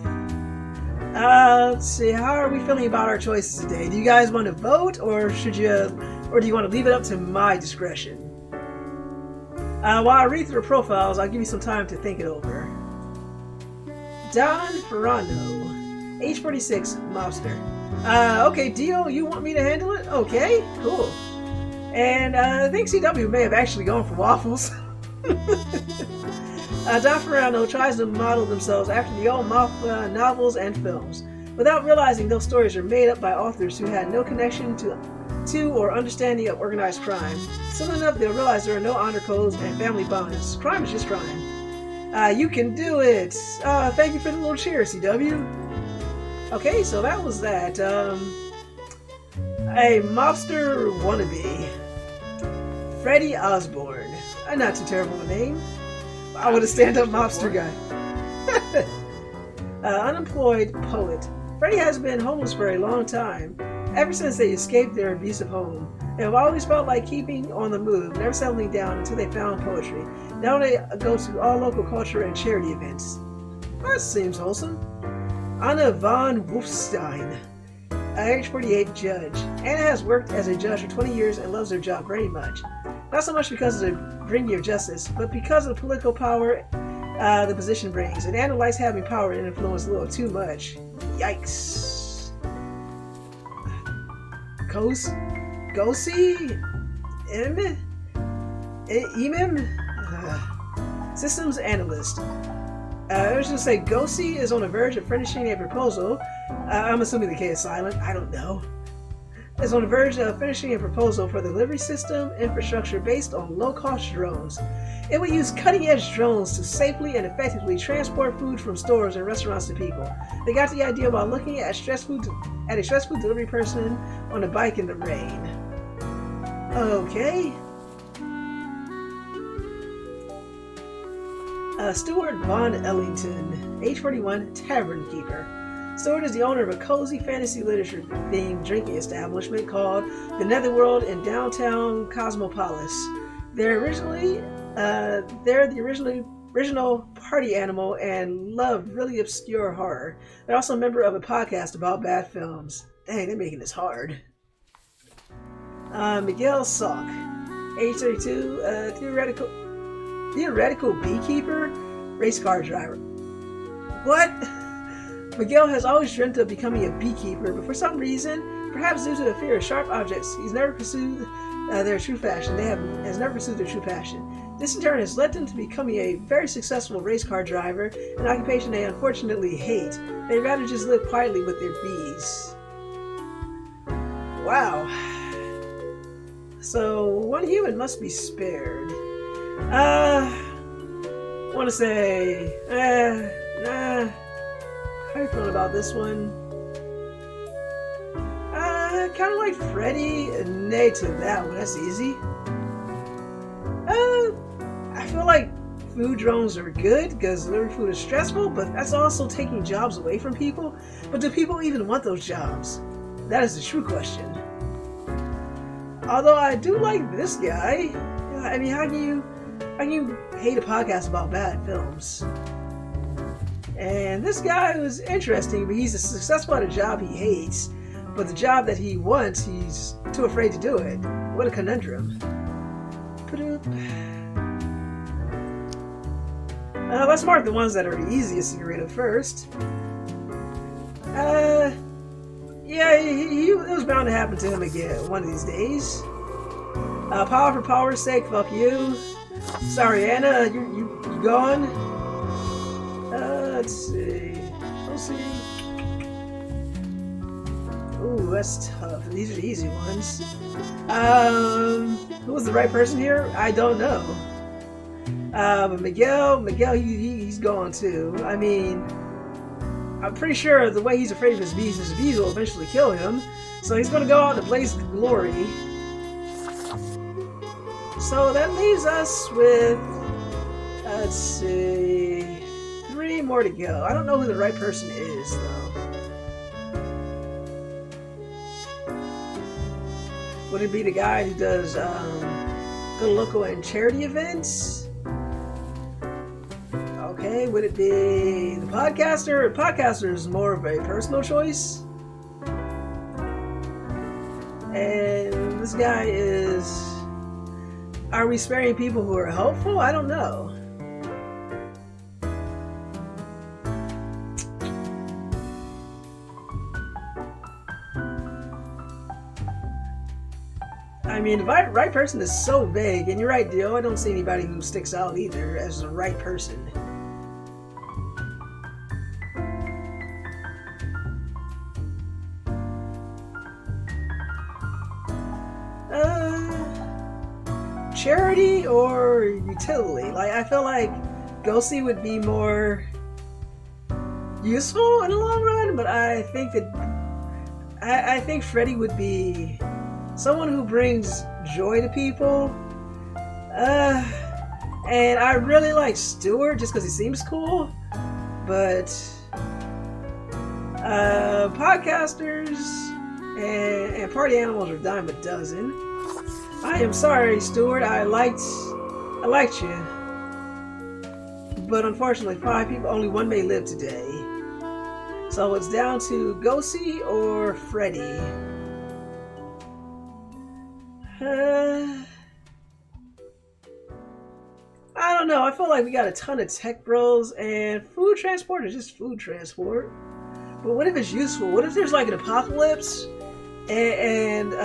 Let's see. How are we feeling about our choices today? Do you guys want to vote, or do you want to leave it up to my discretion? While I read through the profiles, I'll give you some time to think it over. Don Ferrando, age 46, mobster. Okay, Dio, you want me to handle it? Okay, cool. And I think CW may have actually gone for waffles. Don Ferrando tries to model themselves after the old novels and films, without realizing those stories are made up by authors who had no connection to or understanding of organized crime. Soon enough, they'll realize there are no honor codes and family bonds. Crime is just crime. You can do it! Thank you for the little cheer, CW. Okay, so that was that. A mobster wannabe. Freddie Osborne. Not too terrible a name. I would have stand-up mobster guy. Unemployed poet. Freddie has been homeless for a long time. Ever since they escaped their abusive home, they have always felt like keeping on the move, never settling down until they found poetry. Now they go to all local culture and charity events. That seems wholesome. Anna von Wolfstein, age 48, judge. Anna has worked as a judge for 20 years and loves her job very much. Not so much because of the bringing of justice, but because of the political power the position brings. And Anna likes having power and influence a little too much. Yikes. Gosi? Systems analyst. I was going to say Gosi is on the verge of finishing a proposal. I'm assuming the K is silent. I don't know. Is on the verge of finishing a proposal for the delivery system infrastructure based on low-cost drones. It would use cutting-edge drones to safely and effectively transport food from stores and restaurants to people. They got the idea while looking at a stress food delivery person on a bike in the rain. Okay. Stuart Von Ellington, age 41, tavern keeper. Stuart is the owner of a cozy fantasy literature themed drinking establishment called the Netherworld in downtown Cosmopolis. They're the original party animal and love really obscure horror. They're also a member of a podcast about bad films. Dang, they're making this hard. Miguel Salk, age 32, theoretical beekeeper, race car driver. What? Miguel has always dreamt of becoming a beekeeper, but for some reason, perhaps due to a fear of sharp objects, he's never pursued their true passion. Has never pursued their true passion. This in turn has led them to becoming a very successful race car driver, an occupation they unfortunately hate. They'd rather just live quietly with their bees. Wow. So, one human must be spared. I want to say, nah. How are you feeling about this one? Kind of like Freddy, nay to that one. That's easy. I feel like food drones are good because delivering food is stressful, but that's also taking jobs away from people. But do people even want those jobs? That is the true question. Although I do like this guy. I mean, how can you hate a podcast about bad films? And this guy was interesting, but he's successful at a job he hates. But the job that he wants, he's too afraid to do it. What a conundrum. Let's mark the ones that are the easiest to get rid of first. Yeah, it was bound to happen to him again one of these days. Power for power's sake, fuck you. Sorry, Anna, you gone? Let's see. Ooh, that's tough. These are the easy ones. Who was the right person here? I don't know. But Miguel, he's gone too. I mean, I'm pretty sure the way he's afraid of his bees will eventually kill him. So he's going to go out in a blaze of glory. So that leaves us with, let's see, 3 more to go. I don't know who the right person is, though. Would it be the guy who does good local and charity events? Okay, would it be the podcaster? The podcaster is more of a personal choice. And this guy is... Are we sparing people who are helpful? I don't know. I mean, the right person is so vague, and you're right, Dio. I don't see anybody who sticks out either as the right person. Charity or utility? Like, I feel like Ghosty would be more useful in the long run, but I think Freddy would be someone who brings joy to people. And I really like Stuart just because he seems cool, but podcasters and party animals are a dime a dozen. I am sorry, Stuart. I liked you, but unfortunately, 5 people, only 1 may live today. So it's down to Ghosty or Freddy. I don't know. I feel like we got a ton of tech bros, and food transport is just food transport. But what if it's useful? What if there's like an apocalypse, and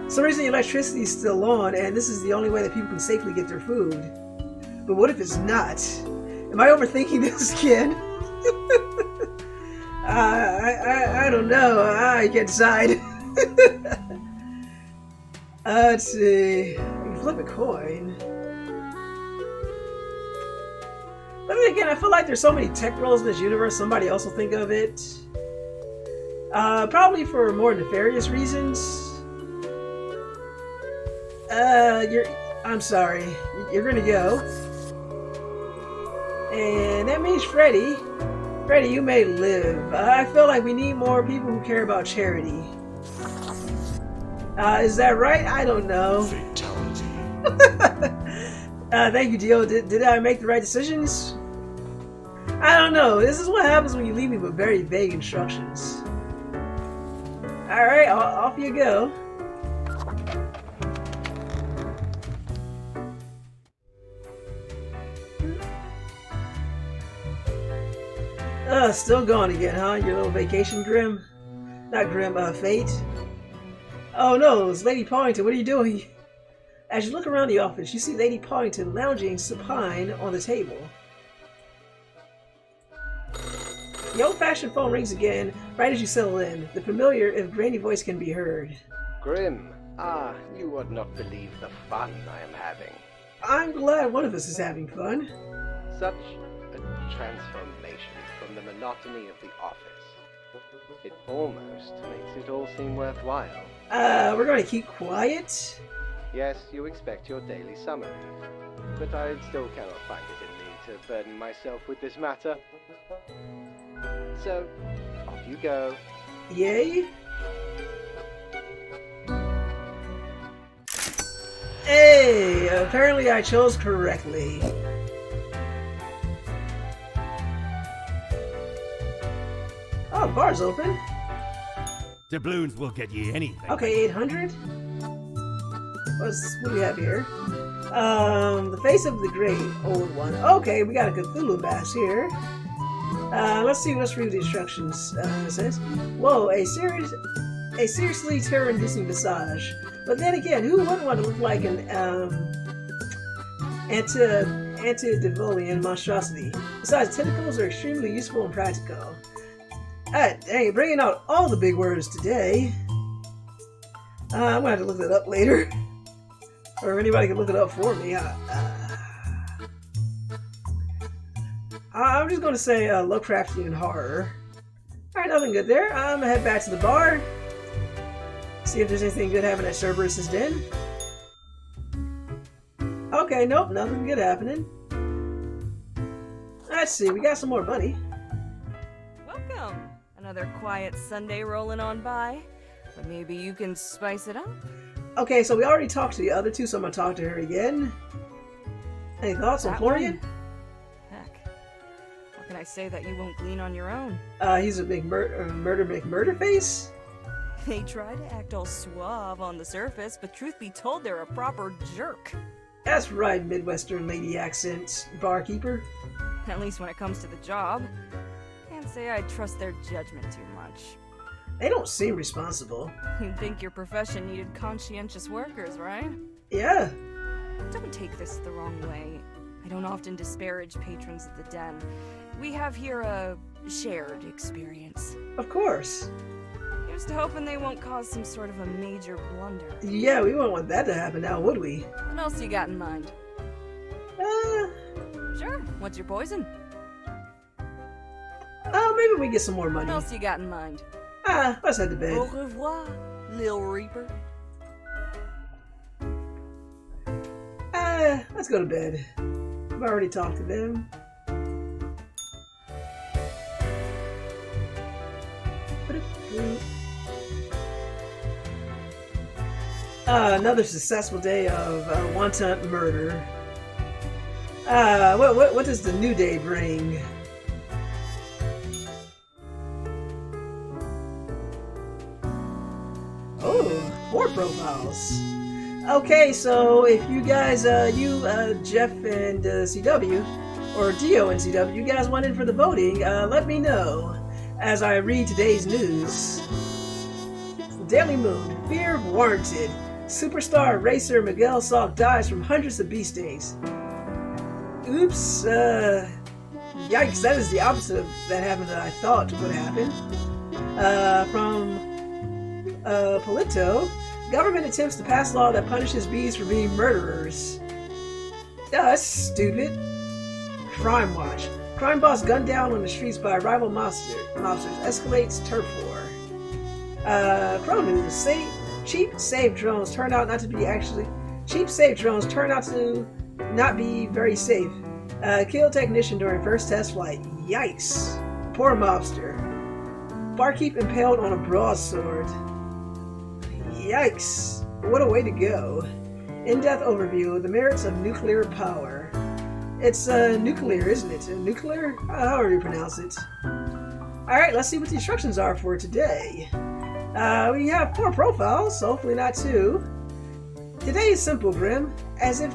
some reason the electricity is still on, and this is the only way that people can safely get their food? But what if it's not? Am I overthinking this, kid? I don't know. I can't decide. Let's see. You can flip a coin. But then again, I feel like there's so many tech bros in this universe, somebody else will think of it. Probably for more nefarious reasons. I'm sorry. You're gonna go. And that means Freddy. Freddy, you may live. I feel like we need more people who care about charity. Is that right? I don't know. Fatality. Thank you, Dio. Did I make the right decisions? I don't know. This is what happens when you leave me with very vague instructions. Alright, off you go. Still going again, huh? Your little vacation, Grim? Not Grim, Fate? Oh no, it's Lady Poynton. What are you doing? As you look around the office, you see Lady Poynton lounging supine on the table. The old-fashioned phone rings again, right as you settle in. The familiar, if grainy voice can be heard. Grim, you would not believe the fun I am having. I'm glad one of us is having fun. Such a transformation from the monotony of the office. It almost makes it all seem worthwhile. We're going to keep quiet? Yes, you expect your daily summary, but I still cannot find it in me to burden myself with this matter. So, off you go. Yay? Hey, apparently I chose correctly. Oh, bar's open. Doubloons will get you anything. Okay, 800. What do we have here? The face of the great old one. Okay, we got a Cthulhu mask here. Let's read the instructions. It says, whoa, a seriously terror-inducing visage. But then again, who wouldn't want to look like an antediluvian monstrosity? Besides, tentacles are extremely useful and practical. Dang, bringing out all the big words today. I'm gonna have to look that up later. Or anybody can look it up for me. I'm just gonna say Lovecraftian horror. Alright, nothing good there. I'm gonna head back to the bar. See if there's anything good happening at Cerberus's Den. Okay, nope, nothing good happening. Let's see, we got some more money. Welcome! Another quiet Sunday rolling on by. But maybe you can spice it up? Okay, so we already talked to the other two, so I'm gonna talk to her again. Any thoughts on Florian? Heck. What can I say that you won't glean on your own? He's a big murder face? They try to act all suave on the surface, but truth be told, they're a proper jerk. That's right, Midwestern lady accent barkeeper. At least when it comes to the job. Can't say I trust their judgment too much. They don't seem responsible. You'd think your profession needed conscientious workers, right? Yeah. Don't take this the wrong way. I don't often disparage patrons of the Den. We have here a shared experience. Of course. Just hoping they won't cause some sort of a major blunder. Yeah, we wouldn't want that to happen now, would we? What else you got in mind? Sure. What's your poison? Maybe we get some more money. What else you got in mind? Let's head to bed. Au revoir, Lil Reaper. Let's go to bed. I've already talked to them. Another successful day of wanton murder. What does the new day bring? Oh, more profiles. Okay, so if you guys, Jeff and CW, or Dio and CW, you guys went in for the voting, let me know as I read today's news. Daily Moon, fear warranted. Superstar racer Miguel Salk dies from hundreds of bee stings. Oops, yikes, that is the opposite of that happened that I thought would happen. From Polito, government attempts to pass law that punishes bees for being murderers. That's stupid. Crime Watch. Crime boss gunned down on the streets by rival mobsters. Escalates turf war. Crow News. Cheap safe drones turn out to not be very safe. Kill technician during first test flight. Yikes. Poor mobster. Barkeep impaled on a broadsword. Yikes. What a way to go. In-depth overview of the merits of nuclear power. It's nuclear, isn't it? Nuclear? However you pronounce it. Alright, let's see what the instructions are for today. We have 4 profiles, so hopefully not 2. Today is simple, Grim. As if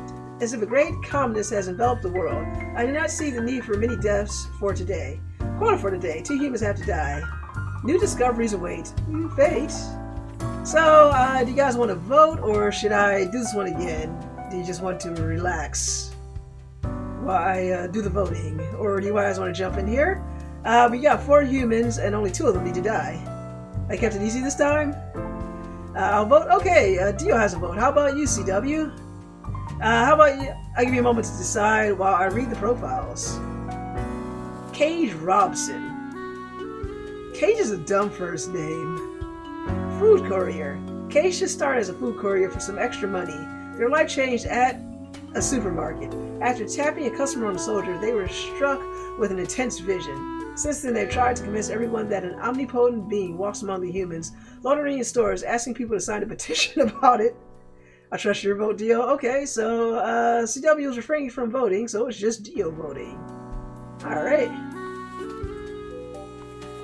a great calmness has enveloped the world. I do not see the need for many deaths for today. Quota for today. 2 humans have to die. New discoveries await. Fate. So, do you guys want to vote, or should I do this one again? Do you just want to relax while I do the voting? Or do you guys want to jump in here? We got 4 humans, and only 2 of them need to die. I kept it easy this time? I'll vote. Okay, Dio has a vote. How about you, CW? How about you? I'll give you a moment to decide while I read the profiles. Cage Robson. Cage is a dumb first name. Food courier. Cage should start as a food courier for some extra money. Their life changed at a supermarket. After tapping a customer on the shoulder, they were struck with an intense vision. Since then, they've tried to convince everyone that an omnipotent being walks among the humans, loitering in stores, asking people to sign a petition about it. I trust your vote, Dio. Okay, so CW is refraining from voting, so it's just Dio voting. Alright.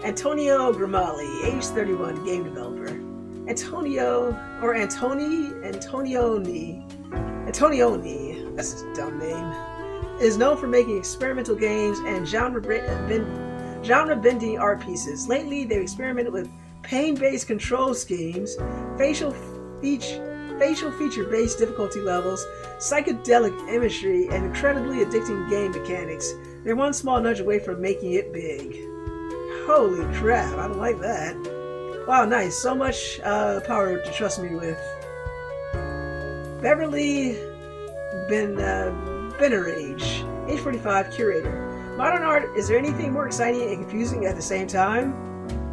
Antonio Grimali, age 31, game developer. Antonioni, that's his dumb name, is known for making experimental games and genre-bending art pieces. Lately, they've experimented with pain-based control schemes, facial feature-based difficulty levels, psychedelic imagery, and incredibly addicting game mechanics. They're one small nudge away from making it big. Holy crap, I don't like that. Wow, nice. So much power to trust me with. Beverly Bennerage, age 45, curator. Modern art, is there anything more exciting and confusing at the same time?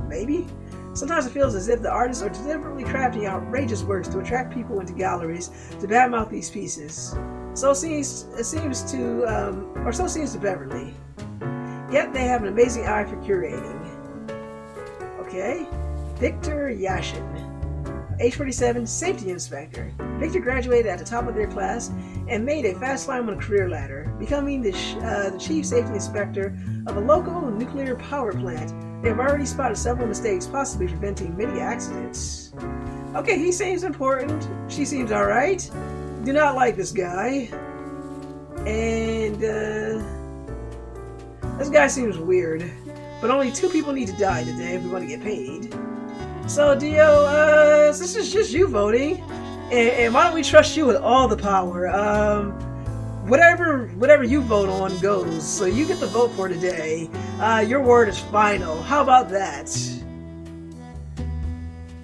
Maybe? Sometimes it feels as if the artists are deliberately crafting outrageous works to attract people into galleries to badmouth these pieces. So seems to Beverly. Yet they have an amazing eye for curating. Okay. Victor Yashin, age 47, safety inspector. Victor graduated at the top of their class and made a fast climb on a career ladder, becoming the chief safety inspector of a local nuclear power plant. They have already spotted several mistakes, possibly preventing many accidents. Okay, he seems important. She seems alright. Do not like this guy. And, this guy seems weird. But only 2 people need to die today if we want to get paid. So, Dio, this is just you voting. And why don't we trust you with all the power? Whatever you vote on goes. So you get the vote for today. Your word is final. How about that?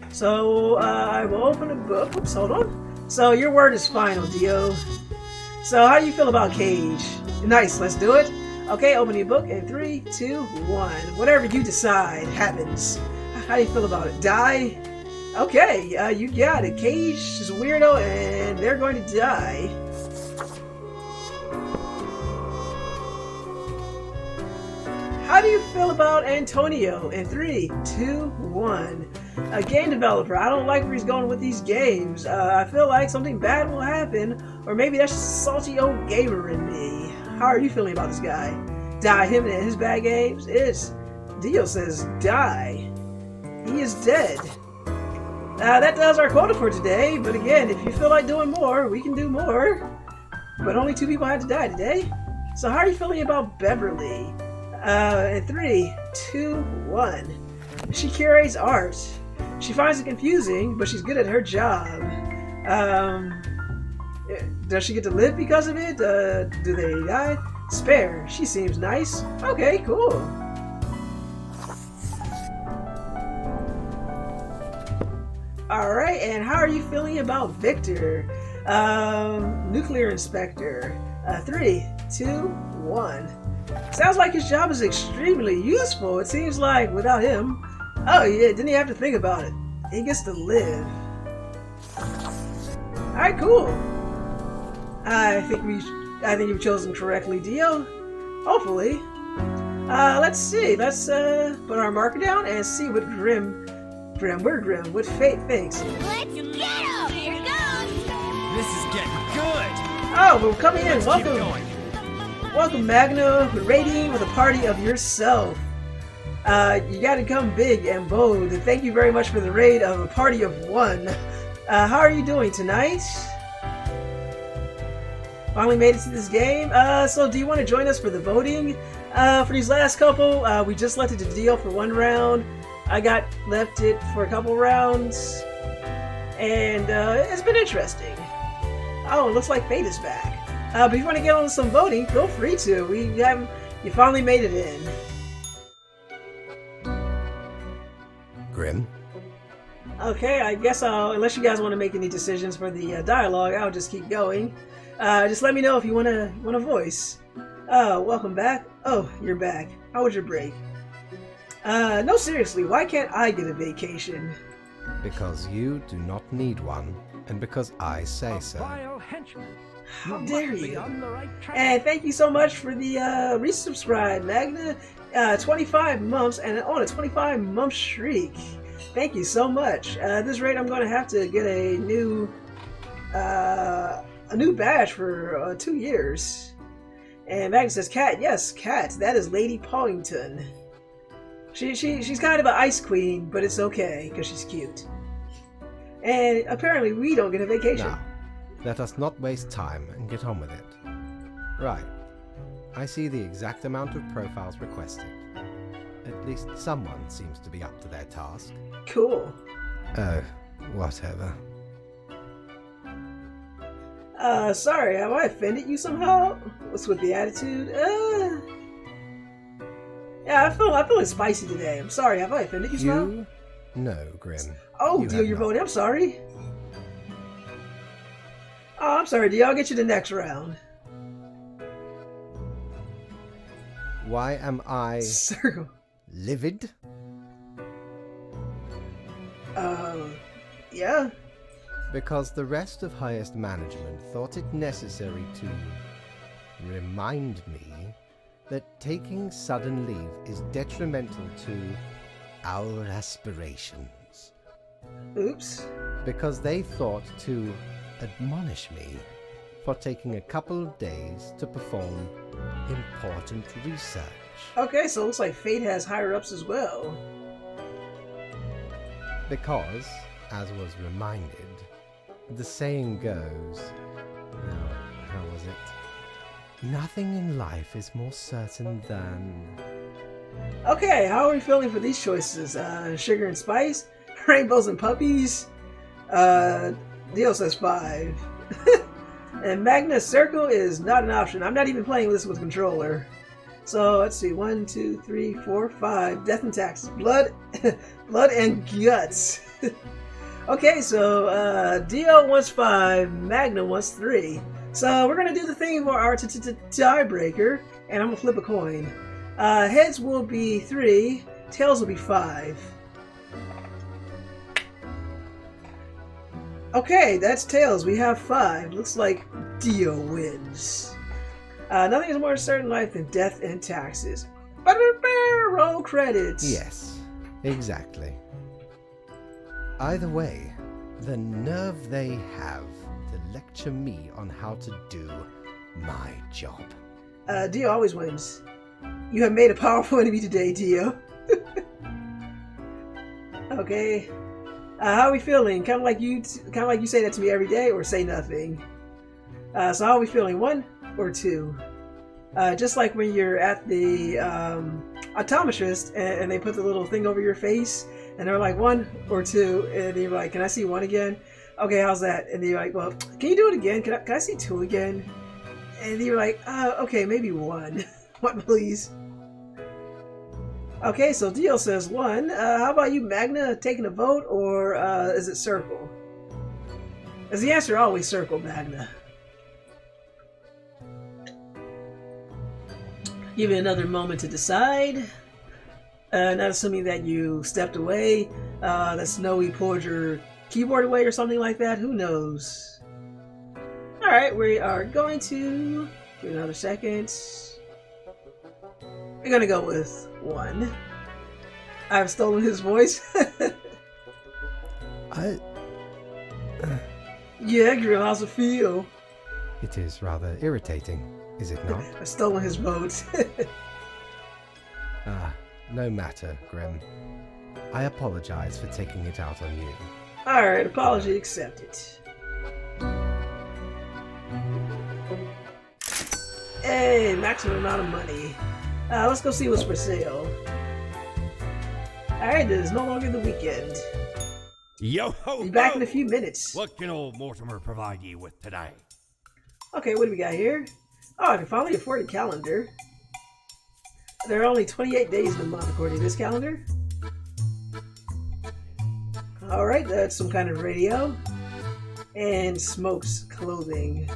So I will open a book. Oops, hold on. So your word is final, Dio. So how do you feel about Cage? Nice, let's do it. Okay, open your book in 3, 2, 1. Whatever you decide happens. How do you feel about it? Die? Okay, you got it. Cage is a weirdo and they're going to die. How do you feel about Antonio in 3, 2, 1? A game developer. I don't like where he's going with these games. I feel like something bad will happen, or maybe that's just a salty old gamer in me. How are you feeling about this guy? Die him and his bad games? Dio says die. He is dead. That does our quota for today, but again, if you feel like doing more, we can do more. But only 2 people had to die today. So how are you feeling about Beverly? In 3, 2, 1. She curates art. She finds it confusing, but she's good at her job. Does she get to live because of it? Do they die? Spare. She seems nice. Okay, cool. Alright, and how are you feeling about Victor? Nuclear inspector. 3, 2, 1. Sounds like his job is extremely useful. It seems like without him... Oh yeah, didn't he have to think about it? He gets to live. Alright, cool. I think we I think you've chosen correctly, Dio. Hopefully. Let's see. Let's put our marker down and see what what Fate thinks. Let's get him! Here goes! This is getting good! Oh, we're coming in. Let's keep Welcome. going. Welcome, Magna, raiding with a party of yourself. You gotta come big and bold. And thank you very much for the raid of a party of one. How are you doing tonight? Finally made it to this game. So do you want to join us for the voting? For these last couple, we just left it to Dio for one round. I left it for a couple rounds. And it's been interesting. Oh, it looks like Fate is back. But if you want to get on some voting, feel free to. You finally made it in. Grim? Okay, I guess unless you guys want to make any decisions for the dialogue, I'll just keep going. Just let me know if you want to voice. Welcome back. Oh, you're back. How was your break? No, seriously, why can't I get a vacation? Because you do not need one, and because I say so. Vile henchman. How You dare must be you? on the right track. And thank you so much for the resubscribe, Magna. 25 months and on a 25-month streak. Thank you so much. At this rate, I'm going to have to get a new badge for 2 years. And Magna says, "Cat, yes, Cat. That is Lady Pawington. She's kind of an ice queen, but it's okay because she's cute. And apparently, we don't get a vacation." Now, let us not waste time and get on with it. Right. I see the exact amount of profiles requested. At least someone seems to be up to their task. Cool. Oh, whatever. Sorry, have I offended you somehow? What's with the attitude? Yeah, I feel spicy today. I'm sorry, have I offended you somehow? You? No, Grim. Oh, You Dio, have you're not. voting. I'm sorry. Oh, I'm sorry, Dio. I'll get you the next round. Why am I Circle. livid? Yeah. Because the rest of highest management thought it necessary to remind me that taking sudden leave is detrimental to our aspirations. Oops. Because they thought to admonish me for taking a couple of days to perform important research. Okay, so it looks like Fate has higher ups as well. Because, as was reminded, the saying goes, how was it? Nothing in life is more certain than... Okay, how are we feeling for these choices? Sugar and spice? Rainbows and puppies? Dio says 5. And Magna Circle is not an option. I'm not even playing this with controller. So let's see, 1, 2, 3, 4, 5. Death and taxes. Blood and guts. Okay, so Dio wants 5, Magna wants 3. So we're gonna do the thing for our tiebreaker, and I'm gonna flip a coin. Heads will be 3, tails will be 5. Okay, that's tails. We have 5. Looks like Dio wins. Nothing is more certain in life than death and taxes. Roll credits. Yes, exactly. Either way, the nerve they have to lecture me on how to do my job. Dio always wins. You have made a powerful enemy today, Dio. Okay. How are we feeling? Kind of like you say that to me every day, or say nothing. So how are we feeling? 1 or 2? Just like when you're at the optometrist and they put the little thing over your face, and they're like 1 or 2, and you're like, "Can I see 1 again?" Okay, how's that? And you're like, "Well, can you do it again? Can I see 2 again?" And you're like, "Okay, maybe 1. 1, please." Okay, so Dio says 1. How about you, Magna, taking a vote, or is it circle? Is the answer always circle, Magna? Give it another moment to decide. Not assuming that you stepped away, that Snowy pulled your keyboard away or something like that. Who knows? Alright, we are going to Give it another second. We're gonna go with 1. I've stolen his voice. Yeah, Grill, how's it feel? It is rather irritating, is it not? I've stolen his vote. No matter, Grim. I apologize for taking it out on you. Alright, apology accepted. Hey, maximum amount of money. Let's go see what's for sale. Alright, it is no longer the weekend. Yo ho! Be back in a few minutes. What can old Mortimer provide you with today? Okay, what do we got here? Oh, I can finally afford a calendar. There are only 28 days in the month according to this calendar. Alright, that's some kind of radio. And Smokes clothing.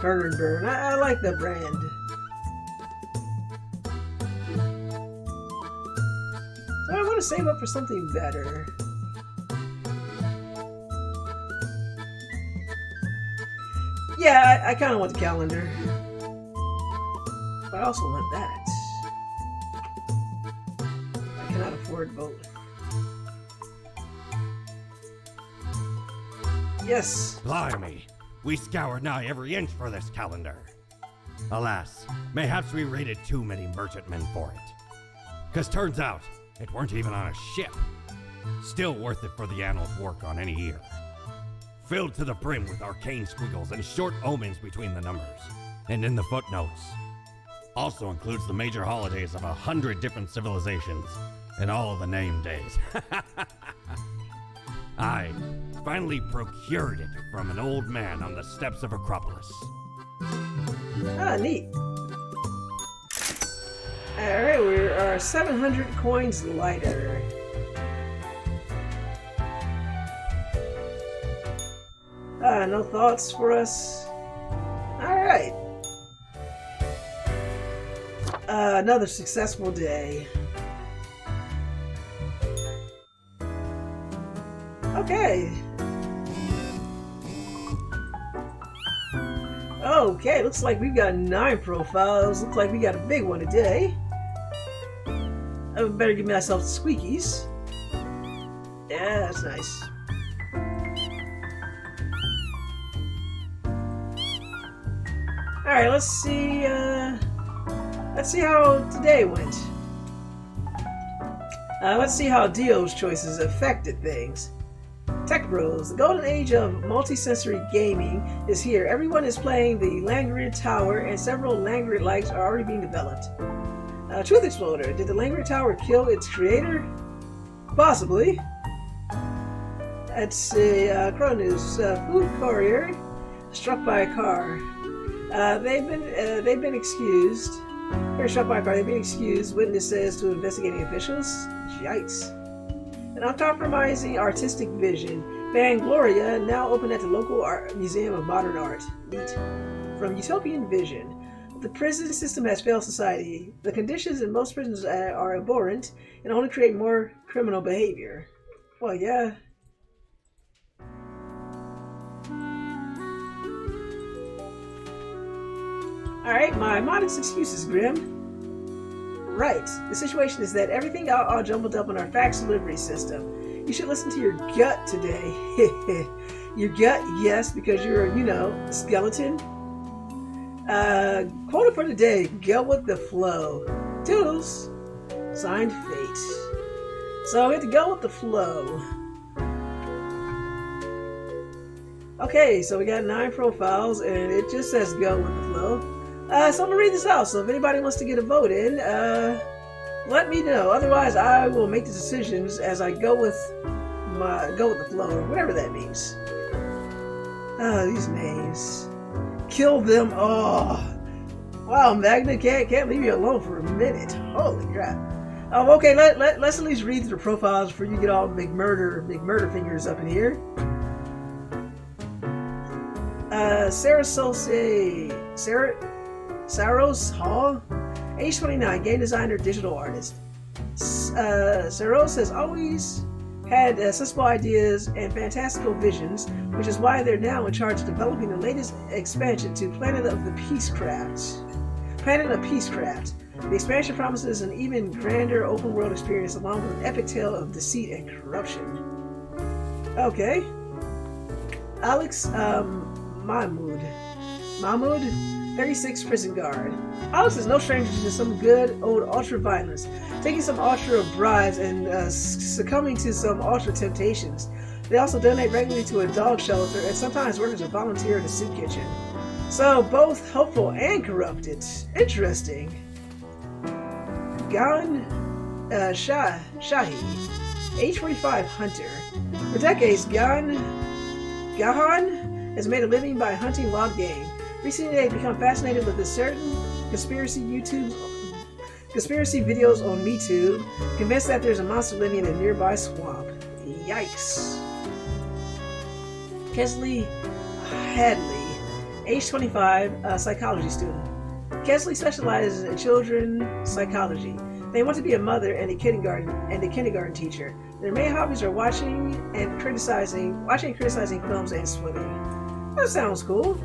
Burn and Burn. I like the brand. So I want to save up for something better. Yeah, I kind of want the calendar. But I also want that. I cannot afford both. Yes. Blimey, we scoured nigh every inch for this calendar. Alas, mayhaps we raided too many merchantmen for it. 'Cause turns out, it weren't even on a ship. Still worth it for the annals work on any year. Filled to the brim with arcane squiggles and short omens between the numbers. And in the footnotes. Also includes the major holidays of 100 different civilizations. And all of the name days. I finally procured it from an old man on the steps of Acropolis. Ah, neat. Alright, we are 700 coins lighter. No thoughts for us? Alright. Another successful day. Okay. Okay, looks like we've got 9 profiles. Looks like we got a big one today. I better give myself the squeakies. Yeah, that's nice. Alright, let's see how today went. Let's see how Dio's choices affected things. Tech Bros, the golden age of multisensory gaming is here. Everyone is playing the Langrid Tower, and several Langrid likes are already being developed. Truth Exploder, did the Langrid Tower kill its creator? Possibly. Let's see, Crow News, Food Courier, struck by a car. They've been excused. They're struck by a car. They've been excused. Witness says to investigating officials. Yikes. An uncompromising artistic vision. Gloria, now open at the local Museum of Modern Art. Neat. From Utopian Vision. The prison system has failed society. The conditions in most prisons are abhorrent and only create more criminal behavior. Well, yeah. Alright, my modest excuses, Grim. Right, the situation is that everything all jumbled up on our fax delivery system. You should listen to your gut today. Your gut, yes, because you're, a skeleton. Quote for today, go with the flow. Toodles. Signed, Fate. So we have to go with the flow. Okay, so we got 9 profiles, and it just says go with the flow. So I'm gonna read this out. So if anybody wants to get a vote in, let me know. Otherwise, I will make the decisions as I go with the flow, or whatever that means. These names. Kill them all. Wow, Magna can't leave you alone for a minute. Holy crap. Okay, let's at least read through the profiles before you get all big murder fingers up in here. Saros Hall, age 29, game designer, digital artist. Saros has always had sensible ideas and fantastical visions, which is why they're now in charge of developing the latest expansion to Planet of Peacecraft. The expansion promises an even grander open-world experience along with an epic tale of deceit and corruption. Okay. Alex Mahmoud, 36 prison guard. Alex is no stranger to some good old ultra-violence, taking some ultra bribes and succumbing to some ultra temptations. They also donate regularly to a dog shelter and sometimes work as a volunteer in a soup kitchen. So, both hopeful and corrupted. Interesting. Gan Shahi, age 45 hunter. For decades, Gahan has made a living by hunting wild game. Recently, they've become fascinated with a certain conspiracy videos on MeTube, convinced that there's a monster living in a nearby swamp. Yikes. Kesley Hadley, age 25, a psychology student. Kesley specializes in children psychology. They want to be a mother and a kindergarten teacher. Their main hobbies are watching and criticizing films and swimming. That sounds cool.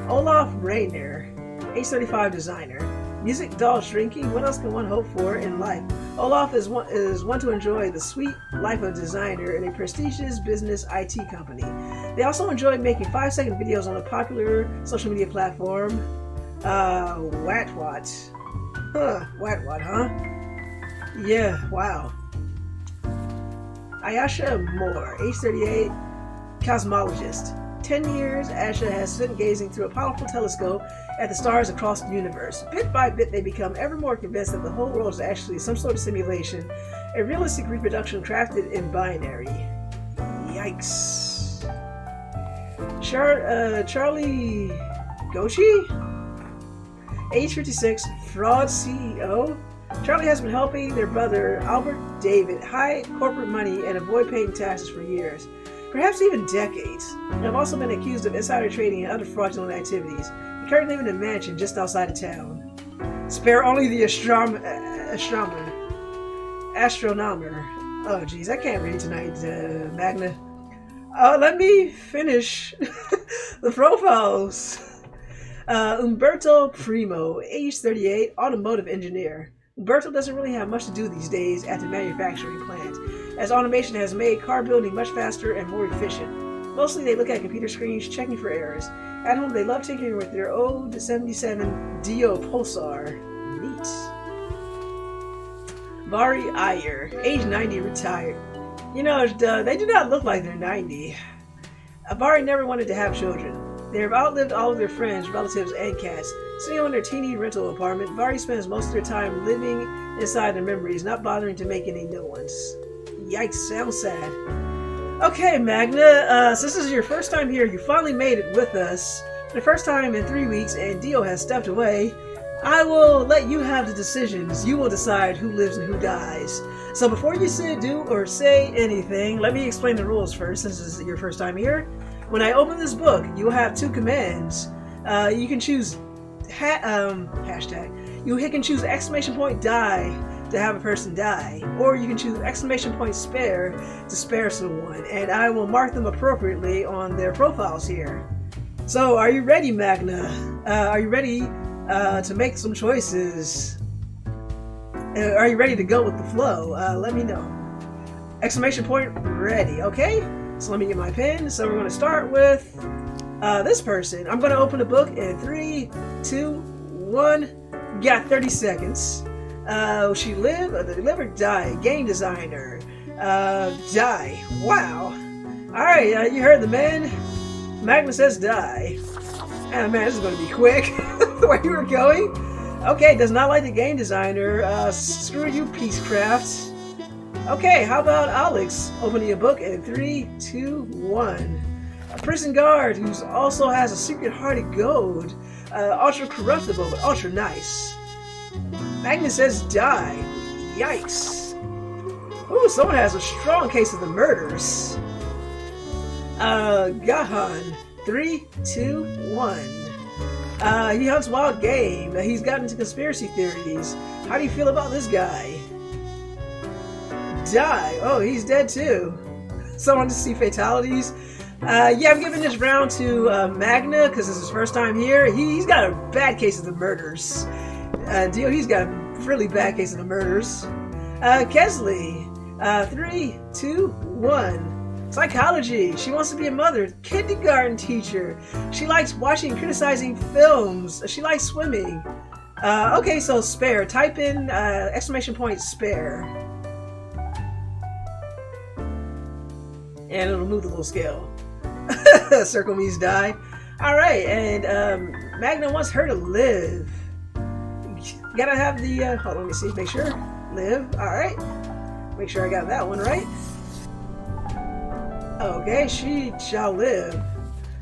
Olaf Rayner, age 35, designer. Music, dolls, drinking. What else can one hope for in life? Olaf is one to enjoy the sweet life of a designer in a prestigious business IT company. They also enjoy making 5-second videos on a popular social media platform, Watwat. Watwat, huh? Yeah, wow. Ayasha Moore, age 38, cosmologist. 10 years, Asha has spent gazing through a powerful telescope at the stars across the universe. Bit by bit, they become ever more convinced that the whole world is actually some sort of simulation, a realistic reproduction crafted in binary. Yikes. Charlie Goshi, age 56, fraud CEO. Charlie has been helping their brother, Albert David, hide corporate money and avoid paying taxes for years, perhaps even decades. They have also been accused of insider trading and other fraudulent activities. They currently live in a mansion just outside of town. Spare only the astronomer. Oh geez, I can't read tonight, Magna. Let me finish the profiles. Umberto Primo, age 38, automotive engineer. Umberto doesn't really have much to do these days at the manufacturing plant, as automation has made car building much faster and more efficient. Mostly they look at computer screens checking for errors. At home they love tinkering with their old 77 Dio Pulsar. Neat. Vari Iyer, age 90, retired. You know, they do not look like they're 90. Vari never wanted to have children. They have outlived all of their friends, relatives, and cats. Sitting on their teeny rental apartment, Vari spends most of their time living inside their memories, not bothering to make any new ones. Yikes, sounds sad. Okay, Magna, since this is your first time here, you finally made it with us. For the first time in 3 weeks, and Dio has stepped away, I will let you have the decisions. You will decide who lives and who dies. So before you do or say anything, let me explain the rules first, since this is your first time here. When I open this book, you will have 2 commands. You can choose hashtag. You can choose exclamation point die to have a person die, or you can choose exclamation point spare to spare someone, and I will mark them appropriately on their profiles here. So, are you ready, Magna? Are you ready to make some choices? Are you ready to go with the flow? Let me know. Exclamation point ready. Okay. So let me get my pen. So we're going to start with this person. I'm going to open the book in 3, 2, 1. You got 30 seconds. She live or die. Game designer. Die. Wow. Alright, you heard the man. Magna says die. Ah, man, this is going to be quick. The way you were going. Okay, does not like the game designer. Screw you, Peacecraft. Okay, how about Alex opening a book in 3, 2, 1. A prison guard who also has a secret heart of gold. Ultra corruptible, but ultra nice. Magna says die. Yikes. Ooh, someone has a strong case of the murders. Gahan, 3, 2, 1. He hunts wild game. He's gotten into conspiracy theories. How do you feel about this guy? die. Oh, he's dead too. Someone to see fatalities. Yeah, I'm giving this round to Magna because it's his first time here. He's got a bad case of the murders. Dio, he's got a really bad case of the murders. Kesley, 3, 2, 1. Psychology. She wants to be a mother, kindergarten teacher. She likes watching and criticizing films. She likes swimming. Okay, so spare. Type in exclamation point spare. And it'll move the little scale. Circle means die. Alright, and Magna wants her to live. Gotta have the, hold on, let me see, make sure. Live, alright. Make sure I got that one right. Okay, she shall live.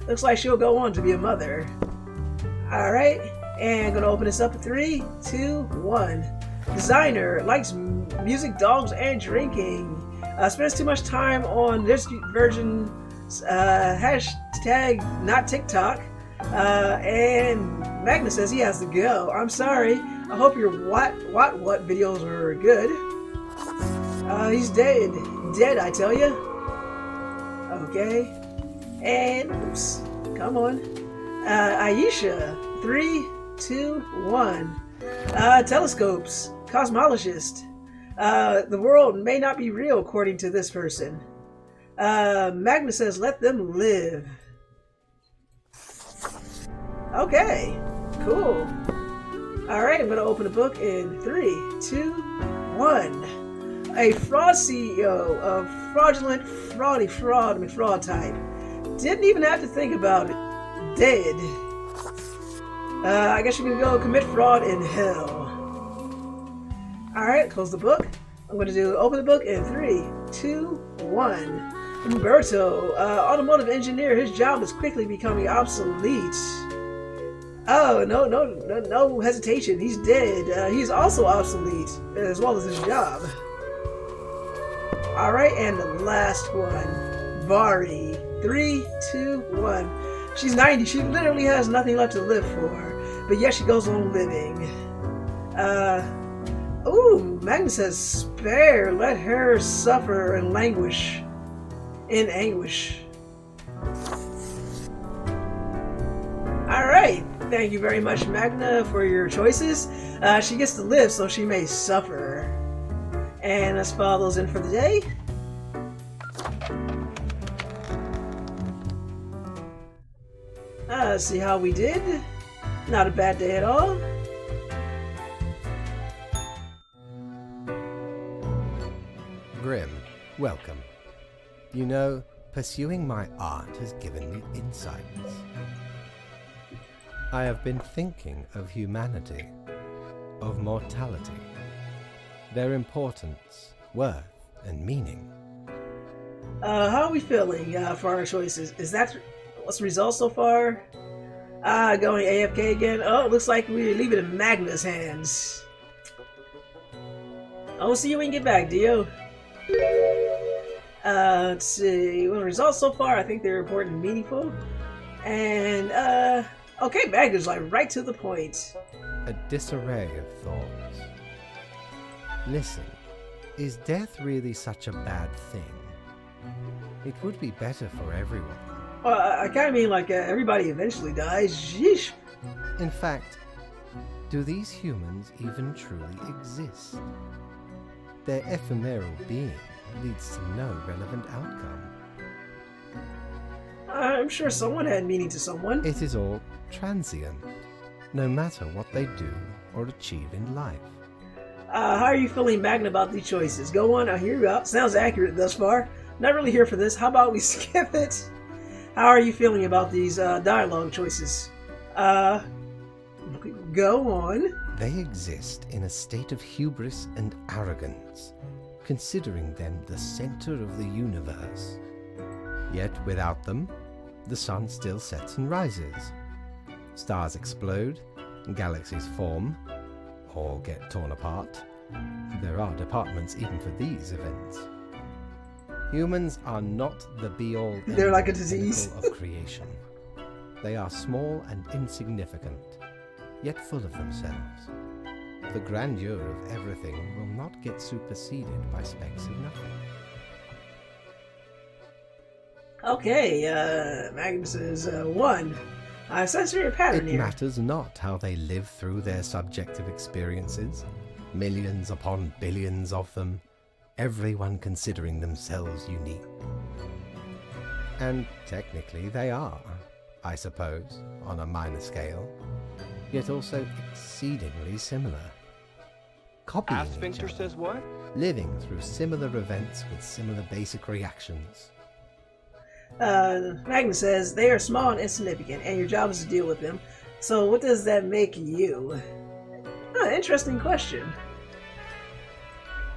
Looks like she'll go on to be a mother. Alright, and gonna open this up at 3, 2, 1. Designer, likes music, dogs, and drinking. Spends too much time on this version, hashtag not TikTok. And Magna says he has to go. I'm sorry. I hope your what videos are good. He's dead. Dead, I tell you. Okay. And, oops. Come on. Aisha. 3, 2, 1. Telescopes. Cosmologist. The world may not be real according to this person. Magna says let them live. Okay. Cool. Alright, I'm going to open the book in 3, 2, 1. A fraud CEO of fraudulent, fraud type. Didn't even have to think about it. Dead. I guess you can go commit fraud in hell. Alright, close the book. I'm going to open the book in 3, 2, 1. Umberto, automotive engineer. His job is quickly becoming obsolete. Oh, no hesitation. He's dead. He's also obsolete, as well as his job. Alright, and the last one. Vari. 3, 2, 1. She's 90. She literally has nothing left to live for. But yet she goes on living. Ooh, Magna says spare. Let her suffer and languish. In anguish. Alright. Thank you very much, Magna, for your choices. She gets to live, so she may suffer. And let's follow those in for the day. Let's see how we did. Not a bad day at all. Grim, welcome. You know, pursuing my art has given me insights. I have been thinking of humanity, of mortality, their importance, worth, and meaning. How are we feeling for our choices? Is that what's the result so far? Going AFK again? Oh, it looks like we leave it in Magna's hands. I'll see you when you get back, Dio. Let's see. Well, the results so far, I think they're important and meaningful. And, okay, Magna's like right to the point. A disarray of thoughts. Listen, is death really such a bad thing? It would be better for everyone. I kind of mean like everybody eventually dies. Sheesh. In fact, do these humans even truly exist? Their ephemeral being leads to no relevant outcome. I'm sure someone had meaning to someone. It is all transient, no matter what they do or achieve in life. How are you feeling, Magna, about these choices? Go on, I'll hear you out. Sounds accurate thus far. Not really here for this. How about we skip it? How are you feeling about these dialogue choices? Go on. They exist in a state of hubris and arrogance, considering them the center of the universe. Yet without them, the sun still sets and rises. Stars explode, galaxies form, or get torn apart. There are departments even for these events. Humans are not the be-all They're like a disease of creation. They are small and insignificant, yet full of themselves. the grandeur of everything will not get superseded by specks of nothing. Okay, Magnus is 1. I sense a pattern It here. matters not how they live through their subjective experiences, millions upon billions of them, everyone considering themselves unique. And technically they are, I suppose, on a minor scale, yet also exceedingly similar. Copying each Sphincter other, says what? living through similar events with similar basic reactions. Magnus says they are small and insignificant, and your job is to deal with them. So what does that make you? Interesting question.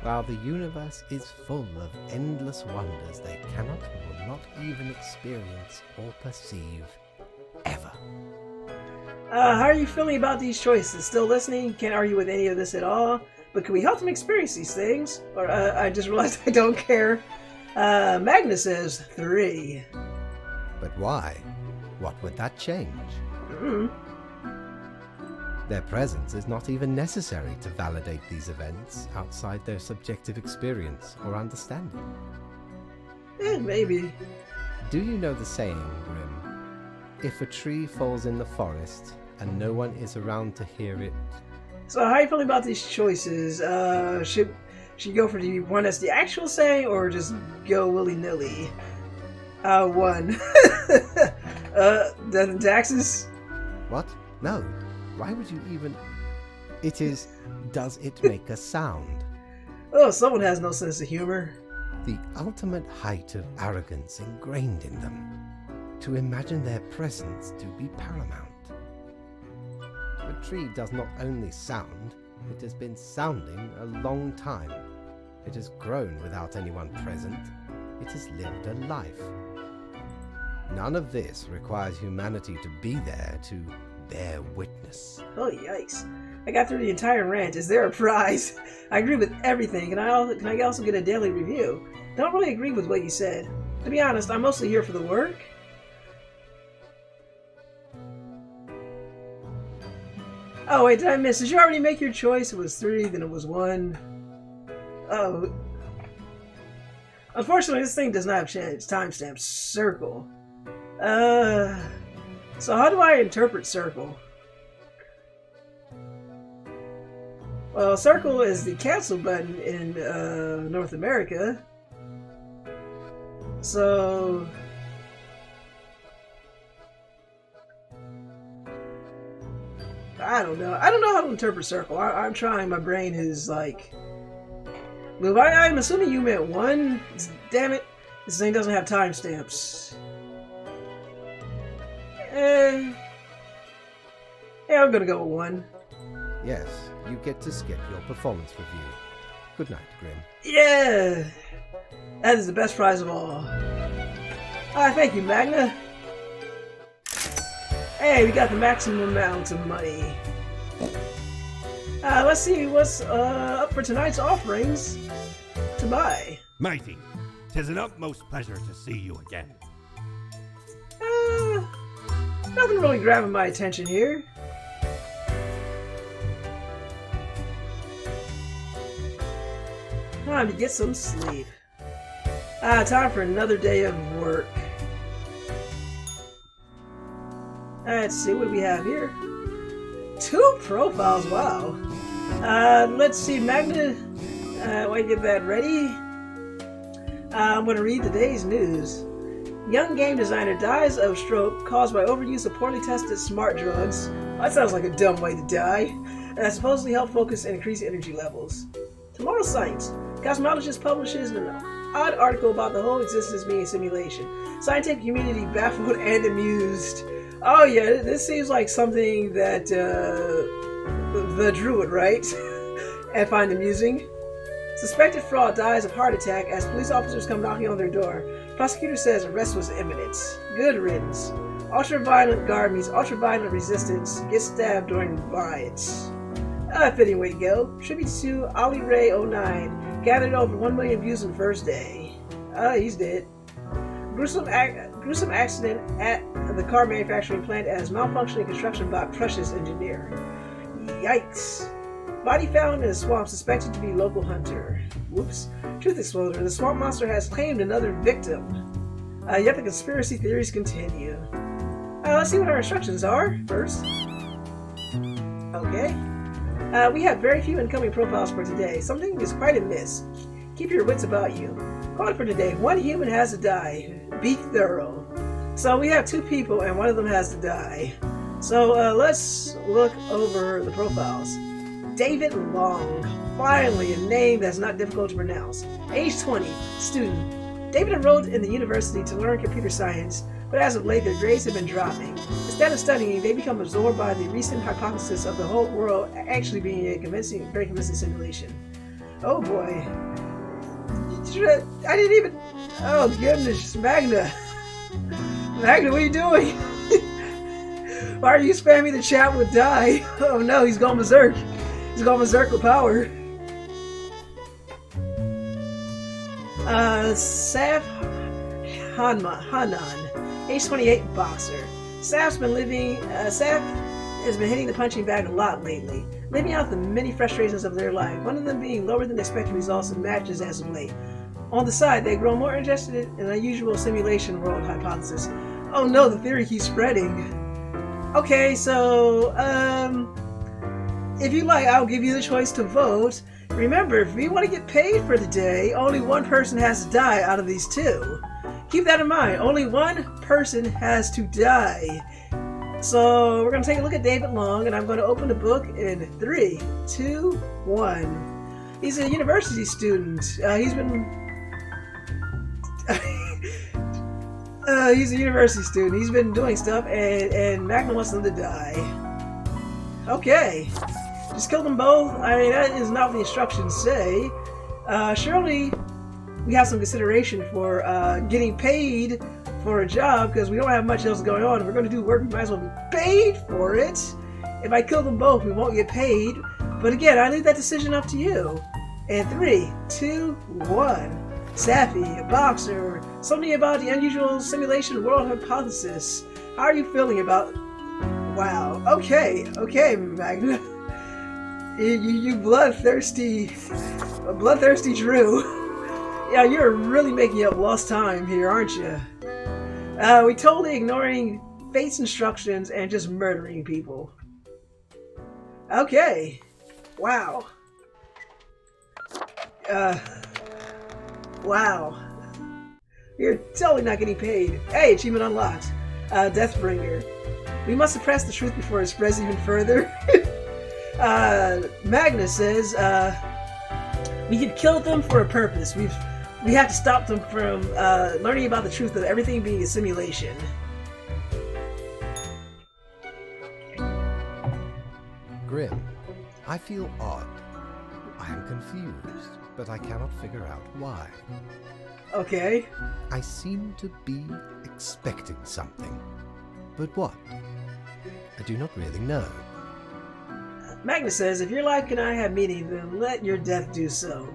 While the universe is full of endless wonders they cannot or will not even experience or perceive, ever. How are you feeling about these choices? Still listening? Can't argue with any of this at all. But can we help them experience these things? Or I just realized I don't care. Magnus says 3. But why? What would that change? Mm-hmm. Their presence is not even necessary to validate these events outside their subjective experience or understanding. Maybe. Do you know the saying, Grim? If a tree falls in the forest and no one is around to hear it. So how are you feeling about these choices? Should you go for the one that's the actual saying, or just go willy-nilly? 1. Death and taxes? What? No. Why would you even... It is, does it make a sound? Oh, someone has no sense of humor. The ultimate height of arrogance ingrained in them. To imagine their presence to be paramount. The tree does not only sound, it has been sounding a long time. It has grown without anyone present. It has lived a life. None of this requires humanity to be there to bear witness. Oh, yikes. I got through the entire rant. Is there a prize? I agree with everything. Can I also get a daily review? Don't really agree with what you said. To be honest, I'm mostly here for the work. Oh, wait, did I miss? Did you already make your choice? It was 3, then it was 1. Oh. Unfortunately, this thing does not have timestamp. Circle. So how do I interpret circle? Well, circle is the cancel button in North America. So... I don't know. I don't know how to interpret circle. I'm trying. My brain is like... I'm assuming you meant 1. Damn it. This thing doesn't have timestamps. Yeah, I'm gonna go with 1. Yes, you get to skip your performance review. Good night, Grim. Yeah! That is the best prize of all. Thank you, Magna. Hey, we got the maximum amount of money. Let's see what's up for tonight's offerings to buy. Mighty, 'tis an utmost pleasure to see you again. Nothing really grabbing my attention here. Time to get some sleep. Time for another day of work. Let's see what we have here. 2 profiles, wow. Let's see, Magna. While you get that ready, I'm going to read today's news. Young game designer dies of stroke caused by overuse of poorly tested smart drugs. That sounds like a dumb way to die. Supposedly help focus and increase energy levels. Tomorrow's Science. Cosmologist publishes an odd article about the whole existence being a simulation. Scientific community baffled and amused. Oh yeah, this seems like something that the Druid write and find amusing. Suspected fraud dies of heart attack as police officers come knocking on their door. Prosecutor says arrest was imminent. Good riddance. Ultra-violent guard meets ultra-violent resistance. Gets stabbed during riots. Fitting way to go. Tribute to Ali Ray 09. Gathered over 1 million views on the first day. He's dead. Gruesome accident at the car manufacturing plant as malfunctioning construction bot crushes engineer. Yikes. Body found in a swamp, suspected to be local hunter. Whoops. Truth exploder. The swamp monster has claimed another victim. Yet the conspiracy theories continue. Let's see what our instructions are first. Okay. We have very few incoming profiles for today. Something is quite amiss. Keep your wits about you. Call for today. One human has to die. Be thorough. So we have 2 people and one of them has to die. So let's look over the profiles. David Long. Finally, a name that's not difficult to pronounce. Age 20. Student. David enrolled in the university to learn computer science, but as of late their grades have been dropping. Instead of studying, they become absorbed by the recent hypothesis of the whole world actually being a very convincing simulation. Oh boy. I didn't even... Oh goodness, Magna. Magna, what are you doing? Why are you spamming the chat with die? Oh no, he's gone berserk. He's gone berserk with power. Saf Hanan, age 28, boxer. Saf has been hitting the punching bag a lot lately, living out the many frustrations of their life, one of them being lower than expected results in matches as of late. On the side, they grow more interested in an unusual simulation world hypothesis. Oh no, the theory keeps spreading. Okay, so, if you like, I'll give you the choice to vote. Remember, if we want to get paid for the day, only one person has to die out of these 2. Keep that in mind. Only one person has to die. So we're going to take a look at David Long, and I'm going to open the book in 3, 2, 1. He's a university student. He's a university student. He's been doing stuff, and Magna wants them to die. Okay. Just kill them both. I mean, that is not what the instructions say. Surely we have some consideration for getting paid for a job, because we don't have much else going on. If we're going to do work, we might as well be paid for it. If I kill them both, we won't get paid. But again, I leave that decision up to you. And 3, 2, 1. Safi, a boxer. Something about the unusual simulation world hypothesis. How are you feeling about... Wow. Okay, Magna. You bloodthirsty Drew. Yeah, you're really making up lost time here, aren't you? We totally ignoring fate's instructions and just murdering people. Okay. Wow. Wow. You're totally not getting paid. Hey, achievement unlocked. Deathbringer. We must suppress the truth before it spreads even further. Magnus says, we can kill them for a purpose. We have to stop them from learning about the truth of everything being a simulation. Grim, I feel odd. I am confused, but I cannot figure out why. Okay. I seem to be expecting something. But what? I do not really know. Magnus says, if your life cannot have meaning, then let your death do so.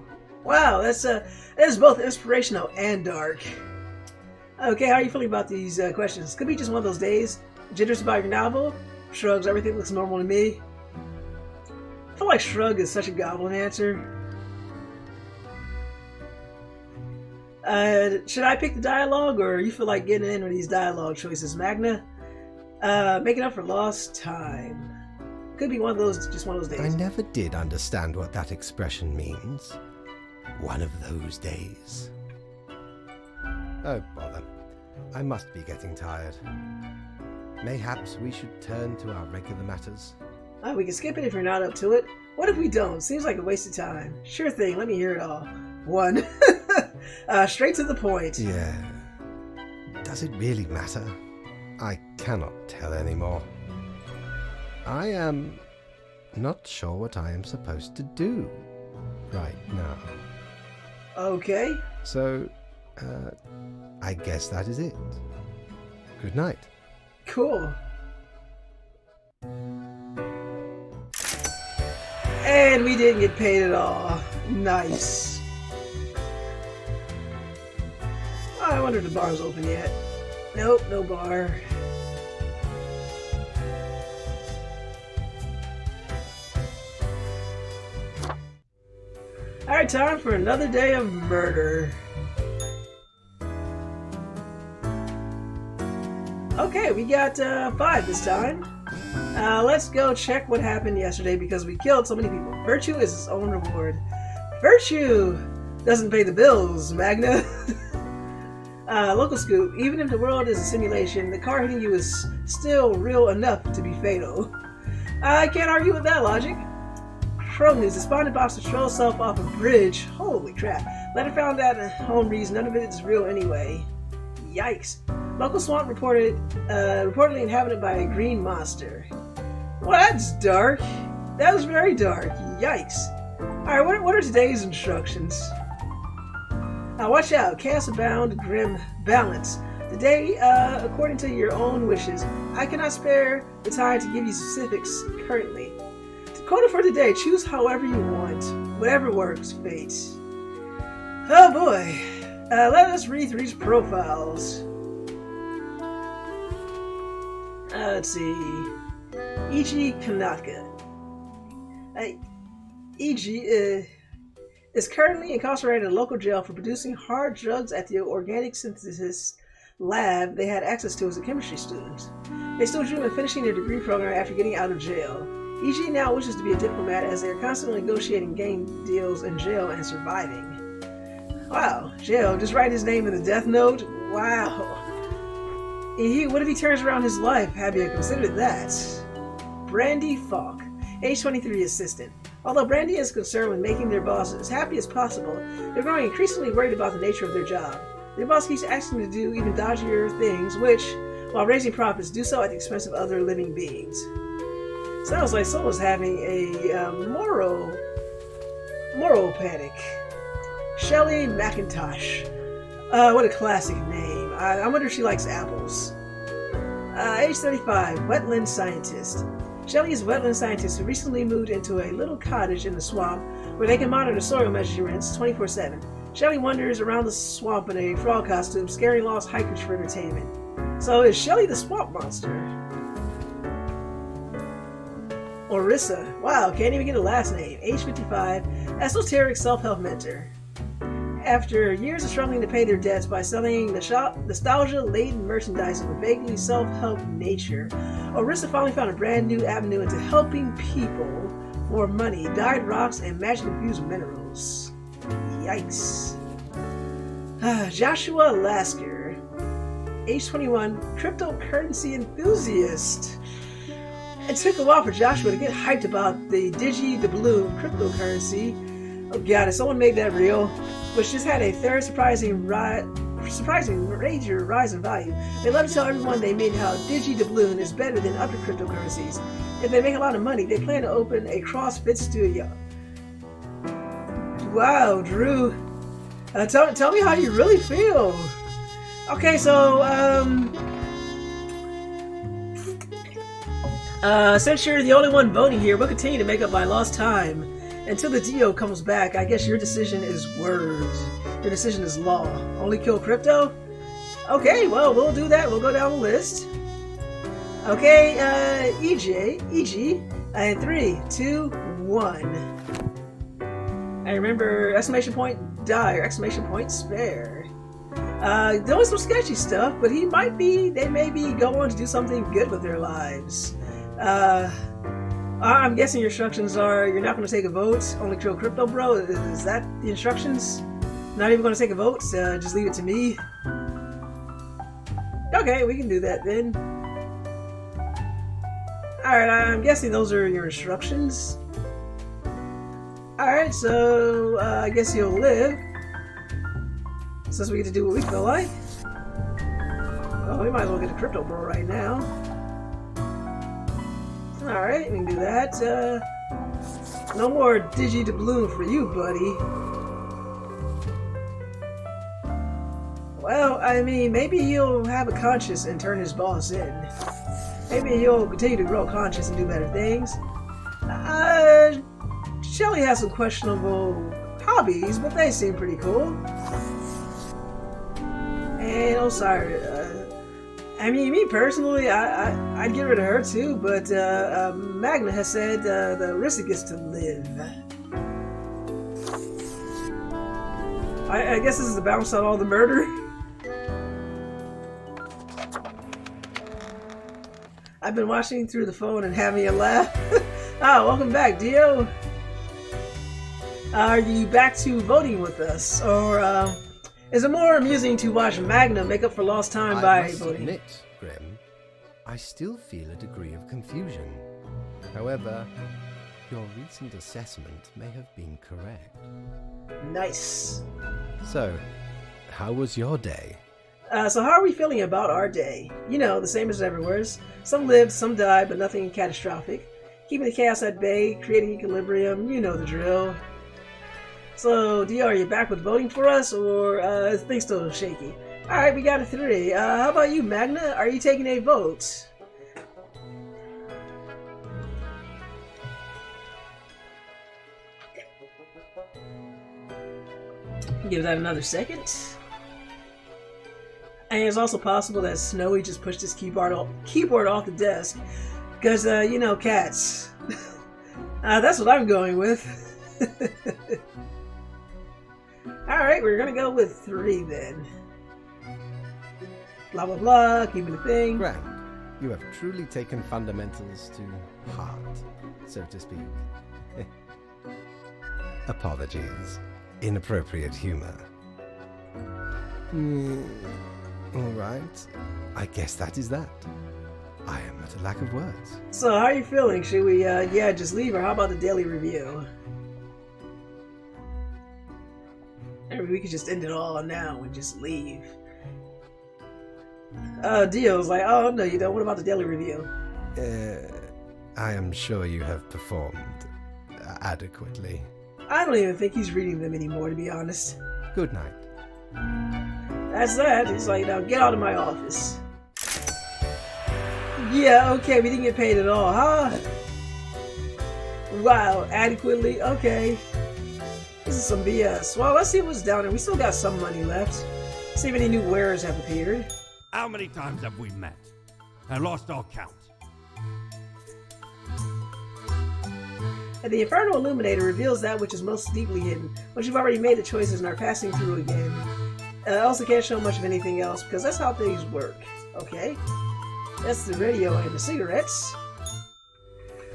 Wow, that is both inspirational and dark. Okay, how are you feeling about these questions? Could be just one of those days. Jitters about your novel? Shrugs, everything looks normal to me. I feel like shrug is such a goblin answer. Should I pick the dialogue, or you feel like getting in with these dialogue choices, Magna? Making up for lost time. Could be one of those days. I never did understand what that expression means. One of those days. Oh, bother. I must be getting tired. Mayhaps we should turn to our regular matters. We can skip it if you're not up to it. What if we don't? Seems like a waste of time. Sure thing, let me hear it all. 1. Straight to the point. Yeah. Does it really matter? I cannot tell anymore. I am not sure what I am supposed to do right now. Okay. So, I guess that is it. Good night. Cool. And we didn't get paid at all. Nice. I wonder if the bar's open yet. Nope, no bar. Alright, time for another day of murder. Okay, we got 5 this time. Let's go check what happened yesterday because we killed so many people. Virtue is its own reward. Virtue doesn't pay the bills, Magna. Local scoop. Even if the world is a simulation, the car hitting you is still real enough to be fatal. I can't argue with that logic. Troll news. The spawning boxer throws itself off a bridge. Holy crap. Letter found that at home reads none of it is real anyway. Yikes. Local swamp reportedly inhabited by a green monster. Well, that's dark. That was very dark. Yikes. Alright, what are today's instructions? Watch out. Chaos abound, grim balance. Today, according to your own wishes, I cannot spare the time to give you specifics currently. Quota for today, choose however you want. Whatever works, fate. Oh boy. Let us read through these profiles. Let's see. E.G. Kanaka. E.G. Is currently incarcerated in a local jail for producing hard drugs at the organic synthesis lab they had access to as a chemistry student. They still dream of finishing their degree program after getting out of jail. E.G. now wishes to be a diplomat as they are constantly negotiating game deals in jail and surviving. Wow, jail, just write his name in the death note? Wow. What if he turns around his life? Have you considered that? Brandy Falk, age 23 assistant. Although Brandy is concerned with making their boss as happy as possible, they're growing increasingly worried about the nature of their job. Their boss keeps asking them to do even dodgier things, which, while raising profits, do so at the expense of other living beings. Sounds like someone's having a moral panic. Shelley McIntosh. What a classic name. I wonder if she likes apples. Age 35, wetland scientist. Shelley is a wetland scientist who recently moved into a little cottage in the swamp where they can monitor soil measurements 24/7. Shelley wanders around the swamp in a frog costume, scaring lost hikers for entertainment. So is Shelley the swamp monster? Orissa. Wow, can't even get a last name. Age 55, esoteric self-help mentor. After years of struggling to pay their debts by selling nostalgia-laden merchandise of a vaguely self-help nature, Orissa finally found a brand new avenue into helping people for money, dyed rocks, and magic-infused minerals. Yikes. Joshua Lasker, age 21, cryptocurrency enthusiast. It took a while for Joshua to get hyped about the Digi-Doubloon cryptocurrency. Oh god, if someone made that real, which just had a third surprising major rise in value. They love to tell everyone they made how Digi-Doubloon is better than other cryptocurrencies. If they make a lot of money, they plan to open a CrossFit studio. Wow, Drew. Tell me how you really feel. Okay, so, since you're the only one voting here, we'll continue to make up my lost time. Until the Dio comes back, I guess your decision is word. Your decision is law. Only kill crypto? Okay, well, we'll do that. We'll go down the list. Okay, EG, and 3, 2, 1. I remember exclamation point die or exclamation point spare. Doing some sketchy stuff, but they may be going on to do something good with their lives. I'm guessing your instructions are you're not going to take a vote, only kill crypto, bro. Is that the instructions? Not even going to take a vote, just leave it to me. Okay, we can do that then. Alright, I'm guessing those are your instructions. Alright, so I guess you'll live. Since we get to do what we feel like. Well, we might as well get a crypto bro right now. Alright, we can do that. No more Digi-Doubloon for you, buddy. Well, I mean, maybe he'll have a conscience and turn his boss in. Maybe he'll continue to grow conscious and do better things. Shelly has some questionable hobbies, but they seem pretty cool. And Osiris, I mean, me personally, I'd get rid of her too, but Magna has said the Orissa gets to live. I guess this is to balance out all the murder. I've been watching through the phone and having a laugh. Ah, welcome back, Dio. Are you back to voting with us? Or is it more amusing to watch Magna make up for lost time by I must voting? admit, Grim, I still feel a degree of confusion. However, your recent assessment may have been correct. Nice. So, how was your day? So how are we feeling about our day? You know, the same as everywhere's. Some lived, some died, but nothing catastrophic. Keeping the chaos at bay, creating equilibrium, you know the drill. So, Dio, are you back with voting for us, or is things still shaky? Alright, we got a 3. How about you, Magna? Are you taking a vote? Give that another second. And it's also possible that Snowy just pushed his keyboard off the desk. Because, you know, cats. That's what I'm going with. Alright, we're gonna go with 3 then. Blah blah blah, keeping the thing. Grand, you have truly taken fundamentals to heart, so to speak. Apologies. Inappropriate humor. Alright. I guess that is that. I am at a lack of words. So, how are you feeling? Should we, just leave, or how about the daily review? Maybe we could just end it all now and just leave. Dio's like, oh, no, you don't. What about the daily review? I am sure you have performed adequately. I don't even think he's reading them anymore, to be honest. Good night. That's that. He's like, now get out of my office. Yeah, okay, we didn't get paid at all, huh? Wow, adequately? Okay. This is some BS. Well, let's see what's down there. We still got some money left. See if any new wares have appeared. How many times have we met? I lost all count. And the Infernal Illuminator reveals that which is most deeply hidden, once you've already made the choices and are passing through again. Also can't show much of anything else, because that's how things work. Okay. That's the radio and the cigarettes.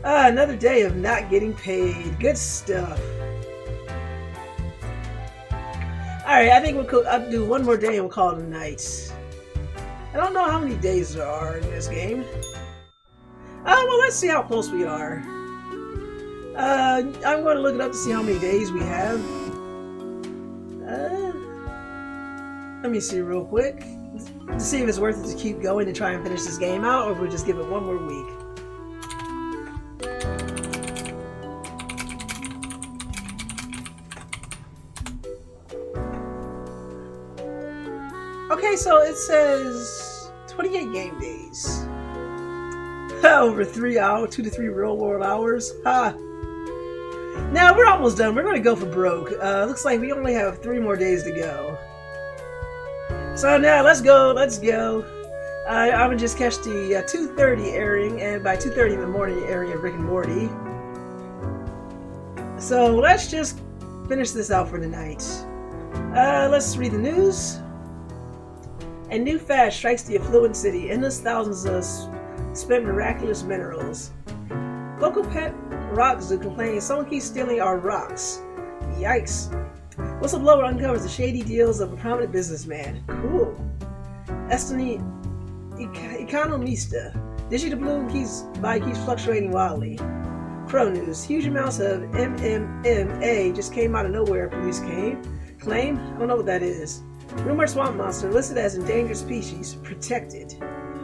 Another day of not getting paid. Good stuff. Alright, I think I'll do one more day and we'll call it a night. I don't know how many days there are in this game. Well, let's see how close we are. I'm going to look it up to see how many days we have. Let me see real quick. To see if it's worth it to keep going to try and finish this game out, or if we'll just give it one more week. Okay, so it says 28 game days. Over 3 hours, 2 to 3 real world hours. Ha! Now we're almost done. We're going to go for broke. Looks like we only have 3 more days to go. So now let's go. I'm gonna just catch the 2:30 airing, and by 2:30 in the morning airing of Rick and Morty. So let's just finish this out for tonight. Let's read the news. A new fad strikes the affluent city. Endless thousands of spent miraculous minerals. Local pet rock zoo complains someone keeps stealing our rocks. Yikes. Whistleblower uncovers the shady deals of a prominent businessman. Cool. Estoni Economista. Digidobloom keeps fluctuating wildly. Pro news. Huge amounts of MMA just came out of nowhere, police claim. I don't know what that is. Rumored swamp monster listed as endangered species. Protected.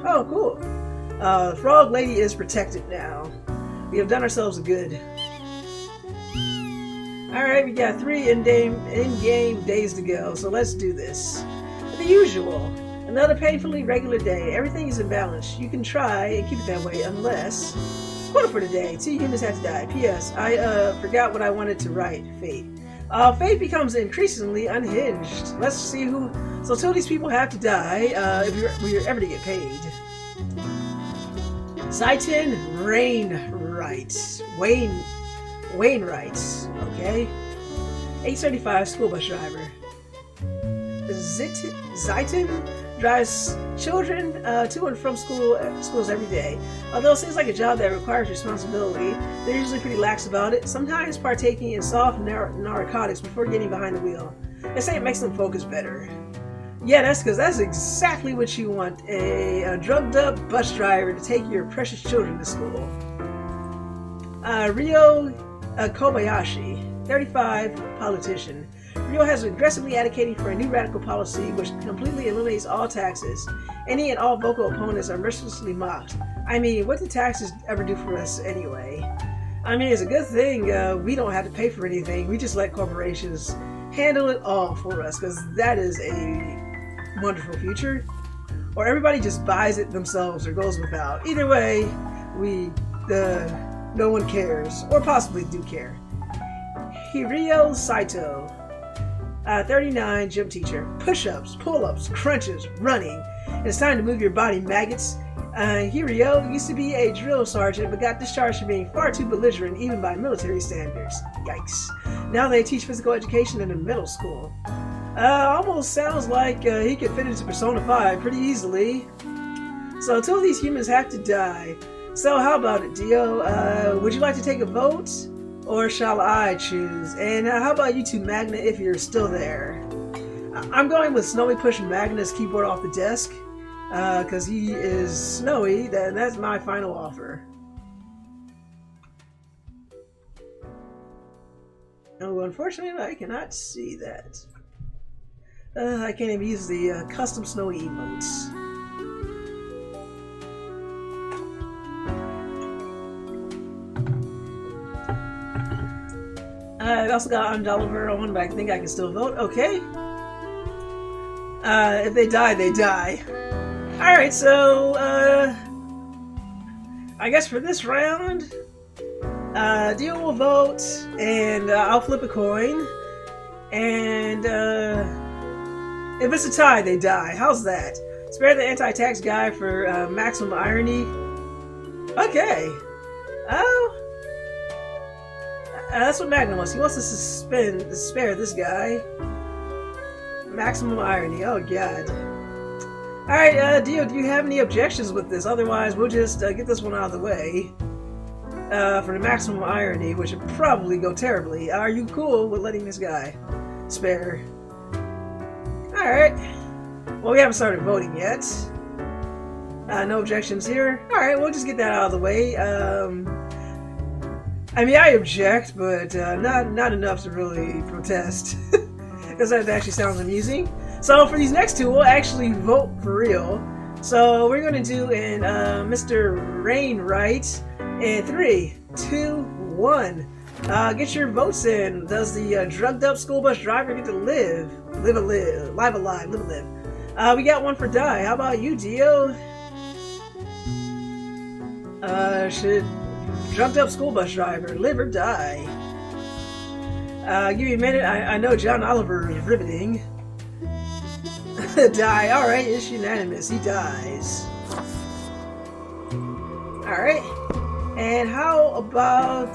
Oh, cool. Frog Lady is protected now. We have done ourselves a good. Alright, we got 3 in-game days to go, so let's do this. The usual. Another painfully regular day. Everything is in balance. You can try and keep it that way, unless... Quota for today. 2 humans have to die. P.S. I forgot what I wanted to write. Fate. Fate becomes increasingly unhinged. Let's see who... So 2 of these people have to die, if we're ever to get paid. Saitin Wainwright. Okay. 875 school bus driver. Zaitin drives children to and from schools every day. Although it seems like a job that requires responsibility, they're usually pretty lax about it, sometimes partaking in soft narcotics before getting behind the wheel. They say it makes them focus better. Yeah, that's because that's exactly what you want, a drugged up bus driver to take your precious children to school. Ryo Kobayashi, 35, politician. Ryo has been aggressively advocating for a new radical policy which completely eliminates all taxes. Any and all vocal opponents are mercilessly mocked. I mean, what did taxes ever do for us anyway? I mean, it's a good thing we don't have to pay for anything. We just let corporations handle it all for us, because that is a wonderful future. Or everybody just buys it themselves or goes without. Either way, no one cares, or possibly do care. Hiryo Saito, 39, gym teacher. Push-ups, pull-ups, crunches, running. It's time to move your body, maggots. Hiryo used to be a drill sergeant, but got discharged for being far too belligerent, even by military standards. Yikes. Now they teach physical education in a middle school. Almost sounds like he could fit into Persona 5 pretty easily. So two of these humans have to die. So how about it, Dio? Would you like to take a vote? Or shall I choose? And how about you two, Magna, if you're still there? I'm going with Snowy pushing Magna's keyboard off the desk. Because he is Snowy, that's my final offer. Oh, unfortunately, I cannot see that. I can't even use the custom Snowy emotes. I also got on Dolliver on, but I think I can still vote. Okay. If they die, they die. Alright, so, I guess for this round, Dio will vote, and I'll flip a coin, and, if it's a tie, they die. How's that? Spare the anti-tax guy for maximum irony. Okay. Oh. That's what Magna wants. He wants to spare this guy. Maximum irony. Oh, God. Alright, Dio, do you have any objections with this? Otherwise, we'll just get this one out of the way. For the maximum irony, which would probably go terribly. Are you cool with letting this guy spare? Alright. Well, we haven't started voting yet. No objections here. Alright, we'll just get that out of the way. I mean, I object, but not enough to really protest. Because that actually sounds amusing. So for these next two, we'll actually vote for real. So we're going to do in Mr. Rainwright in 3, 2, 1. Get your votes in. Does the drugged up school bus driver get to live alive? We got one for die. How about you, Dio? Should drugged up school bus driver live or die? Give me a minute. I know John Oliver is riveting. Die. Alright, it's unanimous. He dies. Alright. And how about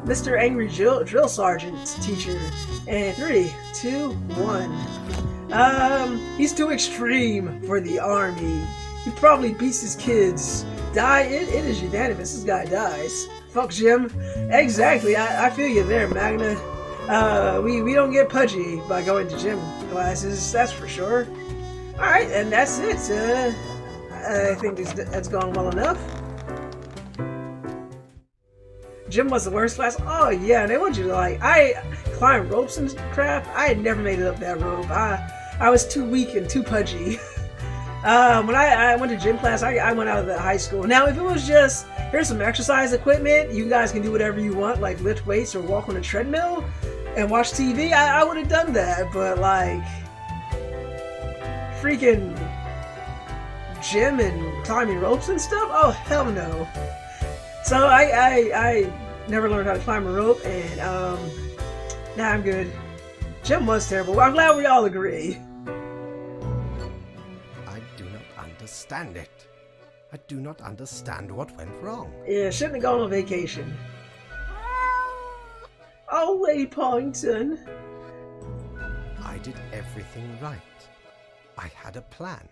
Mr. Angry Drill Sergeant Teacher? And 3, 2, 1. He's too extreme for the army. He probably beats his kids. Die. It is unanimous. This guy dies. Fuck Jim. Exactly. I feel you there, Magna. We don't get pudgy by going to gym classes, that's for sure. Alright, and that's it. I think that's gone well enough. Gym was the worst class. Oh yeah, they want you to I climb ropes and crap. I had never made it up that rope. I was too weak and too pudgy. When I went to gym class, I went out of the high school. Now, if it was just, here's some exercise equipment, you guys can do whatever you want, like lift weights or walk on a treadmill and watch TV, I would have done that. But like, freaking gym and climbing ropes and stuff? Oh, hell no. So I never learned how to climb a rope, and nah, I'm good. Gym was terrible. I'm glad we all agree. Understand it. I do not understand what went wrong. Yeah, shouldn't have gone on vacation. Oh, Waypointon. I did everything right. I had a plan,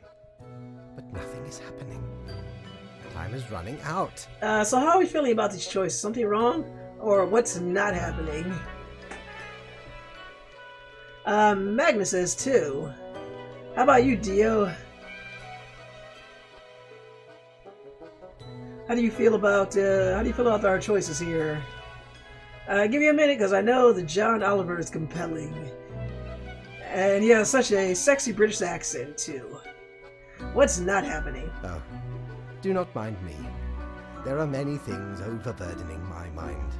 but nothing is happening. Time is running out. So how are we feeling about these choices? Something wrong? Or what's not happening? Magnus says 2. How about you, Dio? How do you feel about our choices here? Give me a minute, because I know that John Oliver is compelling. And he has such a sexy British accent, too. What's not happening? Oh, do not mind me. There are many things overburdening my mind.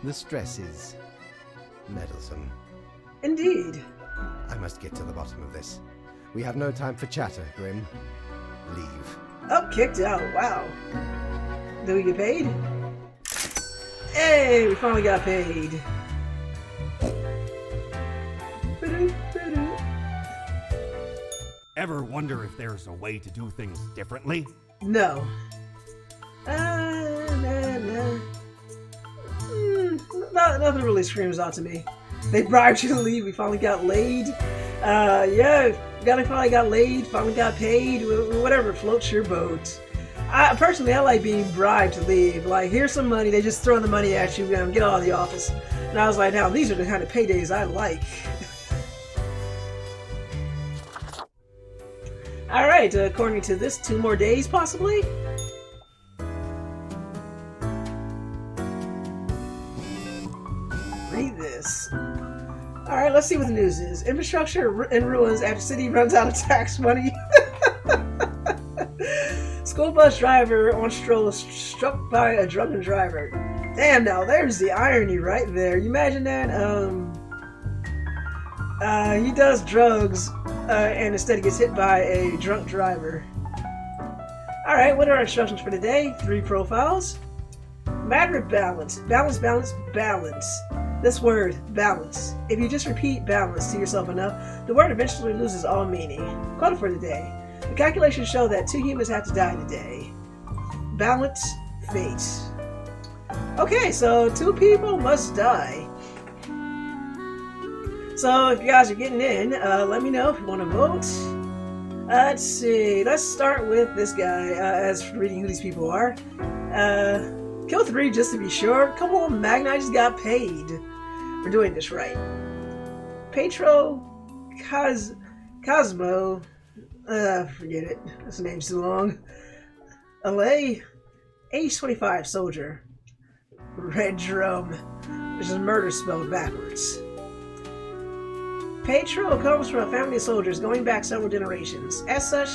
The stress is meddlesome. Indeed. I must get to the bottom of this. We have no time for chatter, Grim. Leave. Oh, kicked out. Wow. Do we get paid? Hey, we finally got paid. Ever wonder if there's a way to do things differently? No. Nothing really screams out to me. They bribed you to leave. We finally got laid. Yeah, finally got laid. Finally got paid. Whatever floats your boat. Personally, I like being bribed to leave. Like, here's some money. They just throw the money at you and get out of the office. And I was like, now these are the kind of paydays I like. All right. According to this, 2 more days possibly. Read this. Alright, let's see what the news is. Infrastructure in ruins after city runs out of tax money. School bus driver on stroll struck by a drunken driver. Damn, now there's the irony right there. You imagine that? He does drugs and instead he gets hit by a drunk driver. Alright, what are our instructions for today? 3 profiles. Matter of balance. Balance, balance, balance. This word, balance. If you just repeat balance to yourself enough, the word eventually loses all meaning. Quote for the day. The calculations show that 2 humans have to die today. Balance, fate. Okay, so 2 people must die. So if you guys are getting in, let me know if you want to vote. Let's see. Let's start with this guy as for reading who these people are. Kill 3 just to be sure. Come on, Magna, I just got paid. We're doing this right. Petro Cosmo. Forget it. This name's too long. LA. Age 25, soldier. Red drum. Which is murder spelled backwards. Petro comes from a family of soldiers going back several generations. As such,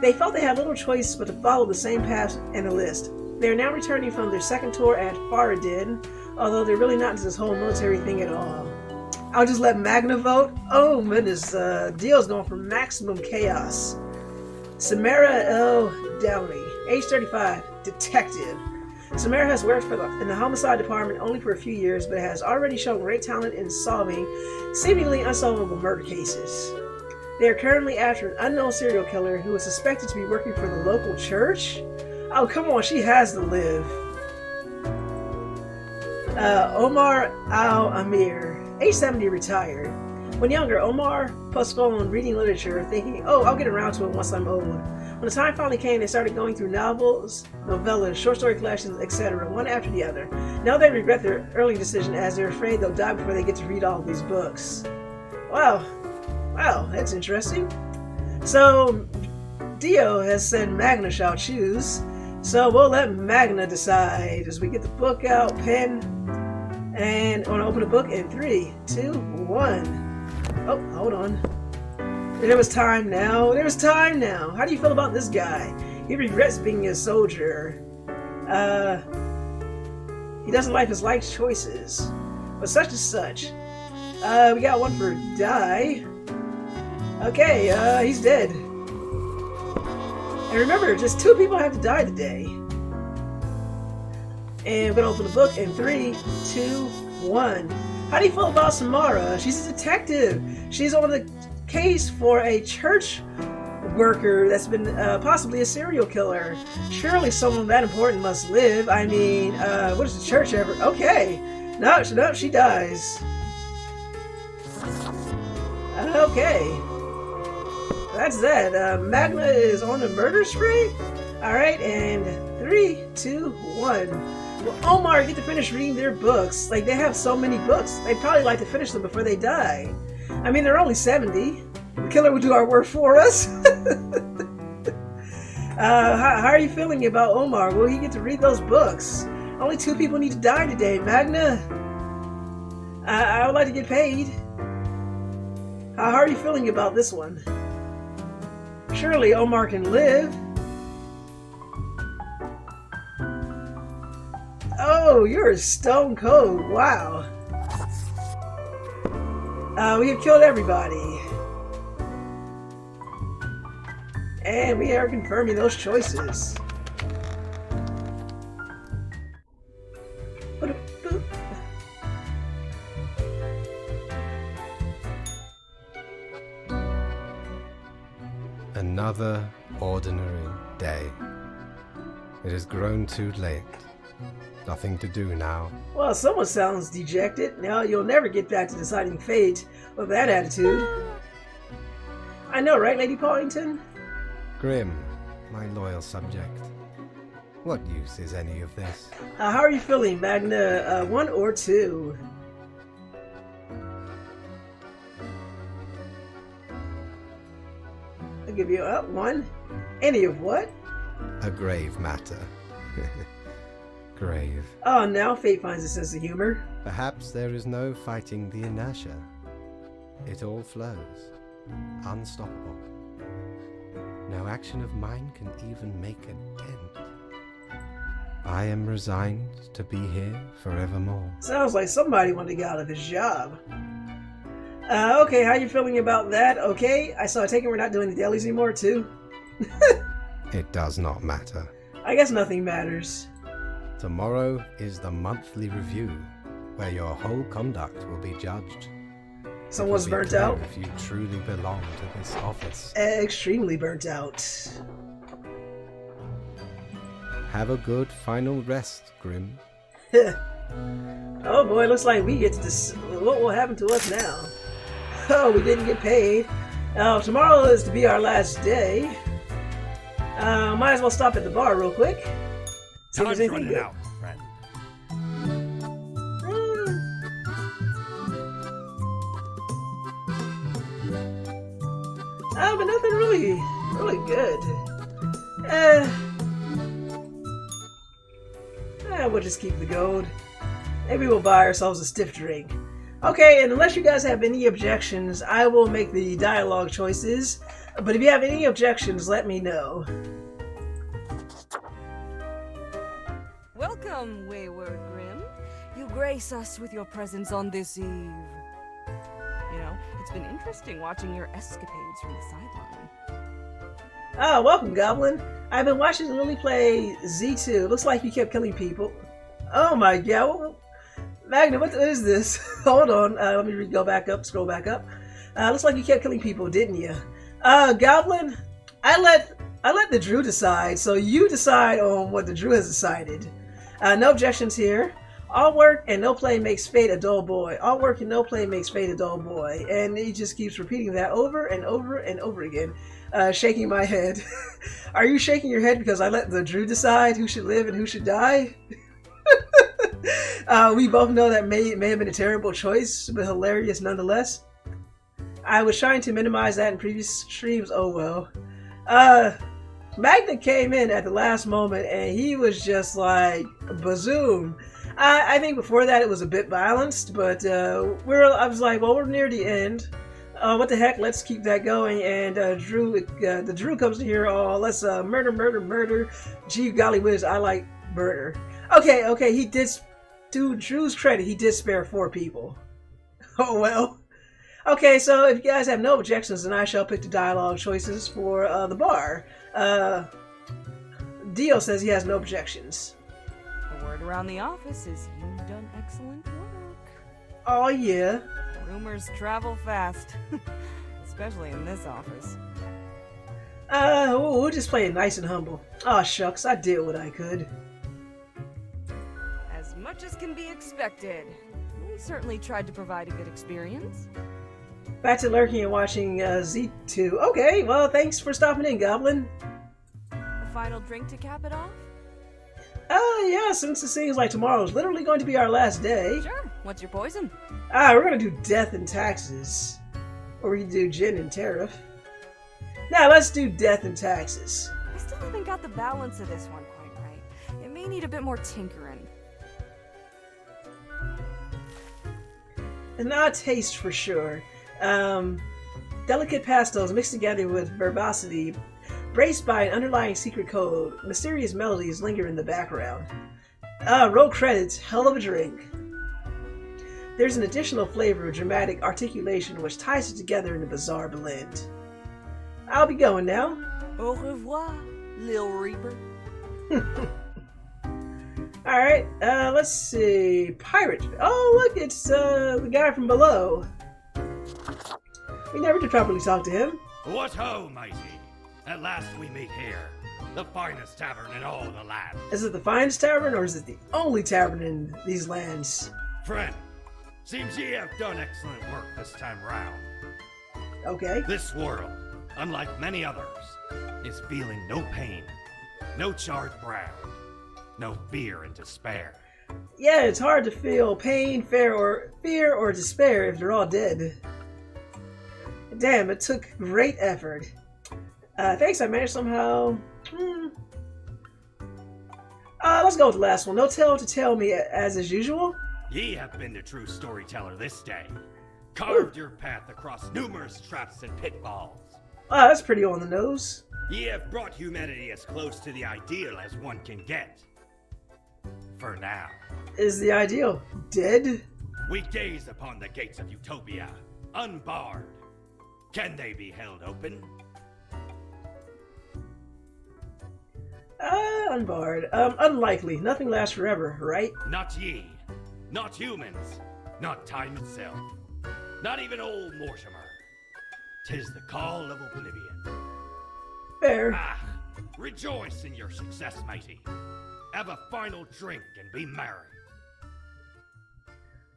they felt they had little choice but to follow the same path in the list. They are now returning from their second tour at Faradin, although they're really not into this whole military thing at all. I'll just let Magna vote. Oh goodness, Dio's going for maximum chaos. Samara L. Downey, age 35, detective. Samara has worked in the homicide department only for a few years, but has already shown great talent in solving seemingly unsolvable murder cases. They are currently after an unknown serial killer who is suspected to be working for the local church. Oh, come on, she has to live. Omar Al-Amir, age 70, retired. When younger, Omar postponed reading literature, thinking, oh, I'll get around to it once I'm old. When the time finally came, they started going through novels, novellas, short story collections, etc., one after the other. Now they regret their early decision as they're afraid they'll die before they get to read all of these books. Wow, that's interesting. So, Dio has said Magna shall choose, so we'll let Magna decide as we get the book out, pen, and I want to open the book in 3, 2, 1. Oh, hold on. There was time now. How do you feel about this guy? He regrets being a soldier. He doesn't like his life choices. But such is such. We got one for die. Okay, he's dead. And remember, just 2 people have to die today. And we're gonna open the book in 3, 2, 1. How do you feel about Samara? She's a detective. She's on the case for a church worker that's been possibly a serial killer. Surely someone that important must live. I mean, what is the church ever? Okay. No, she dies. Okay. That's that. Magna is on a murder spree? Alright, and 3, 2, 1. Well, Omar get to finish reading their books. Like, they have so many books. They'd probably like to finish them before they die. I mean, they're only 70. The killer would do our work for us. How are you feeling about Omar? Will he get to read those books? Only 2 people need to die today. Magna, I would like to get paid. How are you feeling about this one? Surely Omar can live. Oh, you're stone cold. Wow. We have killed everybody. And we are confirming those choices. Another ordinary day. It has grown too late. Nothing to do now. Well, someone sounds dejected. Now you'll never get back to deciding fate with that attitude. I know, right, Lady Paulington? Grim, my loyal subject. What use is any of this? How are you feeling, Magna? 1 or 2? I'll give you 1. Any of what? A grave matter. Grave. Oh, now fate finds a sense of humor. Perhaps there is no fighting the inertia. It all flows. Unstoppable. No action of mine can even make a dent. I am resigned to be here forevermore. Sounds like somebody wanted to get out of his job. Okay, how you feeling about that? Okay, I take it we're not doing the dailies anymore, too? It does not matter. I guess nothing matters. Tomorrow is the monthly review, where your whole conduct will be judged. Someone's burnt out? If you truly belong to this office. Extremely burnt out. Have a good final rest, Grim. Oh boy, looks like we get to what will happen to us now. Oh, we didn't get paid. Tomorrow is to be our last day. Might as well stop at the bar real quick. Time's running out, friend. But nothing really good. We'll just keep the gold. Maybe we'll buy ourselves a stiff drink. Okay, and unless you guys have any objections, I will make the dialogue choices. But if you have any objections, let me know. Welcome, wayward Grim. You grace us with your presence on this eve. You know, it's been interesting watching your escapades from the sideline. Welcome, Goblin. I've been watching Lily play Z2. Looks like you kept killing people. Oh my god. Magna, what is this? Hold on. Let me go back up, scroll back up. Looks like you kept killing people, didn't you? Goblin, I let the Drew decide, so you decide on what the Drew has decided. No objections here. All work and no play makes fate a dull boy. All work and no play makes fate a dull boy. And he just keeps repeating that over and over and over again. Shaking my head. Are you shaking your head because I let the Drew decide who should live and who should die? We both know that may have been a terrible choice, but hilarious nonetheless. I was trying to minimize that in previous streams. Oh well. Magna came in at the last moment and he was just like bazoom. I think before that it was a bit balanced, but I was like, well, we're near the end. What the heck? Let's keep that going. And the Drew comes in here. Oh, let's murder. Gee golly whiz, I like murder. Okay, he did. To Drew's credit, he did spare 4 people. Oh well. Okay, so if you guys have no objections, then I shall pick the dialogue choices for the bar. Dio says he has no objections. The word around the office is you've done excellent work. Oh yeah. Rumors travel fast, especially in this office. We'll just play it nice and humble. Oh shucks, I did what I could. As much as can be expected. We certainly tried to provide a good experience. Back to lurking and watching Z2. Okay, well, thanks for stopping in, Goblin. A final drink to cap it off? Yeah, since it seems like tomorrow's literally going to be our last day. Sure. What's your poison? We're gonna do death and taxes. Or we can do gin and tariff. Now, let's do death and taxes. I still haven't got the balance of this one quite right. It may need a bit more tinkering. An odd taste for sure. Delicate pastels mixed together with verbosity, braced by an underlying secret code. Mysterious melodies linger in the background. Roll credits, hell of a drink. There's an additional flavor of dramatic articulation which ties it together in a bizarre blend. I'll be going now. Au revoir, Lil Reaper. Alright, let's see. Pirate. Oh, look, it's the guy from below. We never did properly talk to him. What ho, matey! At last we meet here, the finest tavern in all the land. Is it the finest tavern, or is it the only tavern in these lands? Friend, seems ye have done excellent work this time round. Okay. This world, unlike many others, is feeling no pain, no charred ground, no fear and despair. Yeah, it's hard to feel pain, fear, or despair if they're all dead. Damn, it took great effort. Thanks, I managed somehow. Let's go with the last one. No tale to tell me as usual. Ye have been the true storyteller this day. Carved your path across numerous traps and pitfalls. That's pretty on the nose. Ye have brought humanity as close to the ideal as one can get. For now. Is the ideal dead? We gaze upon the gates of utopia, unbarred. Can they be held open? Unbarred. Unlikely. Nothing lasts forever, right? Not ye. Not humans. Not time itself. Not even old Mortimer. 'Tis the call of oblivion. Fair. Rejoice in your success, matey. Have a final drink and be merry.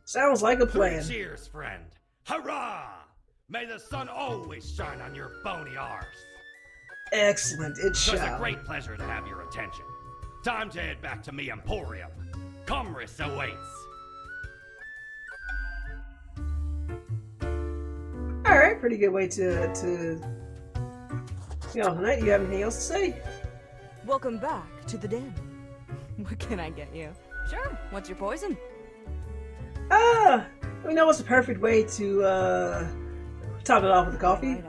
Sounds like a plan. Three cheers, friend. Hurrah! May the sun always shine on your bony arse. Excellent, it shall. It's a great pleasure to have your attention. Time to head back to me emporium. Commerce awaits. Alright, pretty good way to tonight. You have anything else to say? Welcome back to the den. What can I get you? Sure, what's your poison? We know what's the perfect way to top it off with the coffee. Right.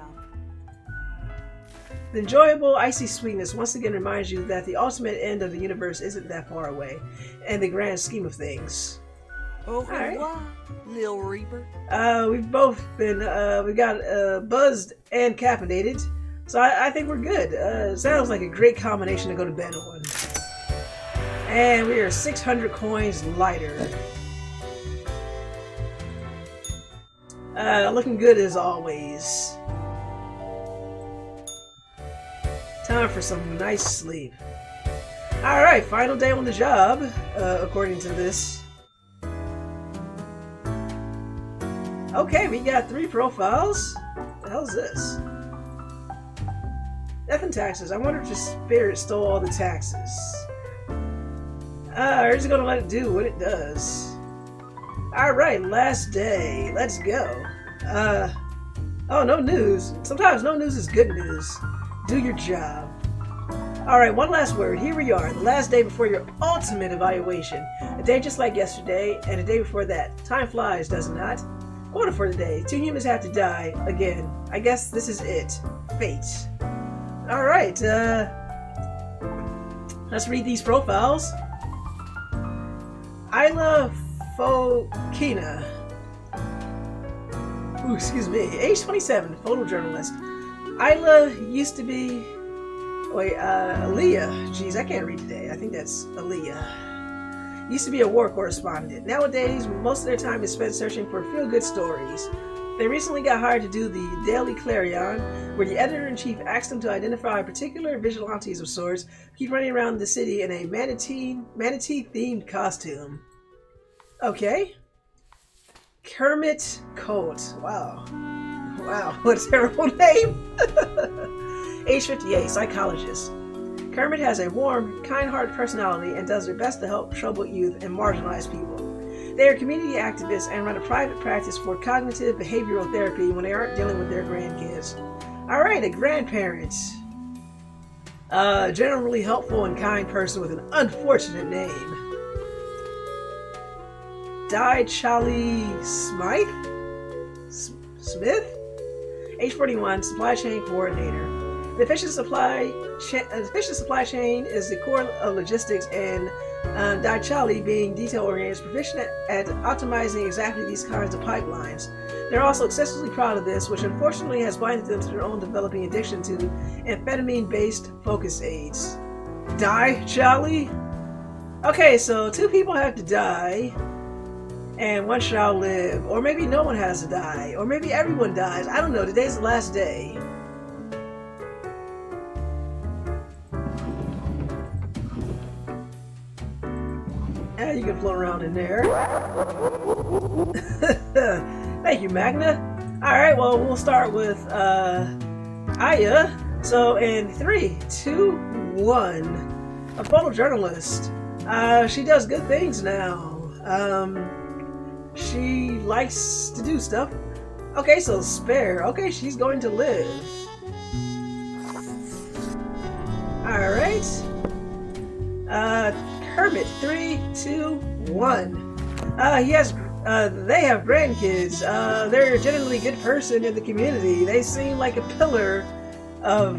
The enjoyable icy sweetness once again reminds you that the ultimate end of the universe isn't that far away, in the grand scheme of things. Au revoir, Lil Reaper. We've both been, we got buzzed and caffeinated, so I think we're good. Sounds like a great combination to go to bed on. And we are 600 coins lighter. Looking good as always. Time for some nice sleep. Alright, final day on the job, according to this. Okay, we got 3 profiles. What the hell's this? Death and taxes. I wonder if the spirit stole all the taxes. Or is it gonna let it do what it does? Alright, last day. Let's go. Oh, no news. Sometimes no news is good news. Do your job. Alright, one last word. Here we are, the last day before your ultimate evaluation. A day just like yesterday, and a day before that. Time flies, does it not? Order for the day. 2 humans have to die again. I guess this is it. Fate. Alright, let's read these profiles. Isla Fokina. Ooh, excuse me. Age 27, photojournalist. Isla used to be... Wait, Aaliyah. Jeez, I can't read today. I think that's Aaliyah. Used to be a war correspondent. Nowadays, most of their time is spent searching for feel-good stories. They recently got hired to do the Daily Clarion, where the editor-in-chief asked them to identify particular vigilantes of sorts who keep running around the city in a manatee-themed costume. Okay. Kermit Colt. Wow. Wow, what a terrible name. Age 58, psychologist. Kermit has a warm, kind-hearted personality and does their best to help troubled youth and marginalized people. They are community activists and run a private practice for cognitive behavioral therapy when they aren't dealing with their grandkids. Alright, a grandparent. Generally helpful and kind person with an unfortunate name. Charlie Smith? Age 41, supply chain coordinator. The efficient supply chain is the core of logistics, and Charlie, being detail-oriented, is proficient at optimizing exactly these kinds of pipelines. They're also excessively proud of this, which unfortunately has blinded them to their own developing addiction to amphetamine-based focus aids. Charlie? Okay, so 2 people have to die, and 1 shall live. Or maybe no one has to die. Or maybe everyone dies. I don't know, today's the last day. You can float around in there. Thank you, Magna. Alright, well, we'll start with Aya. So, in 3, 2, 1. A photojournalist. She does good things now. She likes to do stuff. Okay, so spare. Okay, she's going to live. Alright. Kermit, 3, 2, 1. They have grandkids. They're a generally good person in the community. They seem like a pillar of,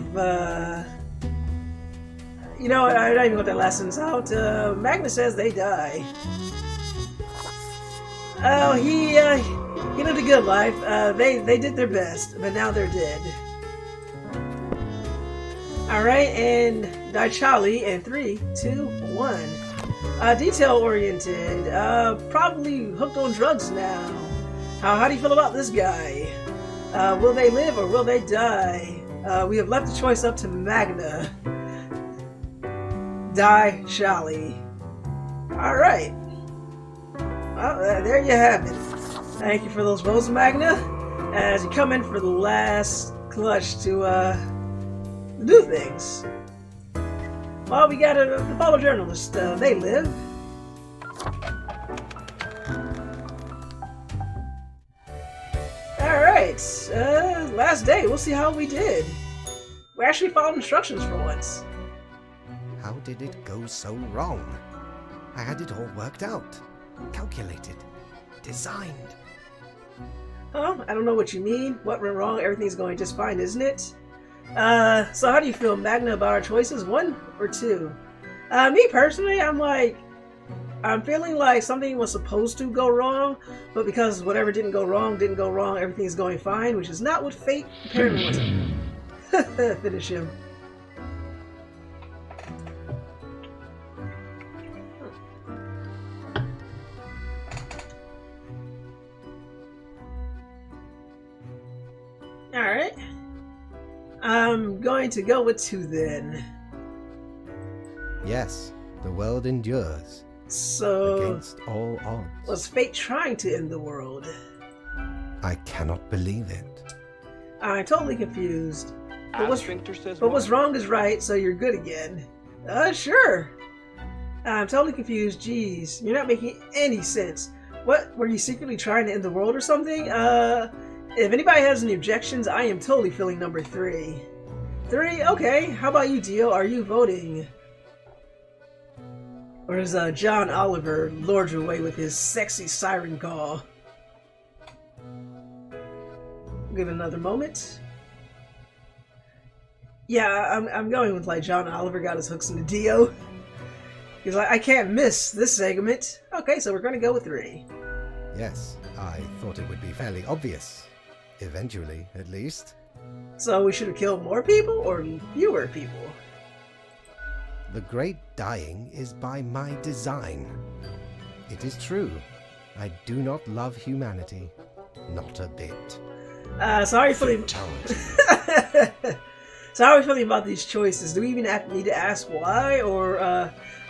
you know, I don't even want that last sentence out. Magna says they die. Oh, he lived a good life. They did their best, but now they're dead. Alright, and Charlie in 3, 2, 1. Detail-oriented. Probably hooked on drugs now. How do you feel about this guy? Will they live or will they die? We have left the choice up to Magna. Charlie. Alright. Well, there you have it. Thank you for those votes, Magna. As you come in for the last clutch to do things. Well, we got the photojournalist. They live. Alright, last day. We'll see how we did. We actually followed instructions for once. How did it go so wrong? I had it all worked out. Calculated. Designed. Oh, I don't know what you mean. What went wrong? Everything's going just fine, isn't it? So how do you feel, Magna, about our choices? 1 or 2? Me personally, I'm feeling like something was supposed to go wrong, but because whatever didn't go wrong, everything's going fine, which is not what fate apparently wanted. Finish him. Alright. I'm going to go with 2 then. Yes, the world endures. So, against all odds. Was fate trying to end the world? I cannot believe it. I'm totally confused. But says what's wrong is right, so you're good again. Sure. I'm totally confused. Jeez, you're not making any sense. What, were you secretly trying to end the world or something? If anybody has any objections, I am totally feeling number 3. 3? Okay, how about you, Dio? Are you voting? Or does John Oliver lord your way with his sexy siren call? Give it another moment. Yeah, I'm going with like John Oliver got his hooks into Dio. He's like, I can't miss this segment. Okay, so we're going to go with 3. Yes, I thought it would be fairly obvious. Eventually, at least. So we should have killed more people or fewer people? The great dying is by my design. It is true. I do not love humanity. Not a bit. So how are you feeling? So how are we feeling about these choices? Do we even need to ask why? Or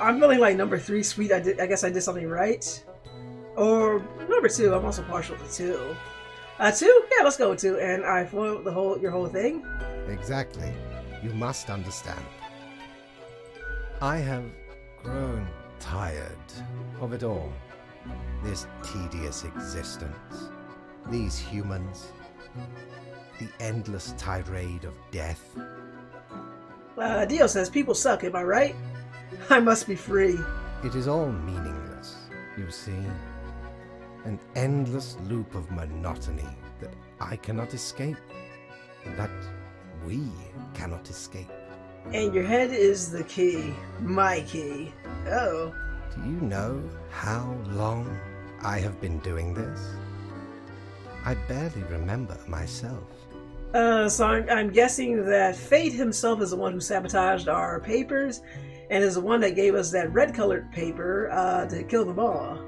I'm feeling like number 3, sweet. I guess I did something right. Or number 2, I'm also partial to 2. 2? Yeah, let's go with 2. And I foiled your whole thing? Exactly. You must understand. I have grown tired of it all. This tedious existence. These humans. The endless tirade of death. Dio says people suck, am I right? I must be free. It is all meaningless, you see. An endless loop of monotony that I cannot escape. That we cannot escape. And your head is the key. My key. Oh. Do you know how long I have been doing this? I barely remember myself. So I'm guessing that Fate himself is the one who sabotaged our papers, and is the one that gave us that red-colored paper to kill them all.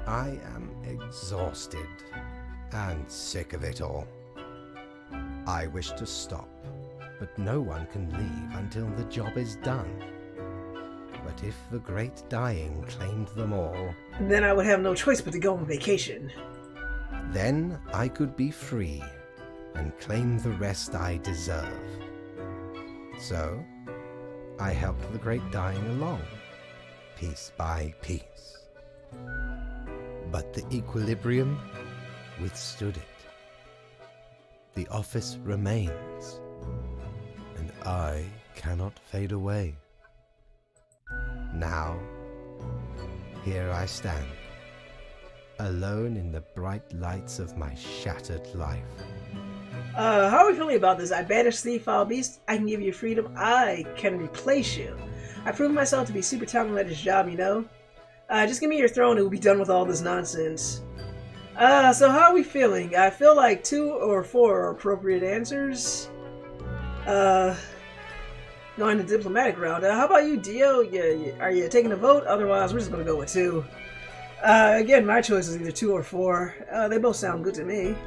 I am exhausted and sick of it all. I wish to stop, but no one can leave until the job is done. But if the great dying claimed them all, then I would have no choice but to go on vacation. Then I could be free and claim the rest I deserve. So, I helped the great dying along, piece by piece. But the equilibrium withstood it. The office remains, and I cannot fade away. Now, here I stand, alone in the bright lights of my shattered life. How are we feeling about this? I banish thief, foul beast. I can give you freedom. I can replace you. I proved myself to be super talented at this job, you know? Just give me your throne and we'll be done with all this nonsense. So how are we feeling? I feel like 2 or 4 are appropriate answers. Going the diplomatic route. How about you, Dio? Are you taking a vote? Otherwise, we're just gonna go with 2. Again, my choice is either 2 or 4. They both sound good to me.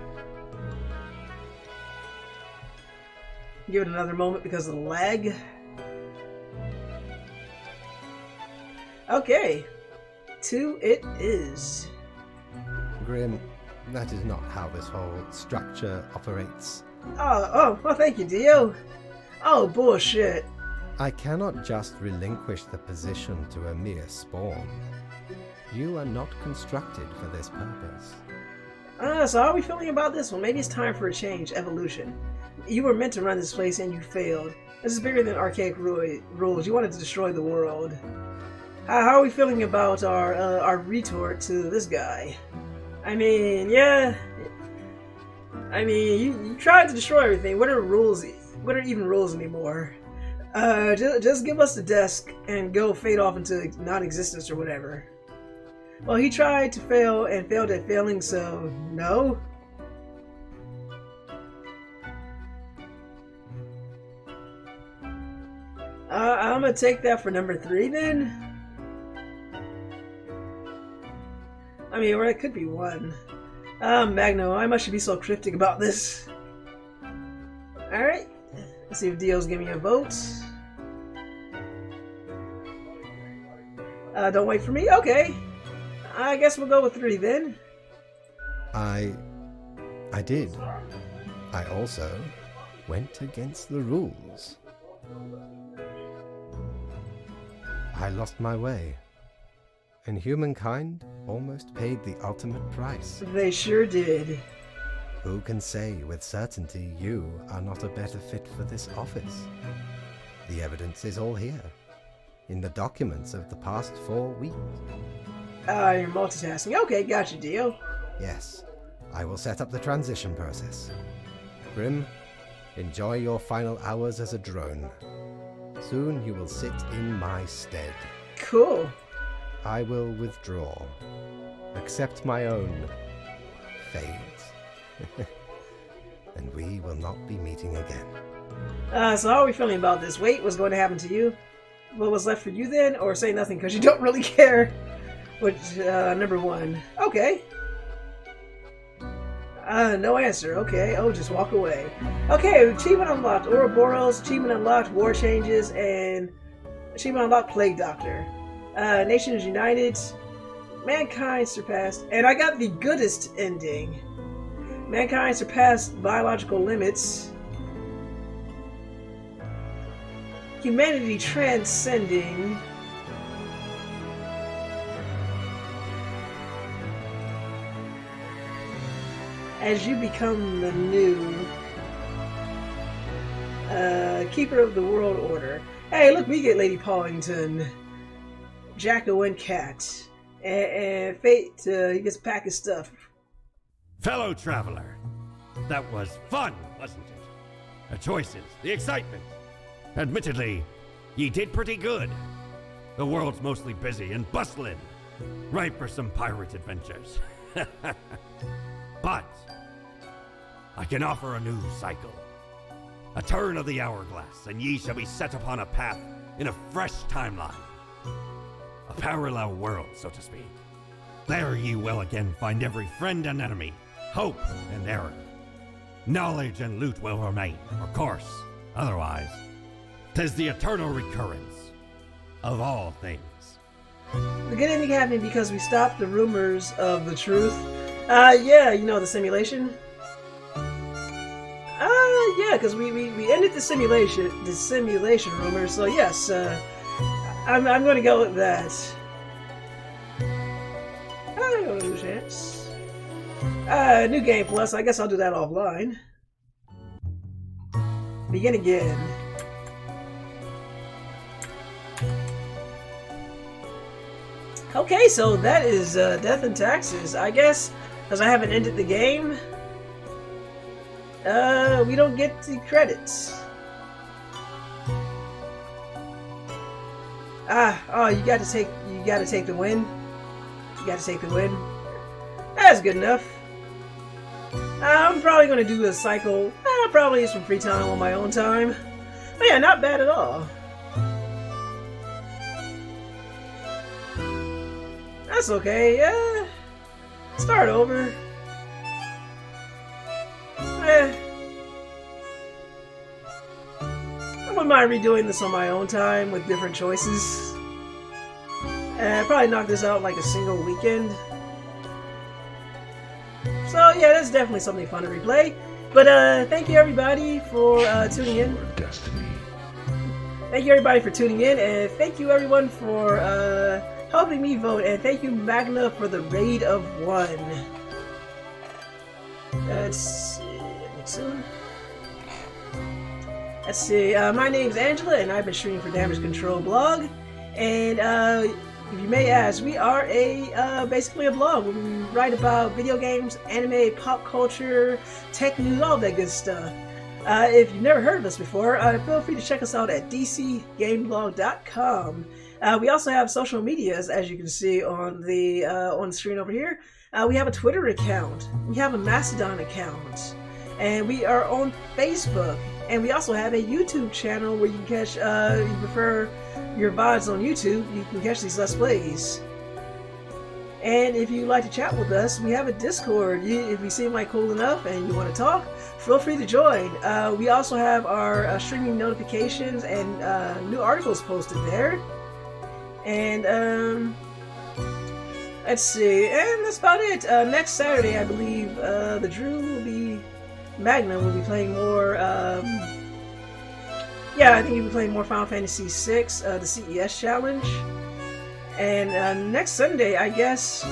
Give it another moment because of the lag. Okay. 2 it is. Grim, that is not how this whole structure operates. Oh, well, thank you, Dio. Oh, bullshit. I cannot just relinquish the position to a mere spawn. You are not constructed for this purpose. So how are we feeling about this one? Maybe it's time for a change, evolution. You were meant to run this place and you failed. This is bigger than archaic rules. You wanted to destroy the world. How are we feeling about our retort to this guy? I mean, yeah. I mean, you tried to destroy everything. What are rules? What are even rules anymore? Just give us the desk and go fade off into non-existence or whatever. Well, he tried to fail and failed at failing, so no. I'm gonna take that for number 3 then. I mean, or it could be 1. Magno, why must you be so cryptic about this? Alright. Let's see if Dio's giving me a vote. Don't wait for me? Okay. I guess we'll go with 3 then. I did. I also went against the rules. I lost my way, and humankind almost paid the ultimate price. They sure did. Who can say with certainty you are not a better fit for this office? The evidence is all here, in the documents of the past 4 weeks. You're multitasking. Okay, gotcha, Dio. Yes, I will set up the transition process. Grim, enjoy your final hours as a drone. Soon you will sit in my stead. Cool. I will withdraw. Accept my own fate. And we will not be meeting again. So how are we feeling about this? Wait, what's going to happen to you? What was left for you then? Or say nothing because you don't really care? Which, number 1. Okay. No answer. Okay. Oh, just walk away. Okay, achievement unlocked. Ouroboros, achievement unlocked. War changes, and achievement unlocked. Plague Doctor. Nations united. Mankind surpassed. And I got the goodest ending. Mankind surpassed biological limits. Humanity transcending. As you become the new keeper of the world order. Hey, look, we get Lady Paulington, Jacko and Cat, and Fate. He gets a pack of stuff. Fellow traveler, that was fun, wasn't it? The choices, the excitement. Admittedly, ye did pretty good. The world's mostly busy and bustling, ripe for some pirate adventures. But I can offer a new cycle. A turn of the hourglass, and ye shall be set upon a path in a fresh timeline. A parallel world, so to speak. There ye will again find every friend and enemy, hope and error. Knowledge and loot will remain, of course. Otherwise, 'tis the eternal recurrence of all things. The good ending happened because we stopped the rumors of the truth. Yeah, you know, the simulation. Yeah, because we ended the simulation rumors, so yes, I'm going to go with that. I don't know, no chance. New game plus, I guess I'll do that offline. Begin again. Okay, so that is Death and Taxes. I guess, because I haven't ended the game, we don't get the credits. Oh, you got to take the win. You got to take the win. That's good enough. I'm probably gonna do a cycle. Probably some free time on my own time. But yeah, not bad at all. That's okay. Yeah. Start over. I wouldn't mind redoing this on my own time with different choices. I'd probably knock this out in like a single weekend. So yeah, that's definitely something fun to replay. But thank you everybody for tuning in. Thank you everybody for tuning in, and thank you everyone for helping me vote, and thank you Magna for the raid of 1. Let's see. My name's Angela, and I've been streaming for Damage Control blog. And if you may ask, we are basically a blog where we write about video games, anime, pop culture, tech news, all that good stuff. If you've never heard of us before, feel free to check us out at dcgameblog.com. We also have social medias, as you can see on the screen over here. We have a Twitter account, we have a Mastodon account, and we are on Facebook. And we also have a YouTube channel where you can catch, if you prefer your VODs on YouTube, you can catch these Let's Plays. And if you'd like to chat with us, we have a Discord. If you seem like cool enough and you want to talk, feel free to join. We also have our streaming notifications and new articles posted there. And let's see, and that's about it. Next Saturday, I believe, the Drew will be, Magna will be playing more, yeah, I think he'll be playing more Final Fantasy VI, the CES challenge. And next Sunday, I guess,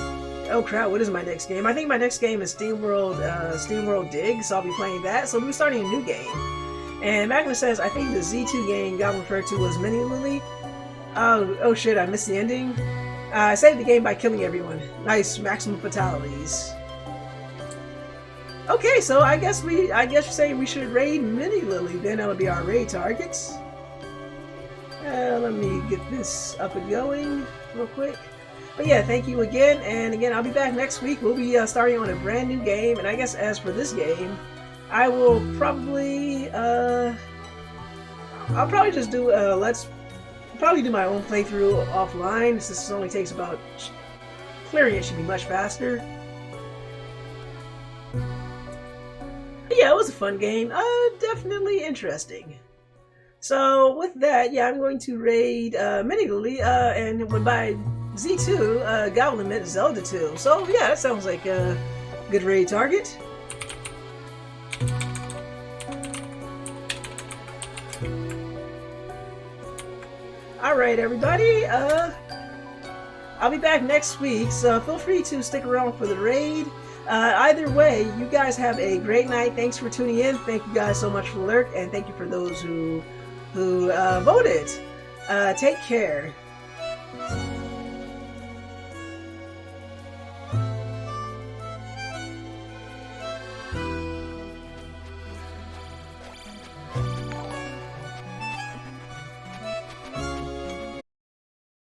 oh crap, what is my next game? I think my next game is SteamWorld Dig, so I'll be playing that. So we'll be starting a new game. And Magna says, I think the Z2 game got referred to as Mini Lily. Oh shit, I missed the ending. I saved the game by killing everyone. Nice, maximum fatalities. Okay, so I guess you're saying we should raid Mini Lily. Then that'll be our raid targets. Let me get this up and going real quick. But yeah, thank you again, and again, I'll be back next week. We'll be starting on a brand new game, and I guess as for this game, I will probably I'll probably just do probably do my own playthrough offline, since this only takes about, clearing it should be much faster. But yeah, it was a fun game, definitely interesting. So with that, yeah, I'm going to raid Mini Lily, and when by Z2, Goblin meant Zelda 2. So yeah, that sounds like a good raid target. All right, everybody. I'll be back next week, so feel free to stick around for the raid. Either way, you guys have a great night. Thanks for tuning in. Thank you guys so much for the lurk, and thank you for those who voted. Take care.